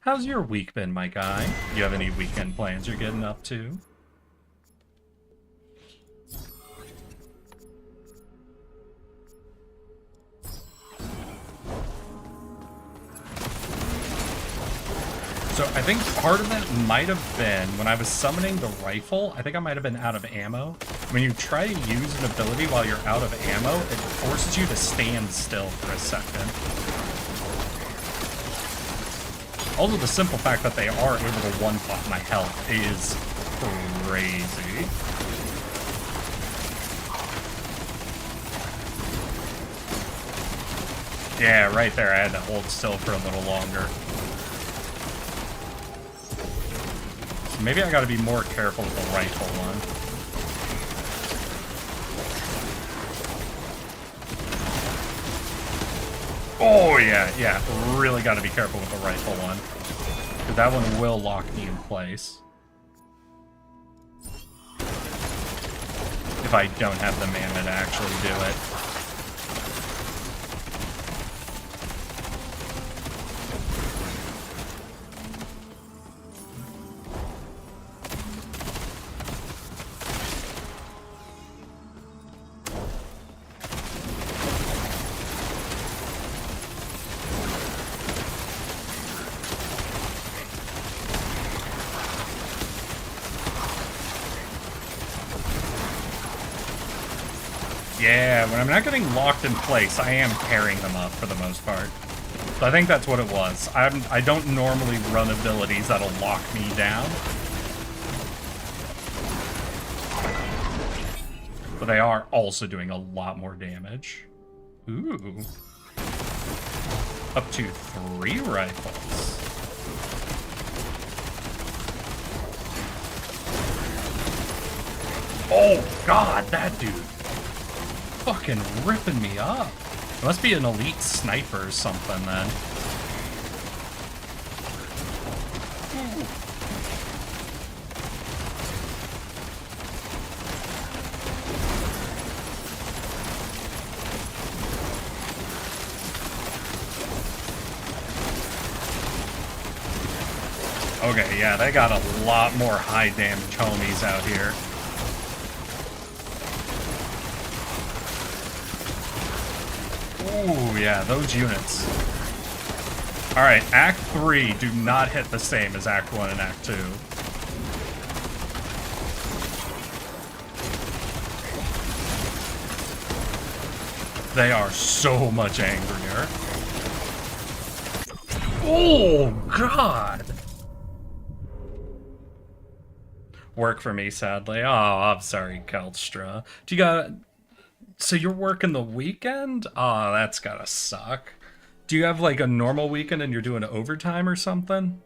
How's your week been, my guy? You have any weekend plans you're getting up to? So I think part of that might have been when I was summoning the rifle, I think I might have been out of ammo. When you try to use an ability while you're out of ammo, it forces you to stand still for a second. Also, the simple fact that they are able to one-pot my health is crazy. Yeah, right there, I had to hold still for a little longer. Maybe I gotta be more careful with the rifle one. Oh yeah, really gotta be careful with the rifle one. Because that one will lock me in place. If I don't have the mana to actually do it. Yeah, when I'm not getting locked in place, I am carrying them up for the most part. So I think that's what it was. I don't normally run abilities that'll lock me down. But they are also doing a lot more damage. Ooh. Up to 3 rifles. Oh god, that dude fucking ripping me up. It must be an elite sniper or something then. Okay, yeah, they got a lot more high damage homies out here. Ooh, yeah, those units. Alright, Act 3 do not hit the same as Act 1 and Act 2. They are so much angrier. Oh, God! Work for me, sadly. Oh, I'm sorry, Kelstra. Do you got... So you're working the weekend? Oh, that's gotta suck. Do you have, like, a normal weekend and you're doing overtime or something?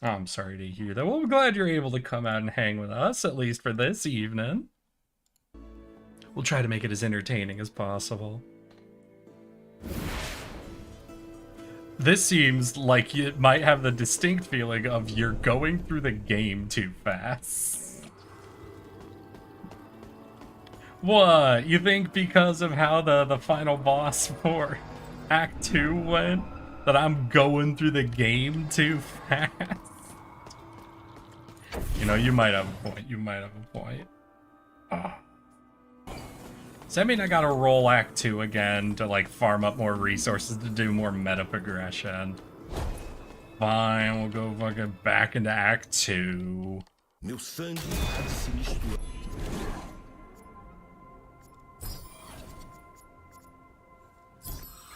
Oh, I'm sorry to hear that. Well, I'm glad you're able to come out and hang with us, at least for this evening. We'll try to make it as entertaining as possible. This seems like it might have the distinct feeling of you're going through the game too fast. What? You think because of how the final boss for Act 2 went, that I'm going through the game too fast? You know, you might have a point. You might have a point. Oh. Does that mean I gotta roll Act 2 again to, like, farm up more resources to do more meta progression? Fine, we'll go fucking back into Act 2. Meu sangue há de se misturar.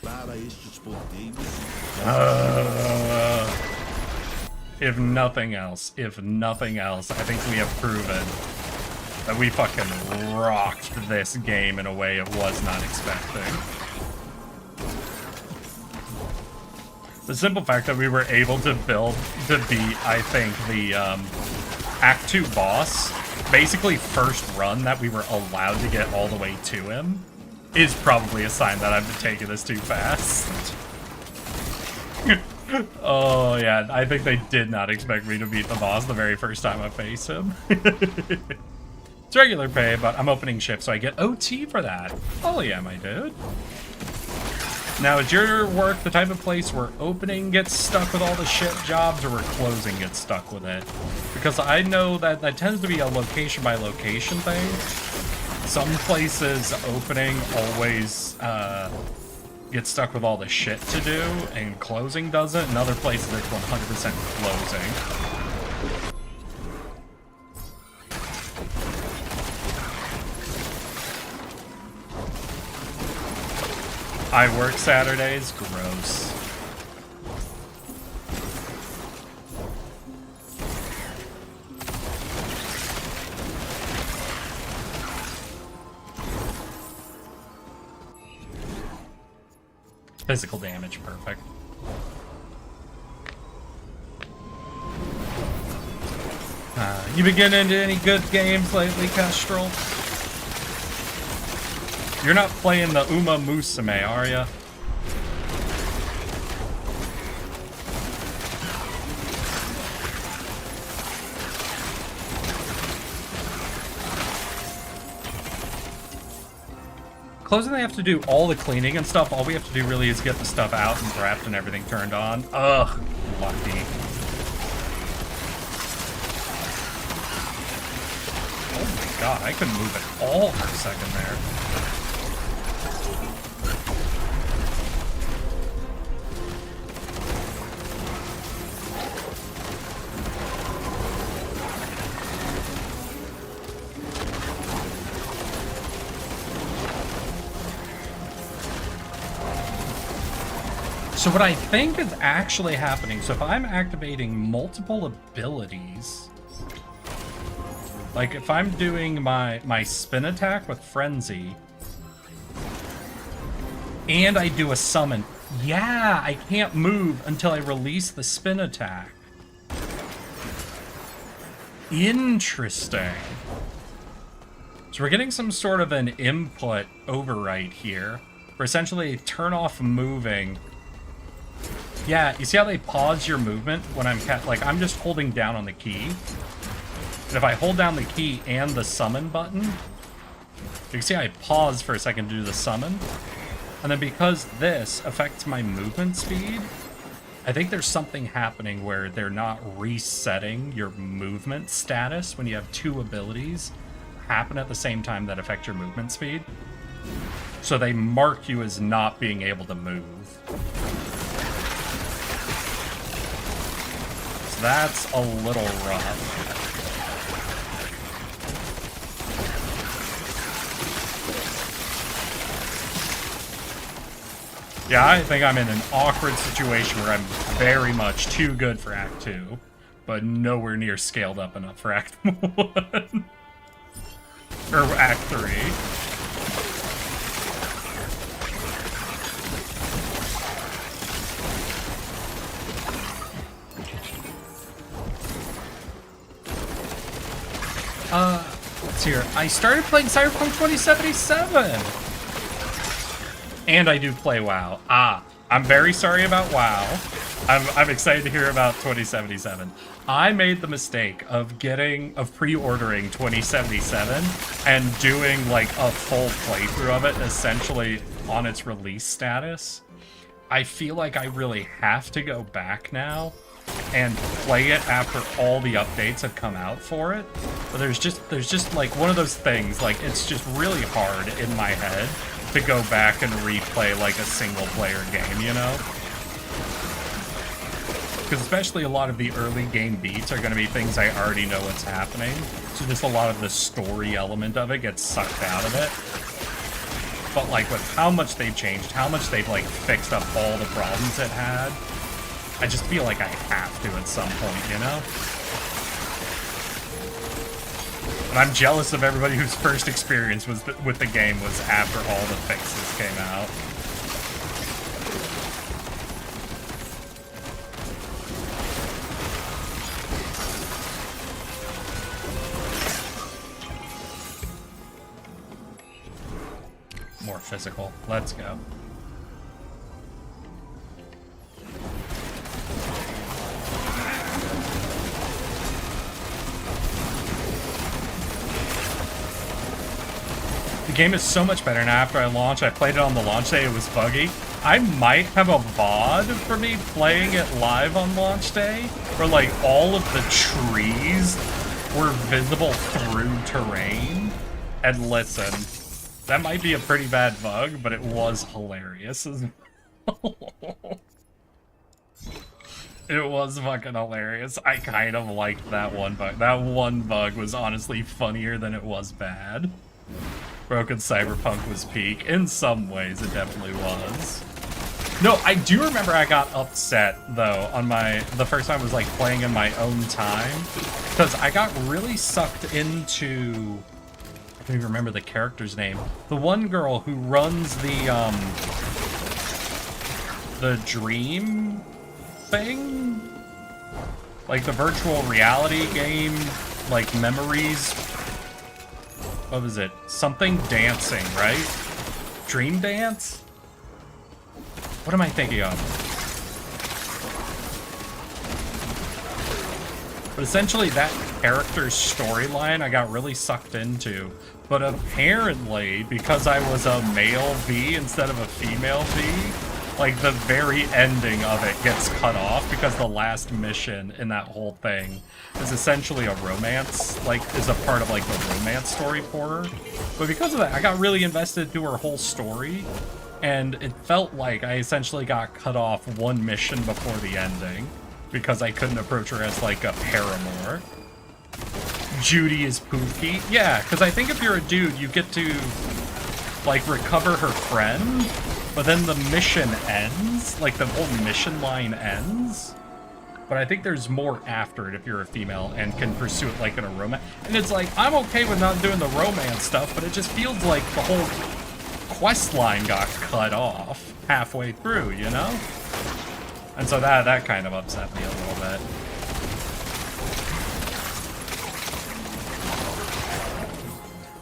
Para estes ponteiros. If nothing else, I think we have proven that we fucking rocked this game in a way it was not expecting. The simple fact that we were able to build to beat, I think, the Act 2 boss, basically first run that we were allowed to get all the way to him, is probably a sign that I've been taking this too fast. Oh yeah, I think they did not expect me to beat the boss the very first time I faced him. It's regular pay, but I'm opening shift, so I get OT for that. Oh yeah, my dude. Now, is your work the type of place where opening gets stuck with all the shit jobs, or where closing gets stuck with it? Because I know that that tends to be a location by location thing. Some places opening always gets stuck with all the shit to do, and closing doesn't, and other places it's 100% closing. I work Saturdays? Gross. Physical damage, perfect. You been getting into any good games lately, Kestrel? You're not playing the Uma Musume, are ya? Closing, they have to do all the cleaning and stuff. All we have to do really is get the stuff out and prepped and everything turned on. Ugh, lucky. Oh my god, I couldn't move at all for a second there. So what I think is actually happening, so if I'm activating multiple abilities, like if I'm doing my spin attack with Frenzy, And I do a summon. Yeah, I can't move until I release the spin attack. Interesting. So we're getting some sort of an input overwrite here. Where essentially turn off moving. Yeah, you see how they pause your movement when I'm like I'm just holding down on the key. And if I hold down the key and the summon button, you can see I pause for a second to do the summon. And then because this affects my movement speed, I think there's something happening where they're not resetting your movement status when you have two abilities happen at the same time that affect your movement speed. So they mark you as not being able to move. So that's a little rough. Yeah, I think I'm in an awkward situation where I'm very much too good for Act 2, but nowhere near scaled up enough for Act 1. Or Act 3. Let's see here. I started playing Cyberpunk 2077! And I do play WoW. I'm very sorry about WoW. I'm excited to hear about 2077. I made the mistake of pre-ordering 2077 and doing like a full playthrough of it essentially on its release status. I feel like I really have to go back now and play it after all the updates have come out for it. But there's just like one of those things, like it's just really hard in my head to go back and replay like a single player game, you know? Because especially a lot of the early game beats are going to be things I already know what's happening. So just a lot of the story element of it gets sucked out of it. But like with how much they've changed, how much they've like fixed up all the problems it had, I just feel like I have to at some point, you know? And I'm jealous of everybody whose first experience was with the game was after all the fixes came out. More physical. Let's go. The game is so much better now after I launched. I played it on the launch day, it was buggy. I might have a VOD for me playing it live on launch day, where like all of the trees were visible through terrain. And listen, that might be a pretty bad bug, but it was hilarious as well. It was fucking hilarious. I kind of liked that one bug. That one bug was honestly funnier than it was bad. Broken Cyberpunk was peak. In some ways, it definitely was. No, I do remember I got upset, though, on the first time I was, like, playing in my own time. Because I got really sucked into... I don't even remember the character's name. The one girl who runs the dream thing? Like, the virtual reality game, like, memories... What was it? Something dancing, right? Dream Dance? What am I thinking of? But essentially that character's storyline I got really sucked into. But apparently, because I was a male V instead of a female V, like the very ending of it gets cut off because the last mission in that whole thing is essentially a romance, like is a part of like the romance story for her. But because of that, I got really invested into her whole story, and it felt like I essentially got cut off one mission before the ending because I couldn't approach her as like a paramour. Judy is Pookie. Yeah, because I think if you're a dude, you get to like recover her friend, but then the mission ends, like the whole mission line ends. But I think there's more after it if you're a female and can pursue it like in a romance. And it's like, I'm okay with not doing the romance stuff, but it just feels like the quest line got cut off halfway through, you know? And so that kind of upset me a little bit.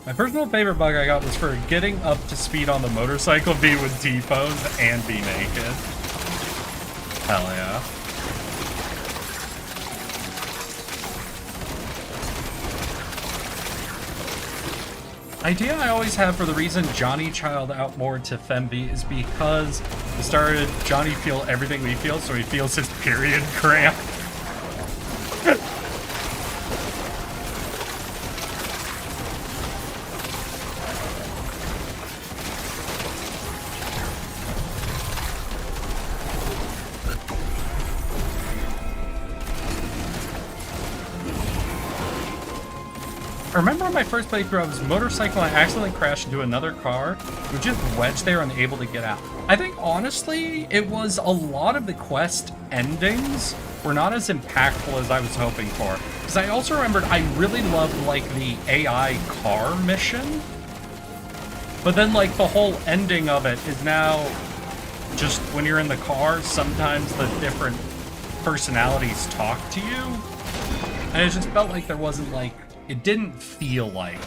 My personal favorite bug I got was for getting up to speed on the motorcycle, be with T-pose and be naked. Hell yeah. Idea I always have for the reason Johnny child out more to Femby is because it started Johnny feel everything we feel, so he feels his period cramp. I remember on my first playthrough, I was motorcycling, I accidentally crashed into another car. We were just wedged there, unable to get out. I think, honestly, it was a lot of the quest endings were not as impactful as I was hoping for. Because I also remembered I really loved, like, the AI car mission. But then, like, the whole ending of it is now just when you're in the car, sometimes the different personalities talk to you. And it just felt like there wasn't, like, it didn't feel like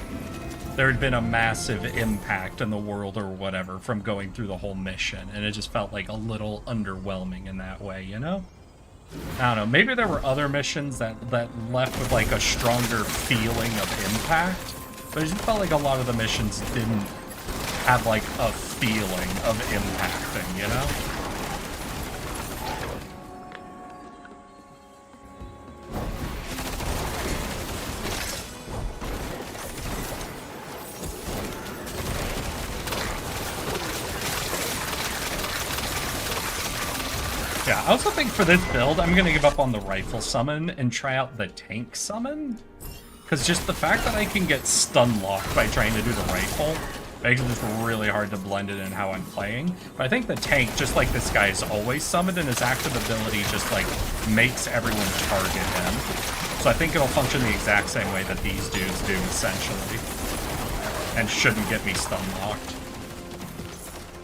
there had been a massive impact in the world or whatever from going through the whole mission, and it just felt like a little underwhelming in that way, you know? I don't know, maybe there were other missions that left with like a stronger feeling of impact, but it just felt like a lot of the missions didn't have like a feeling of impacting, you know? Yeah, I also think for this build, I'm going to give up on the rifle summon and try out the tank summon. Because just the fact that I can get stun locked by trying to do the rifle makes it just really hard to blend it in how I'm playing. But I think the tank, just like this guy, is always summoned, and his active ability just, like, makes everyone target him. So I think it'll function the exact same way that these dudes do, essentially. And shouldn't get me stun locked.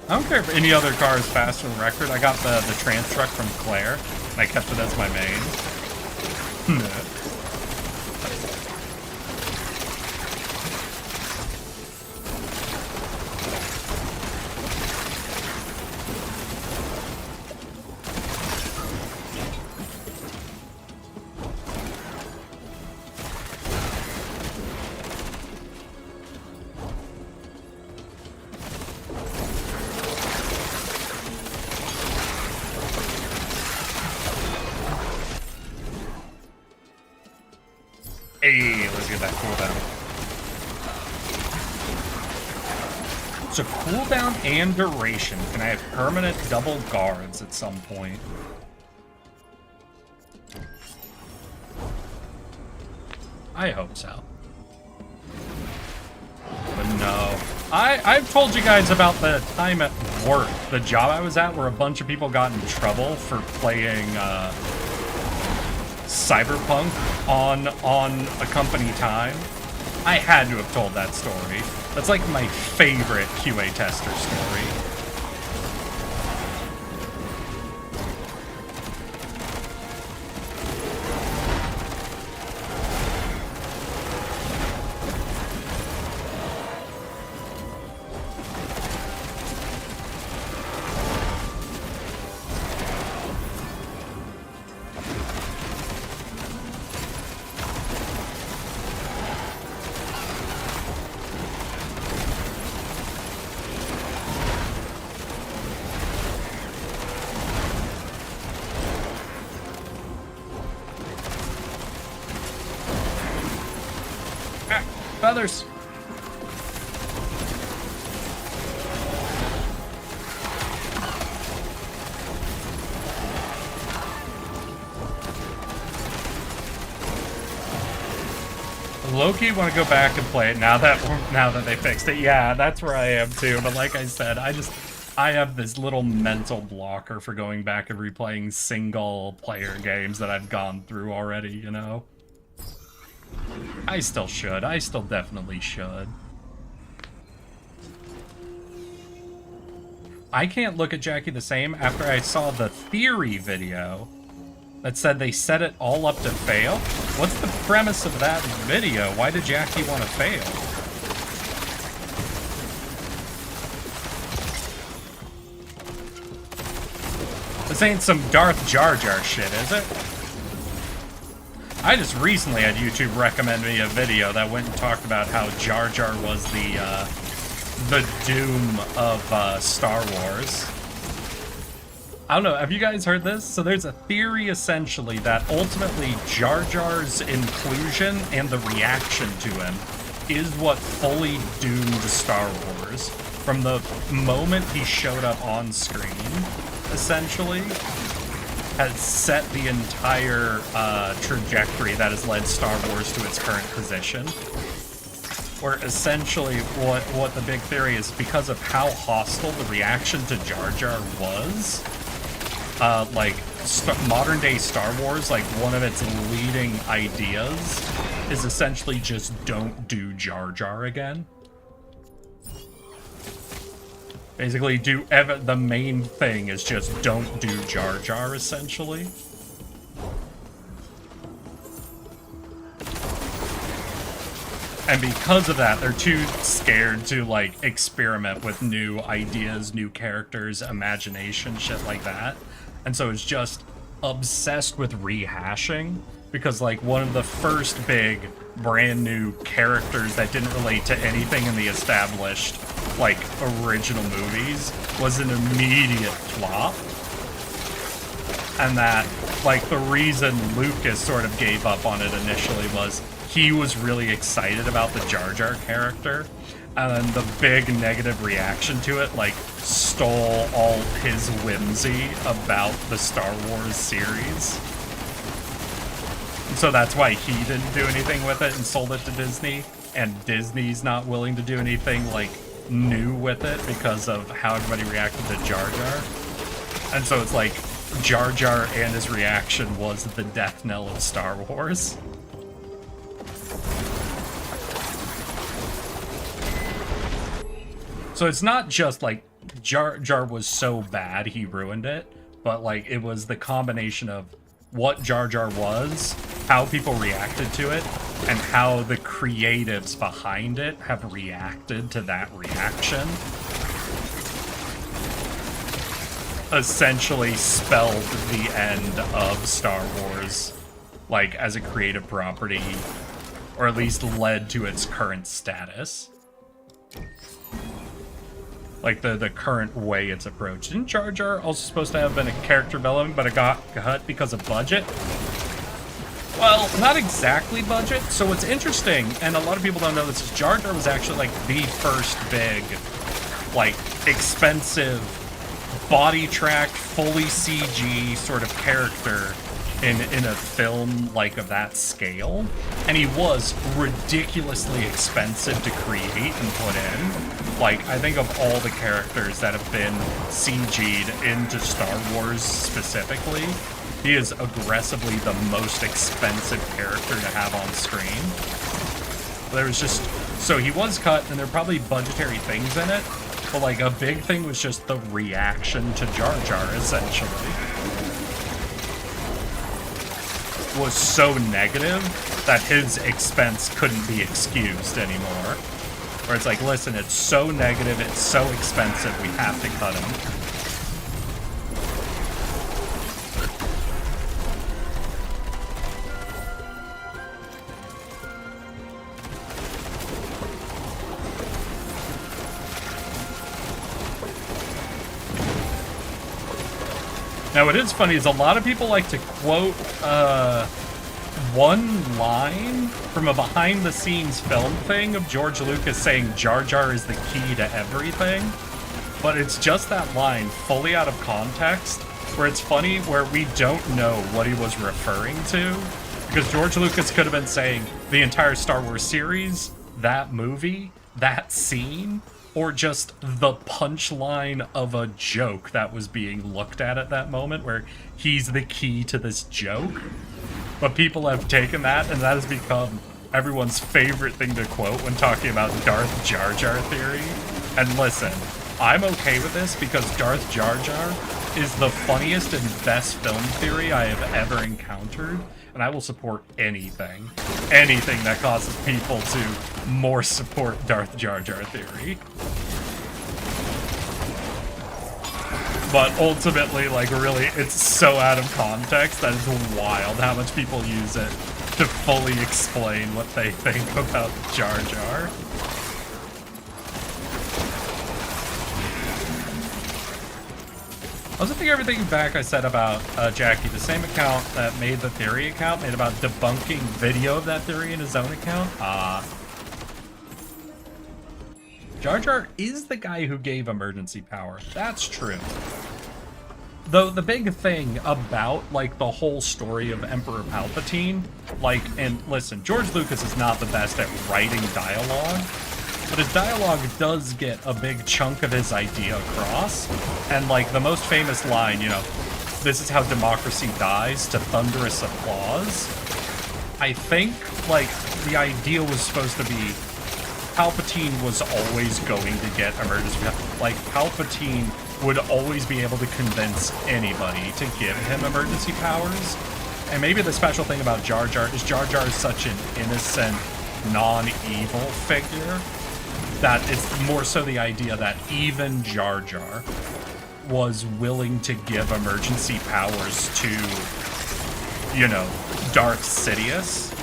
I don't care if any other car is faster than record. I got the trans truck from Claire, and I kept it as my main. Hey, let's get that cooldown. So cooldown and duration. Can I have permanent double guards at some point? I hope so. But no. I've told you guys about the time at work, the job I was at, where a bunch of people got in trouble for playing Cyberpunk on a company time. I had to have told that story. That's like my favorite QA tester story. Feathers. Loki want to go back and play it now that they fixed it. Yeah, that's where I am too. But like I said, I have this little mental blocker for going back and replaying single player games that I've gone through already, you know? I still should. I still definitely should. I can't look at Jackie the same after I saw the theory video that said they set it all up to fail. What's the premise of that video? Why did Jackie want to fail? This ain't some Darth Jar Jar shit, is it? I just recently had YouTube recommend me a video that went and talked about how Jar Jar was the doom of Star Wars. I don't know, have you guys heard this? So there's a theory essentially that ultimately Jar Jar's inclusion and the reaction to him is what fully doomed Star Wars. From the moment he showed up on screen, essentially, has set the entire trajectory that has led Star Wars to its current position. Where essentially what the big theory is, because of how hostile the reaction to Jar Jar was, like modern day Star Wars, like one of its leading ideas is essentially just don't do Jar Jar again. Basically, the main thing is just don't do Jar Jar, essentially. And because of that, they're too scared to, like, experiment with new ideas, new characters, imagination, shit like that. And so it's just obsessed with rehashing, because, like, one of the first big, brand new characters that didn't relate to anything in the established, like, original movies was an immediate flop. And that, like, the reason Lucas sort of gave up on it initially was he was really excited about the Jar Jar character, and then the big negative reaction to it, like, stole all his whimsy about the Star Wars series. And so that's why he didn't do anything with it and sold it to Disney, and Disney's not willing to do anything, like, new with it because of how everybody reacted to Jar Jar. And so it's like Jar Jar and his reaction was the death knell of Star Wars. So it's not just like Jar Jar was so bad he ruined it, but like it was the combination of what Jar Jar was, how people reacted to it, and how the creatives behind it have reacted to that reaction. Essentially spelled the end of Star Wars, like as a creative property, or at least led to its current status. Like the current way it's approached. Isn't Jar Jar also supposed to have been a character development, but it got cut because of budget? Well, not exactly budget. So what's interesting, and a lot of people don't know this, is Jar Jar was actually like the first big, like, expensive, body-tracked, fully CG sort of character in a film like of that scale. And he was ridiculously expensive to create and put in. Like, I think of all the characters that have been CG'd into Star Wars specifically, he is aggressively the most expensive character to have on screen. There was just, so he was cut, and there were probably budgetary things in it, but like a big thing was just the reaction to Jar Jar, essentially. Was so negative that his expense couldn't be excused anymore. Where it's like, listen, it's so negative, it's so expensive, we have to cut him. Now, what is funny is a lot of people like to quote one line from a behind-the-scenes film thing of George Lucas saying Jar Jar is the key to everything, but it's just that line, fully out of context, where it's funny, where we don't know what he was referring to, because George Lucas could have been saying the entire Star Wars series, that movie, that scene, or just the punchline of a joke that was being looked at that moment, where he's the key to this joke. But people have taken that, and that has become everyone's favorite thing to quote when talking about Darth Jar Jar theory. And listen, I'm okay with this because Darth Jar Jar is the funniest and best film theory I have ever encountered, and I will support anything. Anything that causes people to more support Darth Jar Jar theory. But ultimately, like, really, it's so out of context that it's wild how much people use it to fully explain what they think about Jar Jar. I was thinking everything back I said about Jackie. The same account that made the theory account made about debunking video of that theory in his own account. Jar Jar is the guy who gave emergency power. That's true. Though the big thing about, like, the whole story of Emperor Palpatine, like, and listen, George Lucas is not the best at writing dialogue, but his dialogue does get a big chunk of his idea across. And, like, the most famous line, you know, "This is how democracy dies," to thunderous applause. I think, like, the idea was supposed to be Palpatine was always going to get emergency power. Like, Palpatine would always be able to convince anybody to give him emergency powers. And maybe the special thing about Jar Jar is such an innocent, non-evil figure that it's more so the idea that even Jar Jar was willing to give emergency powers to, you know, Darth Sidious,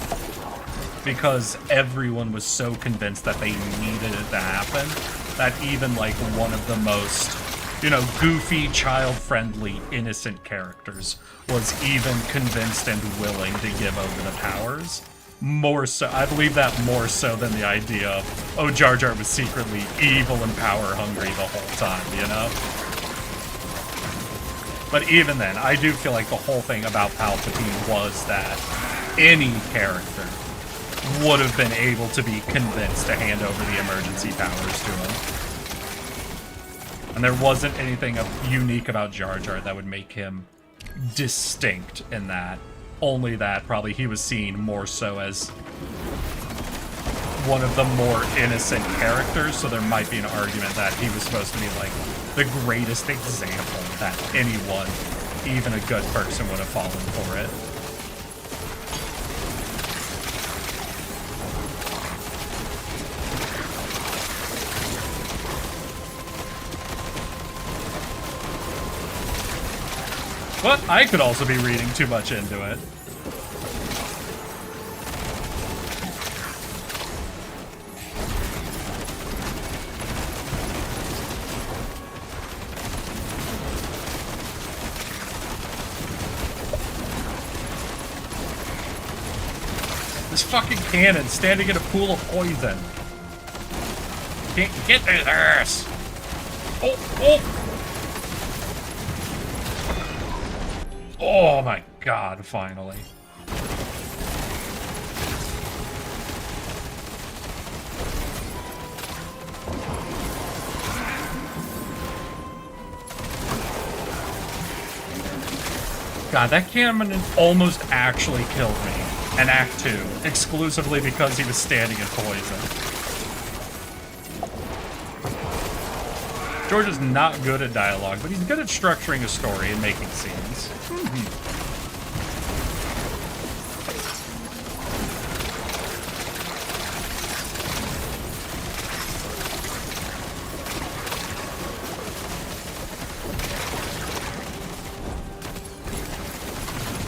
because everyone was so convinced that they needed it to happen, that even, like, one of the most, you know, goofy, child-friendly, innocent characters was even convinced and willing to give over the powers. More so, I believe that more so than the idea of, oh, Jar Jar was secretly evil and power-hungry the whole time, you know? But even then, I do feel like the whole thing about Palpatine was that any character would have been able to be convinced to hand over the emergency powers to him. And there wasn't anything unique about Jar Jar that would make him distinct in that. Only that probably he was seen more so as one of the more innocent characters, so there might be an argument that he was supposed to be like the greatest example that anyone, even a good person, would have fallen for it. But I could also be reading too much into it. This fucking cannon standing in a pool of poison. Can't get through this. Oh, oh. Oh my god, finally. God, that cannon almost actually killed me in Act 2, exclusively because he was standing in poison. George is not good at dialogue, but he's good at structuring a story and making scenes.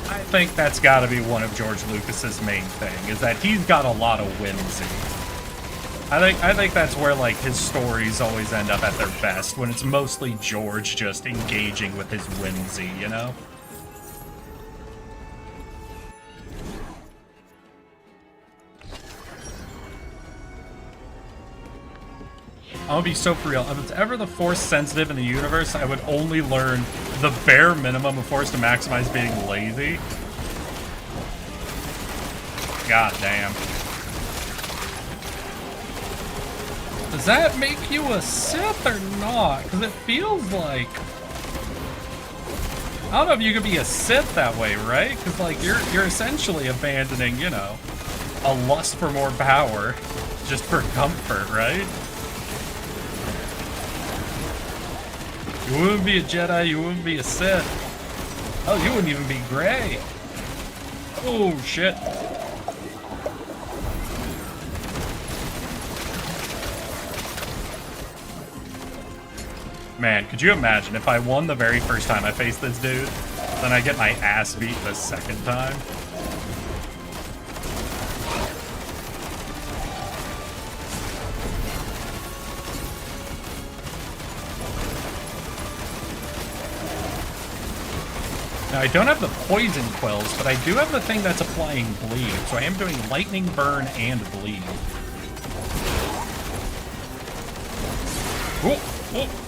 I think that's got to be one of George Lucas's main thing, is that he's got a lot of whimsy. I think that's where, like, his stories always end up at their best, when it's mostly George just engaging with his whimsy, you know? I'm gonna be so for real. If it's ever the Force sensitive in the universe, I would only learn the bare minimum of Force to maximize being lazy. God damn. Does that make you a Sith or not? Because it feels like... I don't know if you could be a Sith that way, right? Because, like, you're essentially abandoning, you know, a lust for more power just for comfort, right? You wouldn't be a Jedi, you wouldn't be a Sith. Oh, you wouldn't even be Grey. Oh, shit. Man, could you imagine if I won the very first time I faced this dude, then I get my ass beat the second time? Now, I don't have the poison quills, but I do have the thing that's applying bleed, so I am doing lightning burn and bleed. Oh, oh.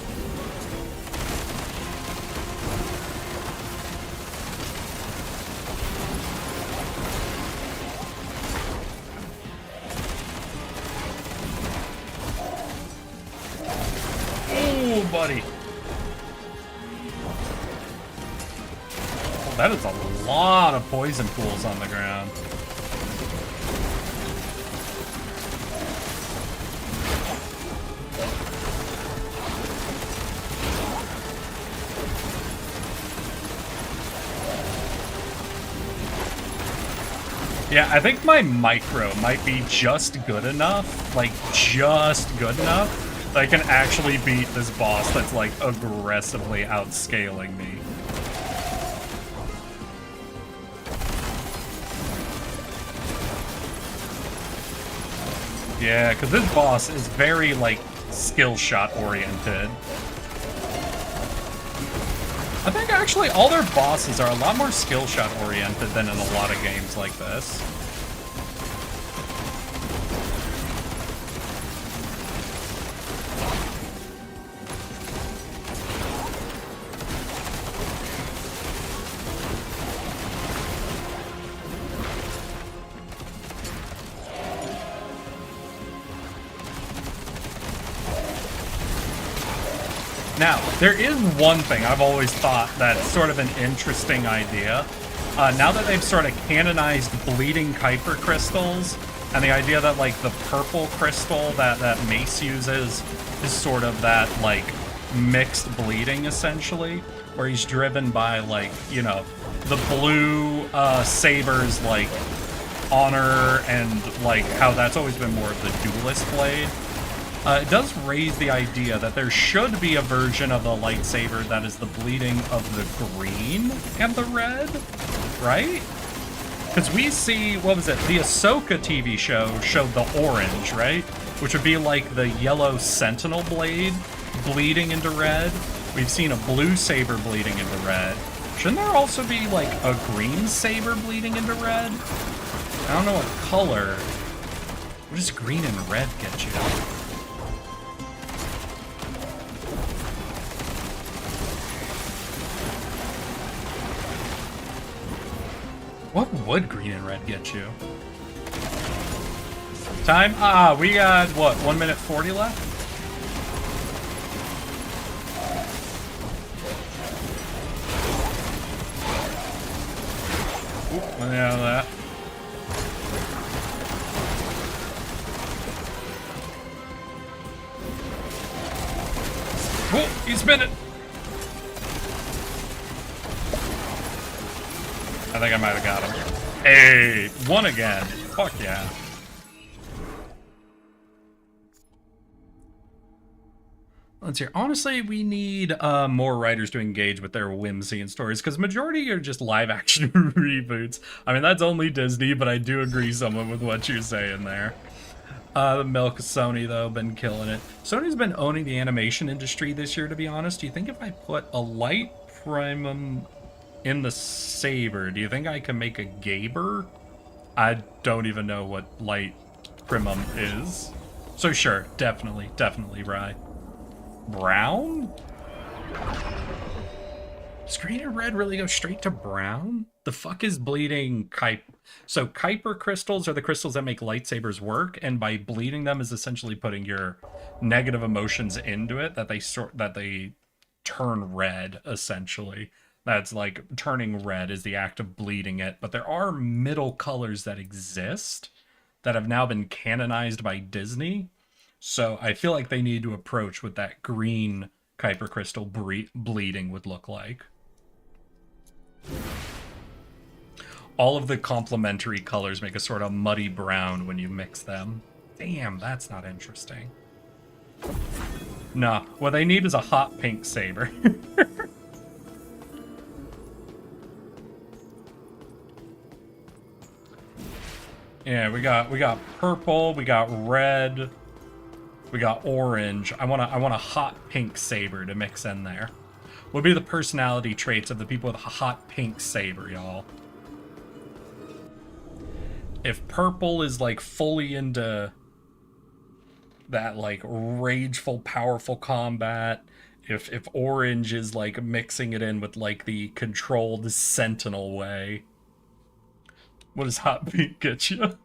Oh, buddy. Oh, that is a lot of poison pools on the ground. Yeah, I think my micro might be just good enough, like just good enough, that I can actually beat this boss that's like aggressively outscaling me. Yeah, because this boss is very like skill shot oriented. I think actually all their bosses are a lot more skill shot oriented than in a lot of games like this. Now, there is one thing I've always thought that's sort of an interesting idea. Now that they've sort of canonized bleeding Kuiper crystals, and the idea that, like, the purple crystal that Mace uses is sort of that, like, mixed bleeding, essentially, where he's driven by, like, you know, the blue Saber's, like, honor and, like, how that's always been more of the duelist blade. It does raise the idea that there should be a version of a lightsaber that is the bleeding of the green and the red, right? Because we see, what was it, the Ahsoka TV show showed the orange, right? Which would be like the yellow sentinel blade bleeding into red. We've seen a blue saber bleeding into red. Shouldn't there also be like a green saber bleeding into red? I don't know what color. What does green and red get you? What would green and red get you? Time? We got, what, 1 minute 40 left? Oop, let me out of that. Oh, he's spinning! I think I might have got him. Hey, won again. Fuck yeah. Let's hear. Honestly, we need more writers to engage with their whimsy and stories, because majority are just live-action reboots. I mean, that's only Disney, but I do agree somewhat with what you're saying there. The milk of Sony, though, been killing it. Sony's been owning the animation industry this year, to be honest. Do you think if I put a light primum in the saber, do you think I can make a Gaber? I don't even know what light primum is. So sure, definitely, Rye. Brown? Does green and red really go straight to brown? The fuck is bleeding Kuiper? So Kuiper crystals are the crystals that make lightsabers work, and by bleeding them is essentially putting your negative emotions into it that they turn red, essentially. That's like turning red is the act of bleeding it. But there are middle colors that exist that have now been canonized by Disney. So I feel like they need to approach with that green Kuiper Crystal bleeding would look like. All of the complementary colors make a sort of muddy brown when you mix them. Damn, that's not interesting. Nah, what they need is a hot pink saber. Yeah, we got purple, we got red, we got orange. I want a hot pink saber to mix in there. What would be the personality traits of the people with a hot pink saber, y'all? If purple is like fully into that like rageful, powerful combat, if orange is like mixing it in with like the controlled sentinel way, what does hot pink get you?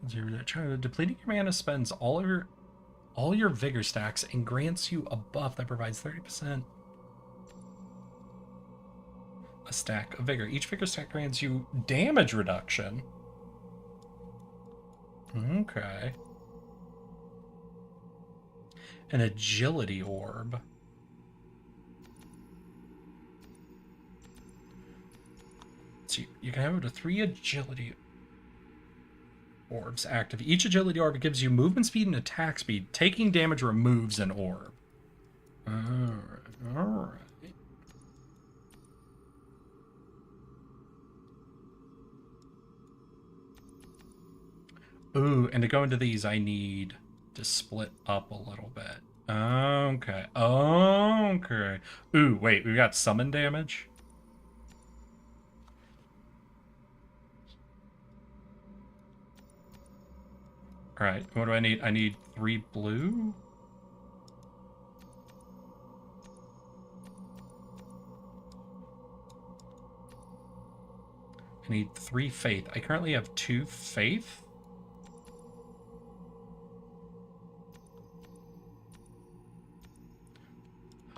Depleting your mana spends all your vigor stacks and grants you a buff that provides 30%. A stack of vigor. Each vigor stack grants you damage reduction. Okay. An agility orb. So you can have up to 3 agility orbs active. Each agility orb gives you movement speed and attack speed. Taking damage removes an orb. Alright. Ooh, and to go into these, I need to split up a little bit. Okay. Okay. Ooh, wait, we got summon damage? Alright, what do I need? I need 3 blue? I need 3 faith. I currently have 2 faith?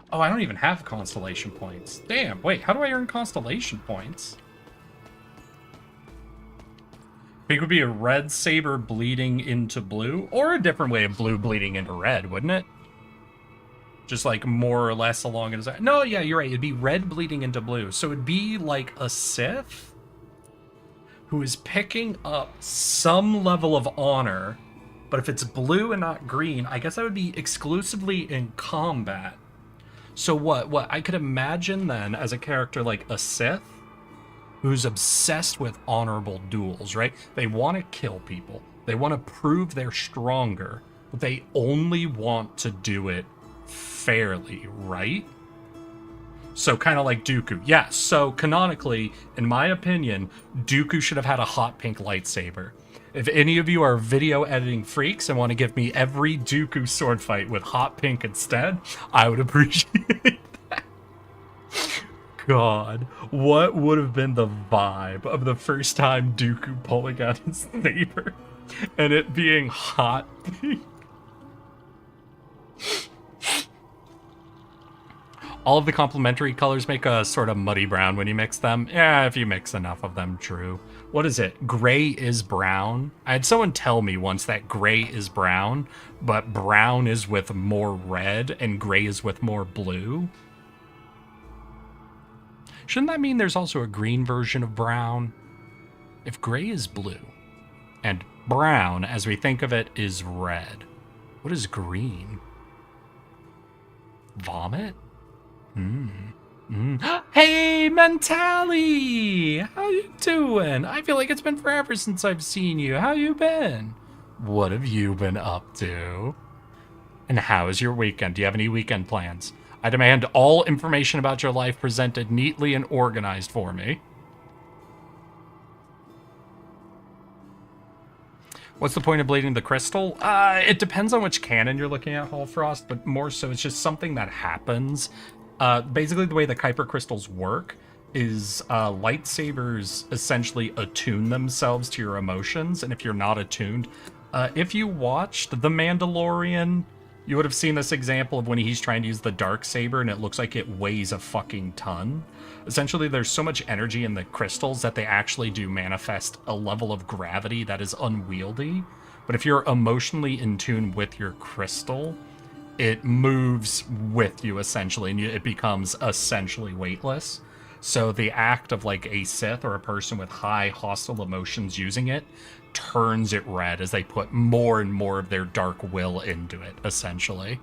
Oh, I don't even have constellation points. Damn, wait, how do I earn constellation points? I think it would be a red saber bleeding into blue, or a different way of blue bleeding into red, wouldn't it? Just like more or less along it. No, yeah, you're right. It'd be red bleeding into blue. So it'd be like a Sith who is picking up some level of honor, but if it's blue and not green, I guess that would be exclusively in combat. So what I could imagine then as a character like a Sith who's obsessed with honorable duels, right? They want to kill people. They want to prove they're stronger, but they only want to do it fairly, right? So kind of like Dooku. Yeah, so canonically, in my opinion, Dooku should have had a hot pink lightsaber. If any of you are video editing freaks and want to give me every Dooku sword fight with hot pink instead, I would appreciate that. God, what would have been the vibe of the first time Dooku pulling out his saber and it being hot pink? All of the complementary colors make a sort of muddy brown when you mix them. Yeah, if you mix enough of them, true. What is it? Gray is brown? I had someone tell me once that gray is brown, but brown is with more red and gray is with more blue. Shouldn't that mean there's also a green version of brown? If gray is blue, and brown, as we think of it, is red, what is green? Vomit? Hey, Mentally! How you doing? I feel like it's been forever since I've seen you. How you been? What have you been up to? And how is your weekend? Do you have any weekend plans? I demand all information about your life presented neatly and organized for me. What's the point of bleeding the crystal? It depends on which canon you're looking at, Hallfrost, but more so it's just something that happens. Basically, the way the Kuiper crystals work is lightsabers essentially attune themselves to your emotions, and if you're not attuned, if you watched The Mandalorian, you would have seen this example of when he's trying to use the dark saber and it looks like it weighs a fucking ton. Essentially, there's so much energy in the crystals that they actually do manifest a level of gravity that is unwieldy, But if you're emotionally in tune with your crystal, it moves with you essentially, and it becomes essentially weightless. So the act of like a Sith or a person with high hostile emotions using it turns it red as they put more and more of their dark will into it, essentially.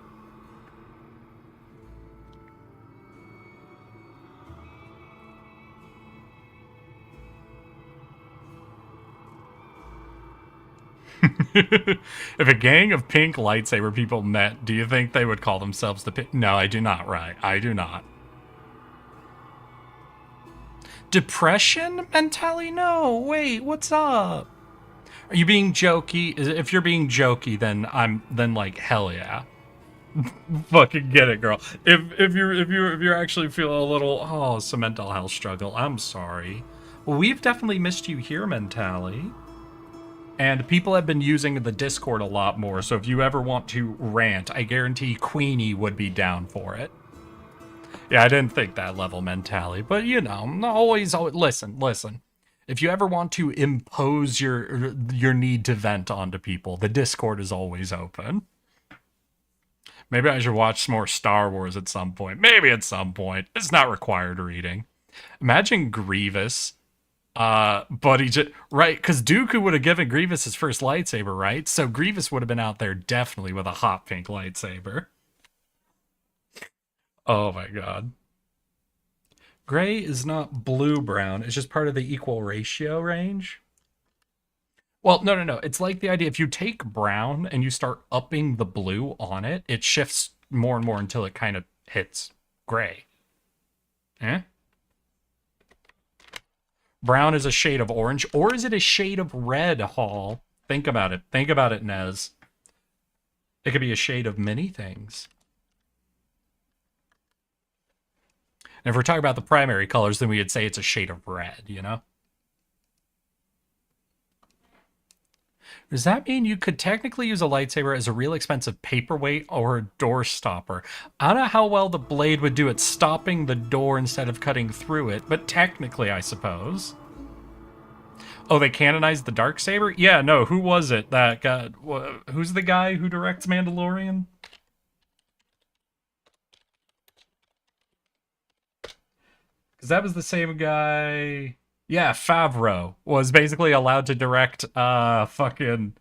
If a gang of pink lightsaber people met, do you think they would call themselves the pink? No, I do not, right? I do not. Depression mentality? No, wait, what's up? Are you being jokey? If you're being jokey, then like hell yeah. Fucking get it, girl. If you're actually feeling a little some mental health struggle, I'm sorry. Well, we've definitely missed you here, Mentally. And people have been using the Discord a lot more, so if you ever want to rant, I guarantee Queenie would be down for it. Yeah, I didn't think that level mentality, but you know, always listen. If you ever want to impose your need to vent onto people, the Discord is always open. Maybe I should watch some more Star Wars at some point. Maybe at some point. It's not required reading. Imagine Grievous. But he just, right, because Dooku would have given Grievous his first lightsaber, right? So Grievous would have been out there definitely with a hot pink lightsaber. Oh my god. Gray is not blue-brown. It's just part of the equal ratio range. Well, no. It's like the idea, if you take brown and you start upping the blue on it, it shifts more and more until it kind of hits gray. Eh? Brown is a shade of orange, or is it a shade of red, Hall? Think about it. Think about it, Nez. It could be a shade of many things. And if we're talking about the primary colors, then we would say it's a shade of red, you know? Does that mean you could technically use a lightsaber as a real expensive paperweight or a door stopper? I don't know how well the blade would do at stopping the door instead of cutting through it, but technically, I suppose. Oh, they canonized the Darksaber? Yeah, no, who was it that got... Who's the guy who directs Mandalorian? Because that was the same guy... Yeah, Favreau was basically allowed to direct fucking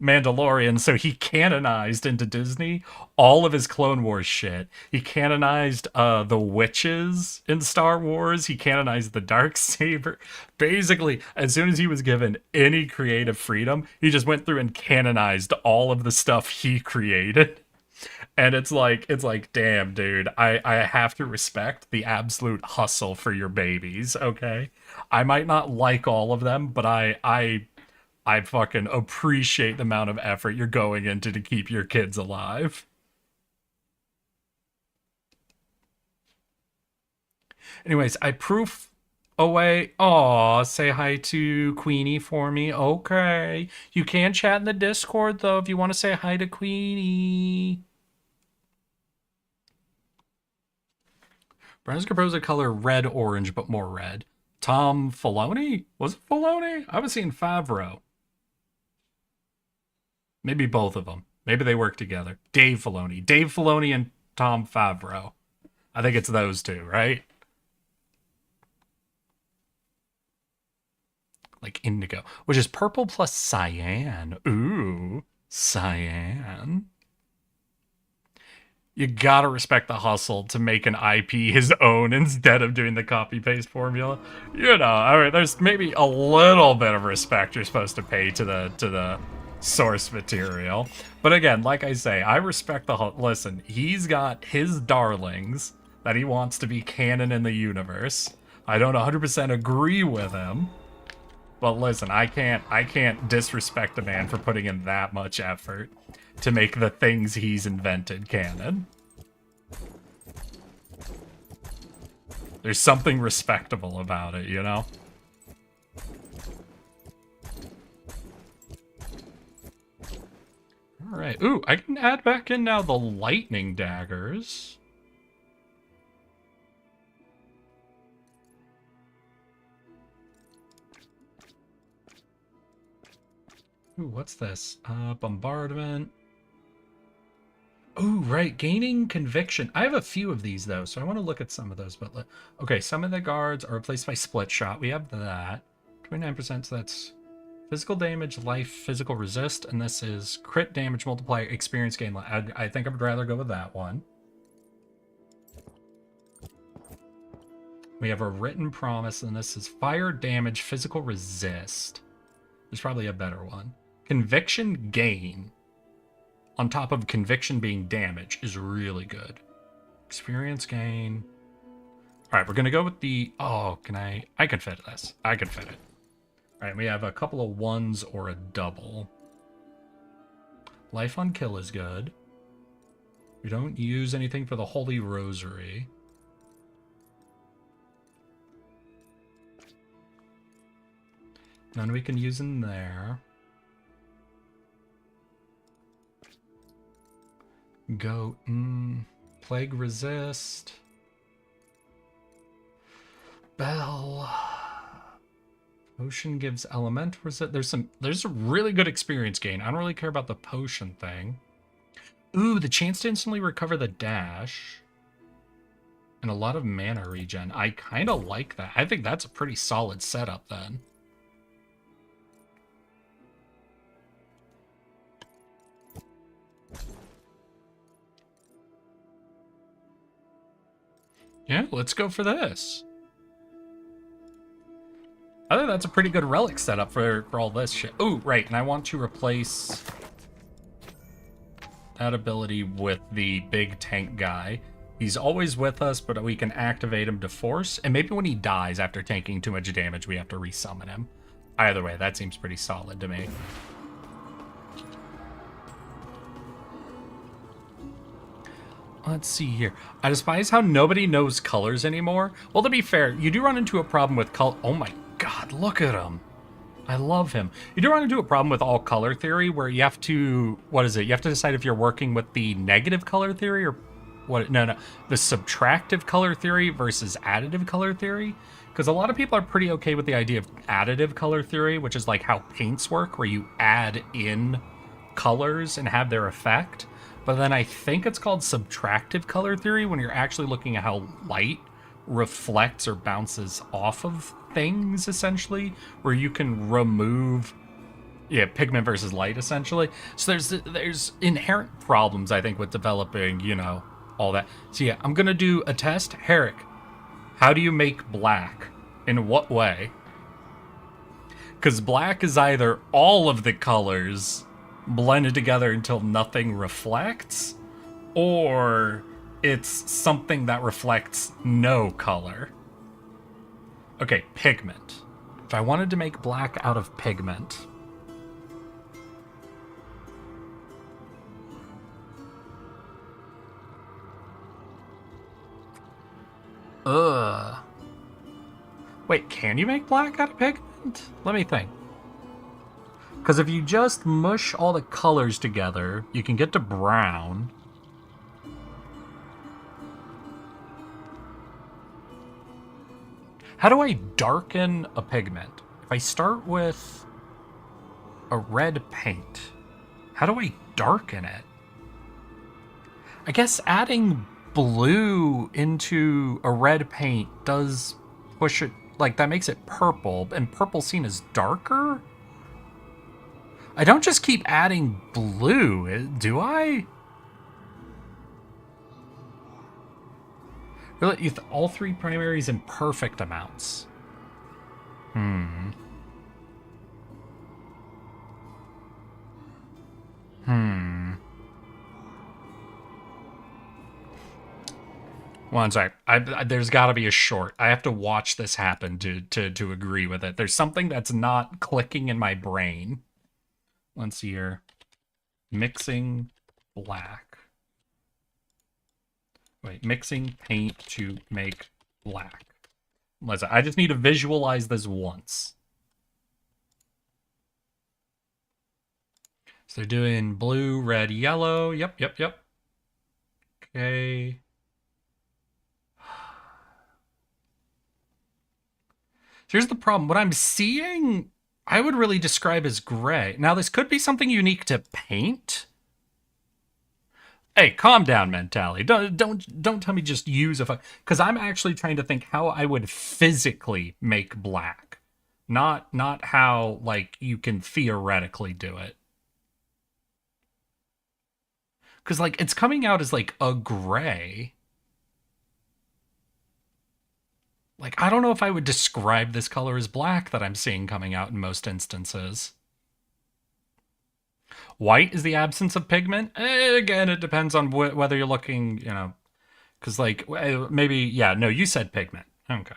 Mandalorian, so he canonized into Disney all of his Clone Wars shit. He canonized the witches in Star Wars. He canonized the Darksaber. Basically, as soon as he was given any creative freedom, he just went through and canonized all of the stuff he created. And it's like, damn, dude, I have to respect the absolute hustle for your babies, okay? I might not like all of them, but I fucking appreciate the amount of effort you're going into to keep your kids alive. Anyways, I proof away. Aw, say hi to Queenie for me. Okay. You can chat in the Discord, though, if you want to say hi to Queenie. Brown's proposed a color red-orange, but more red. Tom Filoni? Was it Filoni? I was seeing Favreau. Maybe both of them. Maybe they work together. Dave Filoni. Dave Filoni and Tom Favreau. I think it's those two, right? Like indigo. Which is purple plus cyan. Ooh. Cyan. You gotta respect the hustle to make an IP his own instead of doing the copy-paste formula. You know, I mean, there's maybe a little bit of respect you're supposed to pay to the source material. But again, like I say, I respect the listen, he's got his darlings that he wants to be canon in the universe. I don't 100% agree with him. But listen, I can't disrespect a man for putting in that much effort to make the things he's invented canon. There's something respectable about it, you know? Alright. Ooh, I can add back in now the lightning daggers. Ooh, what's this? Bombardment. Ooh, right. Gaining conviction. I have a few of these, though, so I want to look at some of those. But okay, some of the guards are replaced by split shot. We have that. 29%, so that's physical damage, life, physical resist. And this is crit damage multiplier, experience gain. I think I would rather go with that one. We have a written promise, and this is fire damage, physical resist. There's probably a better one. Conviction gain, on top of conviction being damage, is really good. Experience gain. All right, we're going to go with the... Oh, can I... I can fit this. I can fit it. All right, we have a couple of ones or a double. Life on kill is good. We don't use anything for the Holy Rosary. None we can use in there. Goat. Plague resist. Bell. Potion gives element resist. There's a really good experience gain. I don't really care about the potion thing. Ooh, the chance to instantly recover the dash. And a lot of mana regen. I kind of like that. I think that's a pretty solid setup then. Yeah, let's go for this. I think that's a pretty good relic setup for all this shit. Oh, right, and I want to replace that ability with the big tank guy. He's always with us, but we can activate him to force. And maybe when he dies after tanking too much damage, we have to resummon him. Either way, that seems pretty solid to me. Let's see here. I despise how nobody knows colors anymore. Well, to be fair, you do run into a problem with color. Oh my god, look at him. I love him. You do run into a problem with all color theory where you have to, what is it? You have to decide if you're working with the negative color theory or what? No, the subtractive color theory versus additive color theory. Because a lot of people are pretty okay with the idea of additive color theory, which is like how paints work, where you add in colors and have their effect. But then I think it's called subtractive color theory when you're actually looking at how light reflects or bounces off of things, essentially, where you can remove, pigment versus light, essentially. So there's inherent problems, I think, with developing, all that. So yeah, I'm gonna do a test. Herrick, how do you make black? In what way? Because black is either all of the colors blended together until nothing reflects, or it's something that reflects no color. Okay, pigment. If I wanted to make black out of pigment, wait, can you make black out of pigment? Let me think. Because if you just mush all the colors together, you can get to brown. How do I darken a pigment? If I start with a red paint, how do I darken it? I guess adding blue into a red paint does push it, like that makes it purple, and purple's seen as darker? I don't just keep adding blue, do I? Really, all three primaries in perfect amounts. One sec. There's got to be a short. I have to watch this happen to agree with it. There's something that's not clicking in my brain. Let's see here. Mixing black. Wait, mixing paint to make black. I just need to visualize this once. So they're doing blue, red, yellow. Yep. Okay. So here's the problem. What I'm seeing I would really describe as gray. Now, this could be something unique to paint. Hey, calm down, mentality. Don't tell me just use a... Because I'm actually trying to think how I would physically make black. Not how, like, you can theoretically do it. Because, like, it's coming out as, like, a gray. Like, I don't know if I would describe this color as black that I'm seeing coming out in most instances. White is the absence of pigment. Again, it depends on whether you're looking, you know, because, like, maybe, yeah, no, you said pigment. Okay.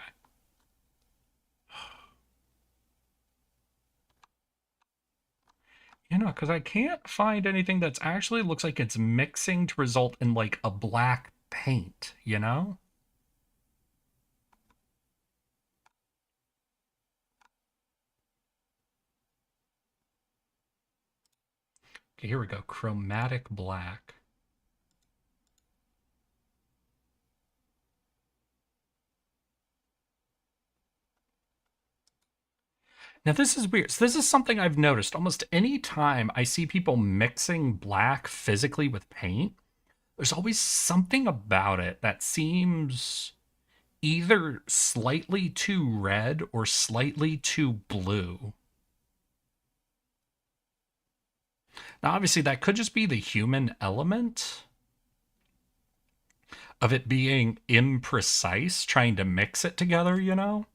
You know, because I can't find anything that's actually looks like it's mixing to result in, like, a black paint, you know? Okay, here we go. Chromatic black. Now, this is weird. So this is something I've noticed. Almost any time I see people mixing black physically with paint, there's always something about it that seems either slightly too red or slightly too blue. Now, obviously, that could just be the human element of it being imprecise, trying to mix it together, you know?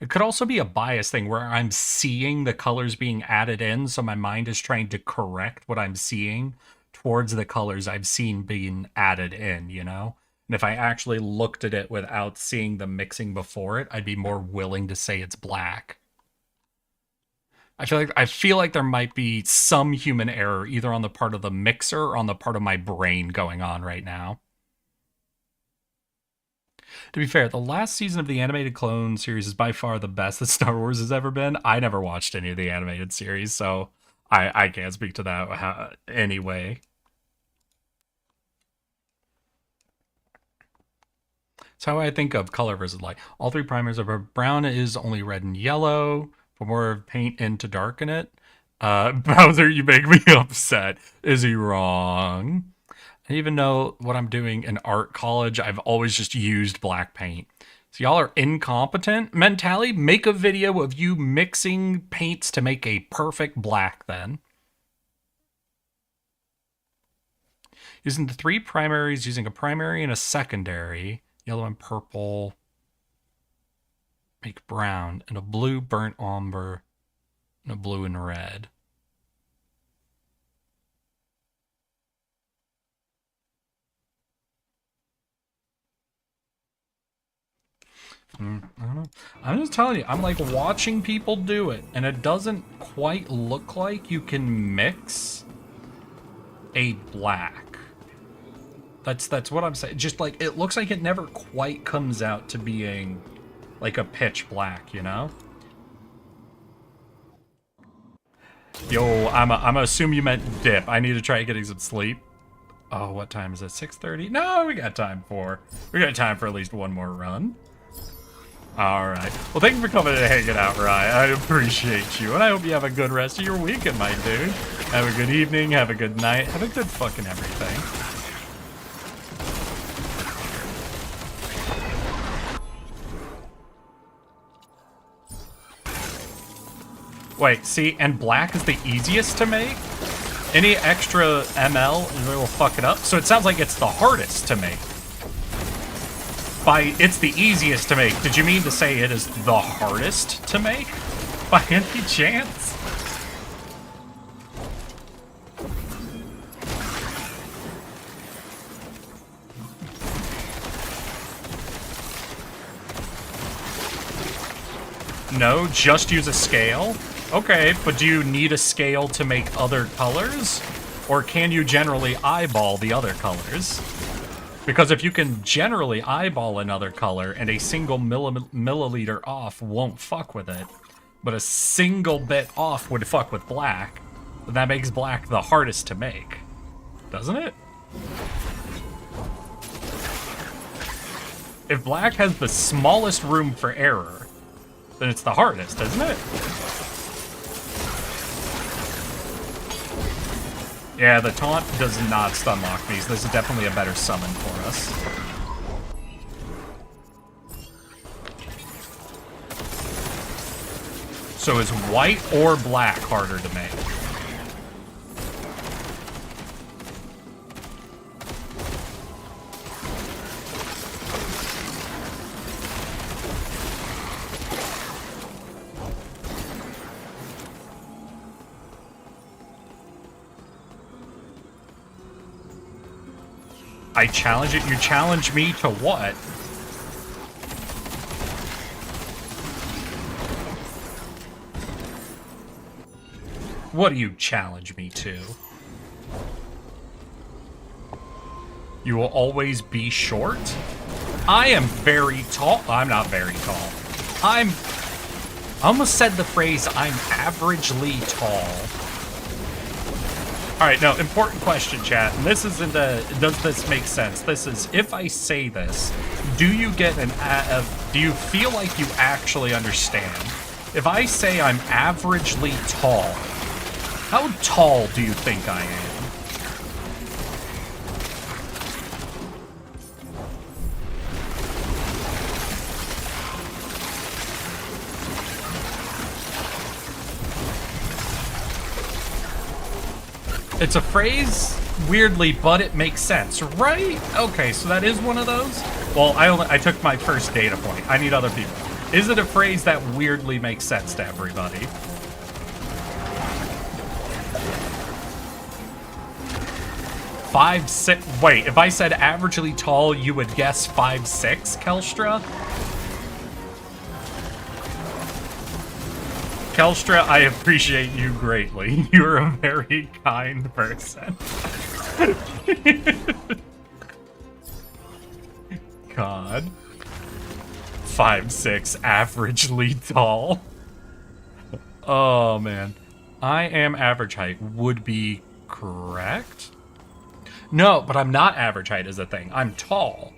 It could also be a bias thing where I'm seeing the colors being added in, so my mind is trying to correct what I'm seeing towards the colors I've seen being added in, you know? And if I actually looked at it without seeing the mixing before it, I'd be more willing to say it's black. I feel like there might be some human error either on the part of the mixer or on the part of my brain going on right now. To be fair, the last season of the animated Clone series is by far the best that Star Wars has ever been. I never watched any of the animated series, so I can't speak to that anyway. So how I think of color versus light. All three primers are brown is only red and yellow. For more paint in to darken it. Bowser, you make me upset. Is he wrong? I even know what I'm doing in art college. I've always just used black paint. So y'all are incompetent? Mentally, make a video of you mixing paints to make a perfect black then. Using the three primaries, using a primary and a secondary. Yellow and purple. Make brown, and a blue burnt umber, and a blue and red. I don't know. I'm just telling you, I'm like watching people do it, and it doesn't quite look like you can mix a black. That's what I'm saying. Just like, it looks like it never quite comes out to being like a pitch black, you know? Yo, I'm assume you meant dip. I need to try getting some sleep. Oh, what time is it? 6:30? No, we got time for at least one more run. All right. Well, thank you for coming and hanging out, Ryan. I appreciate you, and I hope you have a good rest of your weekend, my dude. Have a good evening. Have a good night. Have a good fucking everything. Wait, see, and black is the easiest to make? Any extra ML will fuck it up. So it sounds like it's the hardest to make. By it's the easiest to make, did you mean to say it is the hardest to make? By any chance? No, just use a scale? Okay, but do you need a scale to make other colors? Or can you generally eyeball the other colors? Because if you can generally eyeball another color and a single milliliter off won't fuck with it, but a single bit off would fuck with black, then that makes black the hardest to make. Doesn't it? If black has the smallest room for error, then it's the hardest, isn't it? Yeah, the taunt does not stun lock me, so this is definitely a better summon for us. So is white or black harder to make? I challenge it. You challenge me to what? What do you challenge me to? You will always be short? I am very tall. I'm not very tall. I almost said the phrase, I'm averagely tall. Alright, no, important question, chat. And this isn't a, does this make sense? This is, if I say this, do you get an, do you feel like you actually understand? If I say I'm averagely tall, how tall do you think I am? It's a phrase, weirdly, but it makes sense, right? Okay, so that is one of those? Well, I took my first data point. I need other people. Is it a phrase that weirdly makes sense to everybody? Five, six. Wait, if I said averagely tall, you would guess 5'6", Kelstra? Kelstra, I appreciate you greatly. You're a very kind person. God. 5'6", averagely tall. Oh, man. I am average height. Would be correct? No, but I'm not average height is the thing. I'm tall,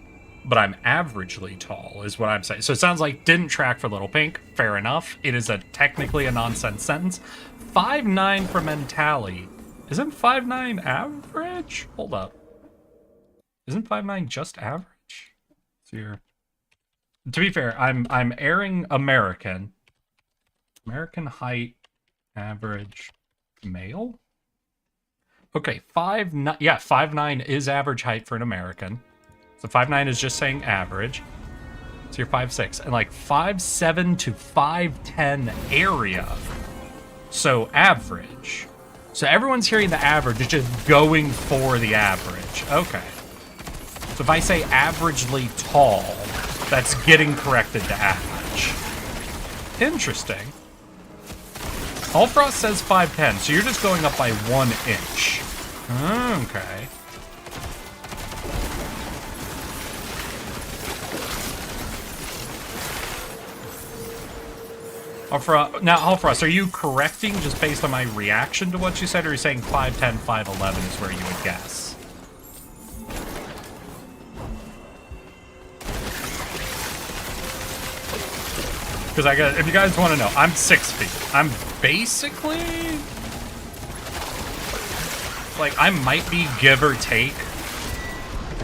but I'm averagely tall is what I'm saying. So it sounds like didn't track for Little Pink. Fair enough. It is technically a nonsense sentence. 5'9" for Mentali. Isn't 5'9" average? Hold up. Isn't 5'9" just average? It's here. To be fair, I'm airing American. American height average male? Okay, 5'9", yeah, 5'9" is average height for an American. So 5'9" is just saying average. So you're 5'6", and like 5'7" to 5'10" area. So average. So everyone's hearing the average, it's just going for the average. Okay. So if I say averagely tall, that's getting corrected to average. Interesting. Allfrost says 5'10", so you're just going up by 1 inch. Okay. Now, Allfrost, are you correcting just based on my reaction to what you said, or are you saying 5'10", 5'11" is where you would guess? Because if you guys want to know, I'm 6 feet. I'm basically, like, I might be give or take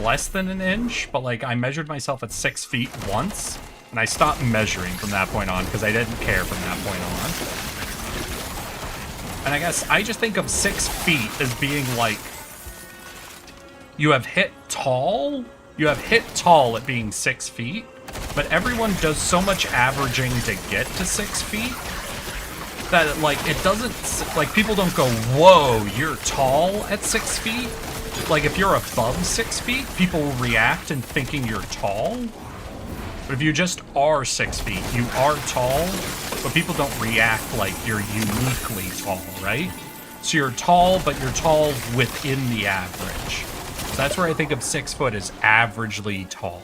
less than an inch, but like I measured myself at 6 feet once, and I stopped measuring from that point on because I didn't care from that point on. And I guess I just think of 6 feet as being like, you have hit tall at being 6 feet. But everyone does so much averaging to get to 6 feet that, like, it doesn't, like, people don't go, whoa, you're tall at 6 feet. Like, if you're above 6 feet, people will react in thinking you're tall. But if you just are 6 feet, you are tall, but people don't react like you're uniquely tall, right? So you're tall, but you're tall within the average. So that's where I think of 6 foot as averagely tall.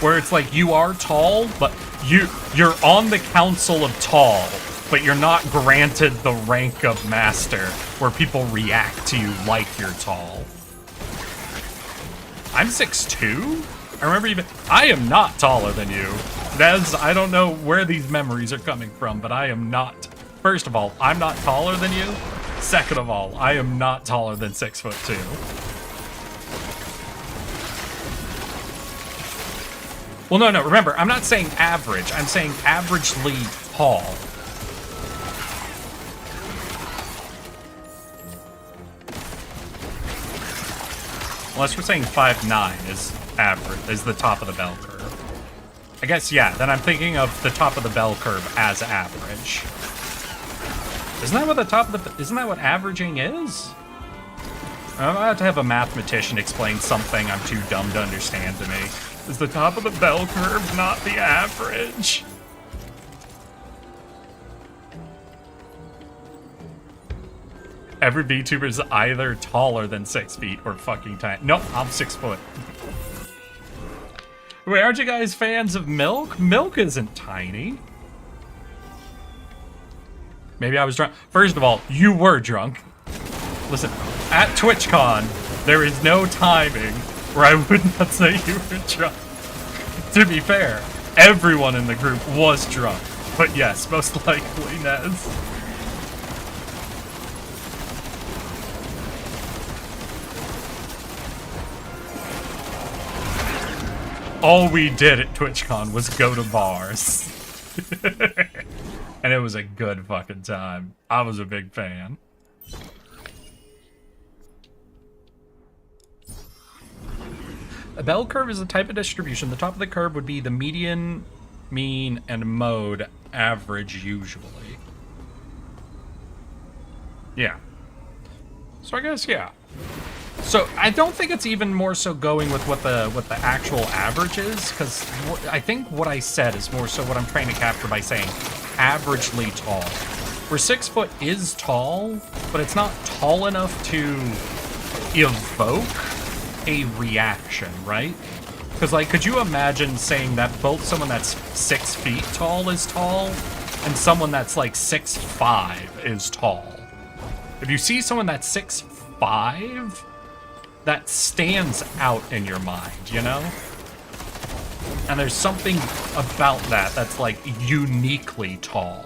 Where it's like you are tall, but you're on the council of tall, but you're not granted the rank of master, where people react to you like you're tall. I'm 6'2"? I remember I am not taller than you. Nez, I don't know where these memories are coming from, but I am not. First of all, I'm not taller than you. Second of all, I am not taller than 6'2". Well, no, remember, I'm not saying average. I'm saying averagely tall. Unless we're saying 5'9" is average, is the top of the bell curve. I guess, yeah, then I'm thinking of the top of the bell curve as average. Isn't that what the top of the, isn't that what averaging is? I'm about to have a mathematician explain something I'm too dumb to understand to me. Is the top of the bell curve not the average? Every VTuber is either taller than 6 feet or fucking tiny. Nope, I'm 6 foot. Wait, aren't you guys fans of Milk? Milk isn't tiny. Maybe I was drunk. First of all, you were drunk. Listen, at TwitchCon, there is no timing where I would not say you were drunk. To be fair, everyone in the group was drunk. But yes, most likely Nez. All we did at TwitchCon was go to bars. And it was a good fucking time. I was a big fan. A bell curve is a type of distribution. The top of the curve would be the median, mean, and mode average usually. Yeah. So I guess, yeah. So I don't think it's even more so going with what the actual average is, because I think what I said is more so what I'm trying to capture by saying averagely tall. Where 6 foot is tall, but it's not tall enough to evoke a reaction, right? Because, like, could you imagine saying that both someone that's 6 feet tall is tall and someone that's like 6'5" is tall? If you see someone that's 6'5", that stands out in your mind, you know? And there's something about that that's like uniquely tall.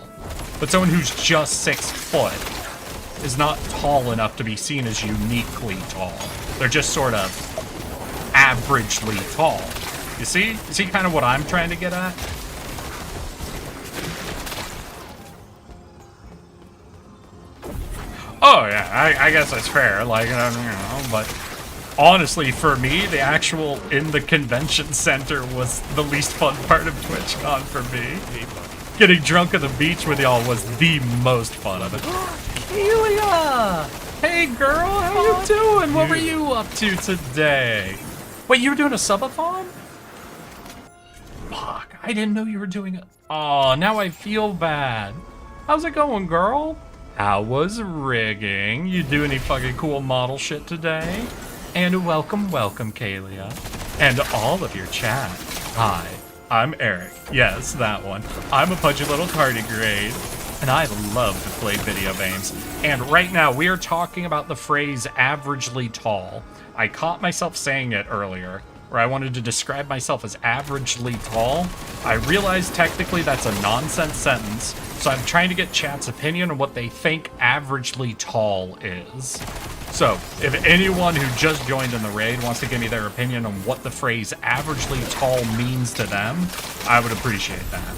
But someone who's just 6 foot is not tall enough to be seen as uniquely tall. They're just sort of averagely tall. You see kind of what I'm trying to get at? Oh yeah, I guess that's fair, like, you know, but honestly, for me, the actual in the convention center was the least fun part of TwitchCon for me. Getting drunk at the beach with y'all was the most fun of it. Kelia! Hey girl, how you doing? What were you up to today? Wait, you were doing a subathon? Fuck, I didn't know you were doing it. Oh, now I feel bad. How's it going, girl? How was rigging? You do any fucking cool model shit today? And welcome, Kalia. And all of your chat. Hi, I'm Eric. Yes, that one. I'm a pudgy little tardigrade, and I love to play video games. And right now, we are talking about the phrase averagely tall. I caught myself saying it earlier, where I wanted to describe myself as averagely tall. I realized technically that's a nonsense sentence, so I'm trying to get chat's opinion on what they think averagely tall is. So, if anyone who just joined in the raid wants to give me their opinion on what the phrase averagely tall means to them, I would appreciate that.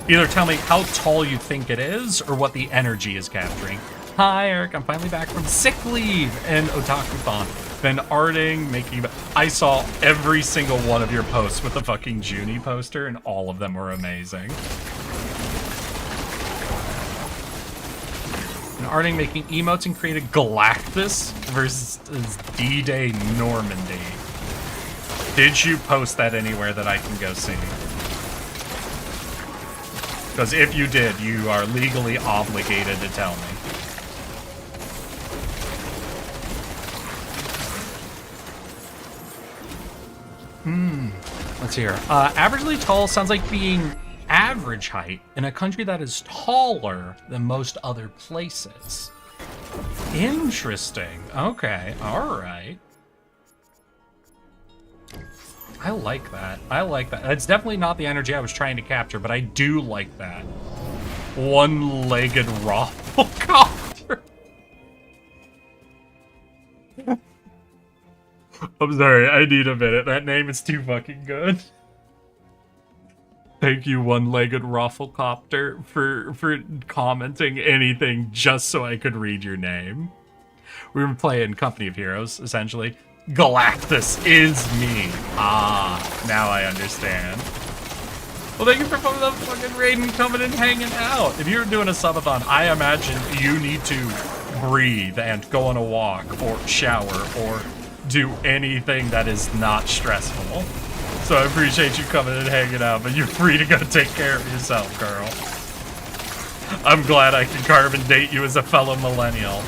Either tell me how tall you think it is, or what the energy is capturing. Hi, Eric, I'm finally back from sick leave and Otakuthon. Been arting, making... I saw every single one of your posts with the fucking Junie poster, and all of them were amazing. And arting, making emotes, and created Galactus versus D-Day Normandy. Did you post that anywhere that I can go see? Because if you did, you are legally obligated to tell me. Let's hear. Averagely tall sounds like being average height in a country that is taller than most other places. Interesting. Okay, alright. I like that. I like that. That's definitely not the energy I was trying to capture, but I do like that. One-legged rafflecopter. I'm sorry, I need a minute. That name is too fucking good. Thank you, One-Legged Rafflecopter, for commenting anything just so I could read your name. We were playing Company of Heroes, essentially. Galactus is me. Ah, now I understand. Well, thank you for the fucking raid and coming and hanging out. If you're doing a subathon, I imagine you need to breathe and go on a walk or shower or do anything that is not stressful. So I appreciate you coming and hanging out, but you're free to go take care of yourself, girl. I'm glad I can carbon date you as a fellow millennial.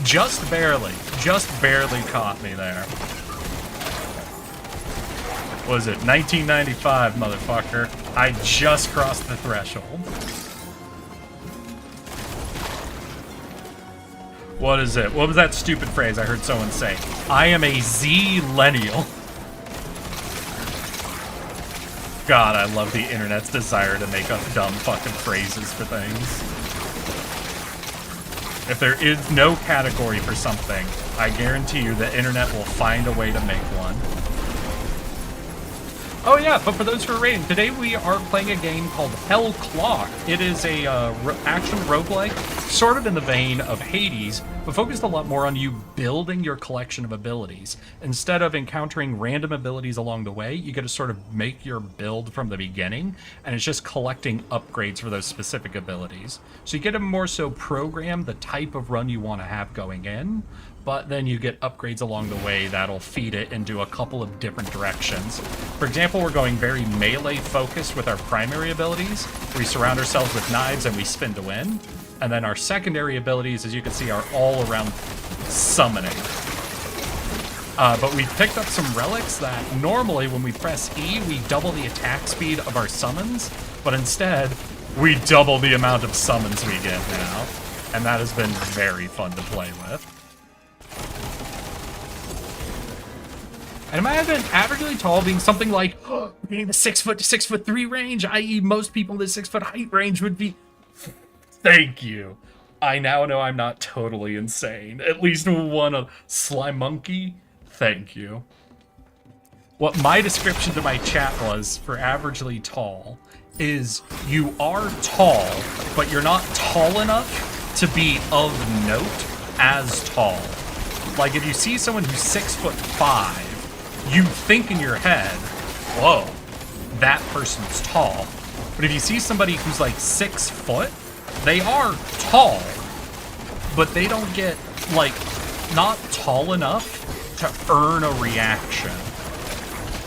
Just barely caught me there. What is it, 1995, motherfucker. I just crossed the threshold. What is it? What was that stupid phrase I heard someone say? I am a Z-lennial. God, I love the internet's desire to make up dumb fucking phrases for things. If there is no category for something, I guarantee you the internet will find a way to make one. Oh yeah, but for those who are raiding, today we are playing a game called Hell Clock. It is a action roguelike, sort of in the vein of Hades, but focused a lot more on you building your collection of abilities. Instead of encountering random abilities along the way, you get to sort of make your build from the beginning, and it's just collecting upgrades for those specific abilities. So you get to more so program the type of run you want to have going in, but then you get upgrades along the way that'll feed it into a couple of different directions. For example, we're going very melee focused with our primary abilities. We surround ourselves with knives and we spin to win. And then our secondary abilities, as you can see, are all around summoning. But we picked up some relics that normally when we press E, we double the attack speed of our summons, but instead, we double the amount of summons we get now. And that has been very fun to play with. And imagine averagely tall being something like being the 6 foot to 6'3" range, i.e. most people in the 6 foot height range would be. Thank you. I now know I'm not totally insane. At least one of Slime Monkey. Thank you. What my description to my chat was for averagely tall is you are tall, but you're not tall enough to be of note as tall. Like if you see someone who's 6'5", you think in your head, whoa, that person's tall. But if you see somebody who's like 6 foot, they are tall, but they don't get, like, not tall enough to earn a reaction.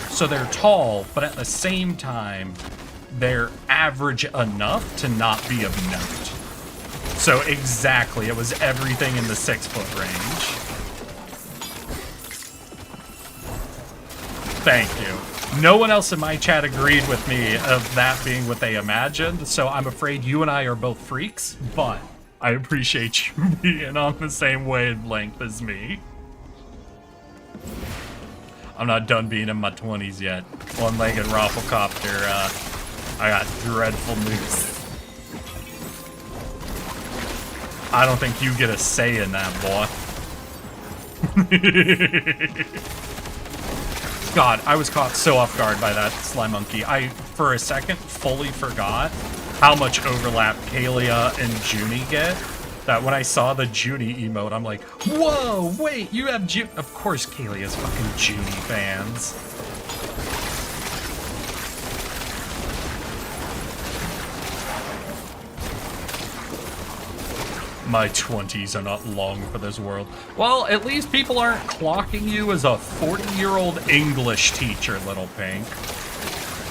So they're tall, but at the same time, they're average enough to not be of note. So exactly, it was everything in the 6 foot range. Thank you. No one else in my chat agreed with me of that being what they imagined, so I'm afraid you and I are both freaks, but I appreciate you being on the same wavelength as me. I'm not done being in my 20s yet. One-legged rafflecopter, I got dreadful news. I don't think you get a say in that, boy. God, I was caught so off guard by that Slime Monkey. I, for a second, fully forgot how much overlap Kalia and Junie get. That when I saw the Junie emote, I'm like, whoa, wait, you have Junie. Of course Kalia's fucking Junie fans. My 20s are not long for this world. Well, at least people aren't clocking you as a 40-year-old English teacher, Little Pink.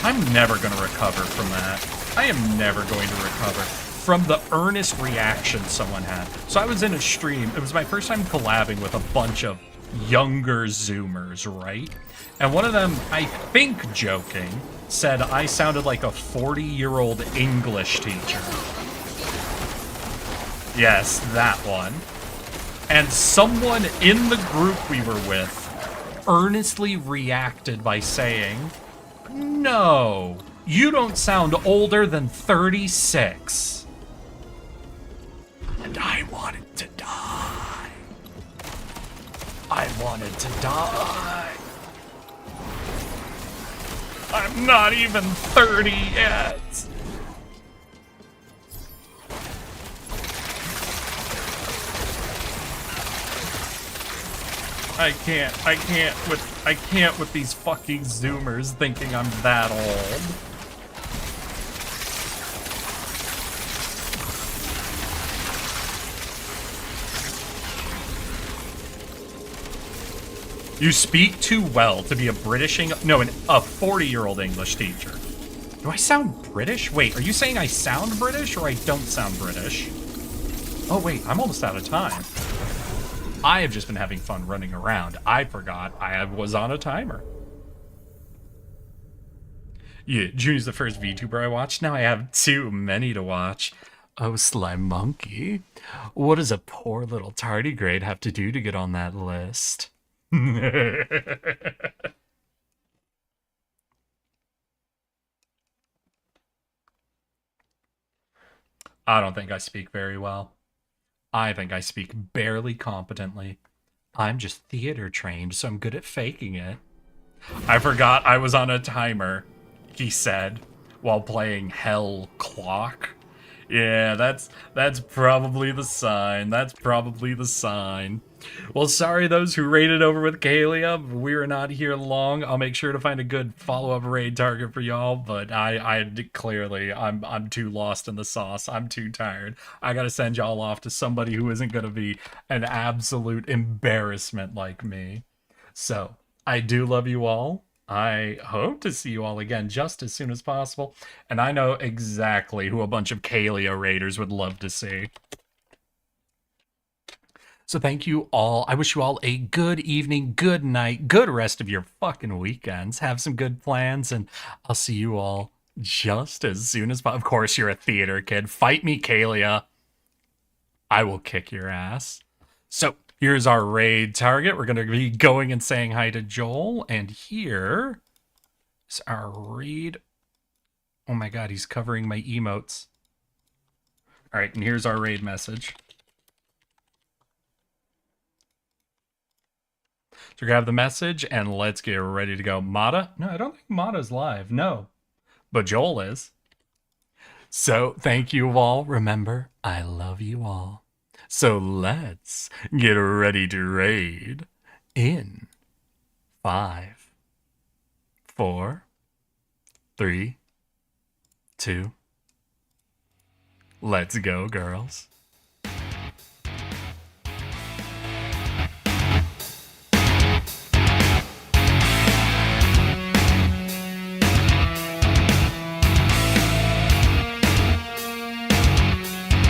I'm never going to recover from that. I am never going to recover from the earnest reaction someone had. So I was in a stream. It was my first time collabing with a bunch of younger Zoomers, right? And one of them, I think joking, said I sounded like a 40-year-old English teacher. Yes, that one. And someone in the group we were with earnestly reacted by saying, "No, you don't sound older than 36." And I wanted to die. I wanted to die. I'm not even 30 yet. I can't with these fucking Zoomers thinking I'm that old. You speak too well to be a a 40-year-old English teacher. Do I sound British? Wait, are you saying I sound British or I don't sound British? Oh wait, I'm almost out of time. I have just been having fun running around. I forgot I was on a timer. Yeah, Junie's the first VTuber I watched. Now I have too many to watch. Oh, Slime Monkey. What does a poor little tardigrade have to do to get on that list? I don't think I speak very well. I think I speak barely competently. I'm just theater trained, so I'm good at faking it. I forgot I was on a timer, he said, while playing Hell Clock. Yeah, that's probably the sign. That's probably the sign. Well, sorry those who raided over with Kalia. We were not here long. I'll make sure to find a good follow-up raid target for y'all, but I clearly I'm too lost in the sauce. I'm too tired. I gotta send y'all off to somebody who isn't gonna be an absolute embarrassment like me. So, I do love you all. I hope to see you all again just as soon as possible. And I know exactly who a bunch of Kalia raiders would love to see. So thank you all. I wish you all a good evening, good night, good rest of your fucking weekends. Have some good plans, and I'll see you all just as soon as possible. Of course, you're a theater kid. Fight me, Kalia. I will kick your ass. So here's our raid target. We're going to be going and saying hi to Joel. And here is our raid. Oh my god, he's covering my emotes. All right, and here's our raid message. So grab the message and let's get ready to go. Mata? No, I don't think Mata's live. No. But Joel is. So thank you all. Remember, I love you all. So let's get ready to raid in 5, 4, 3, 2. Let's go, girls.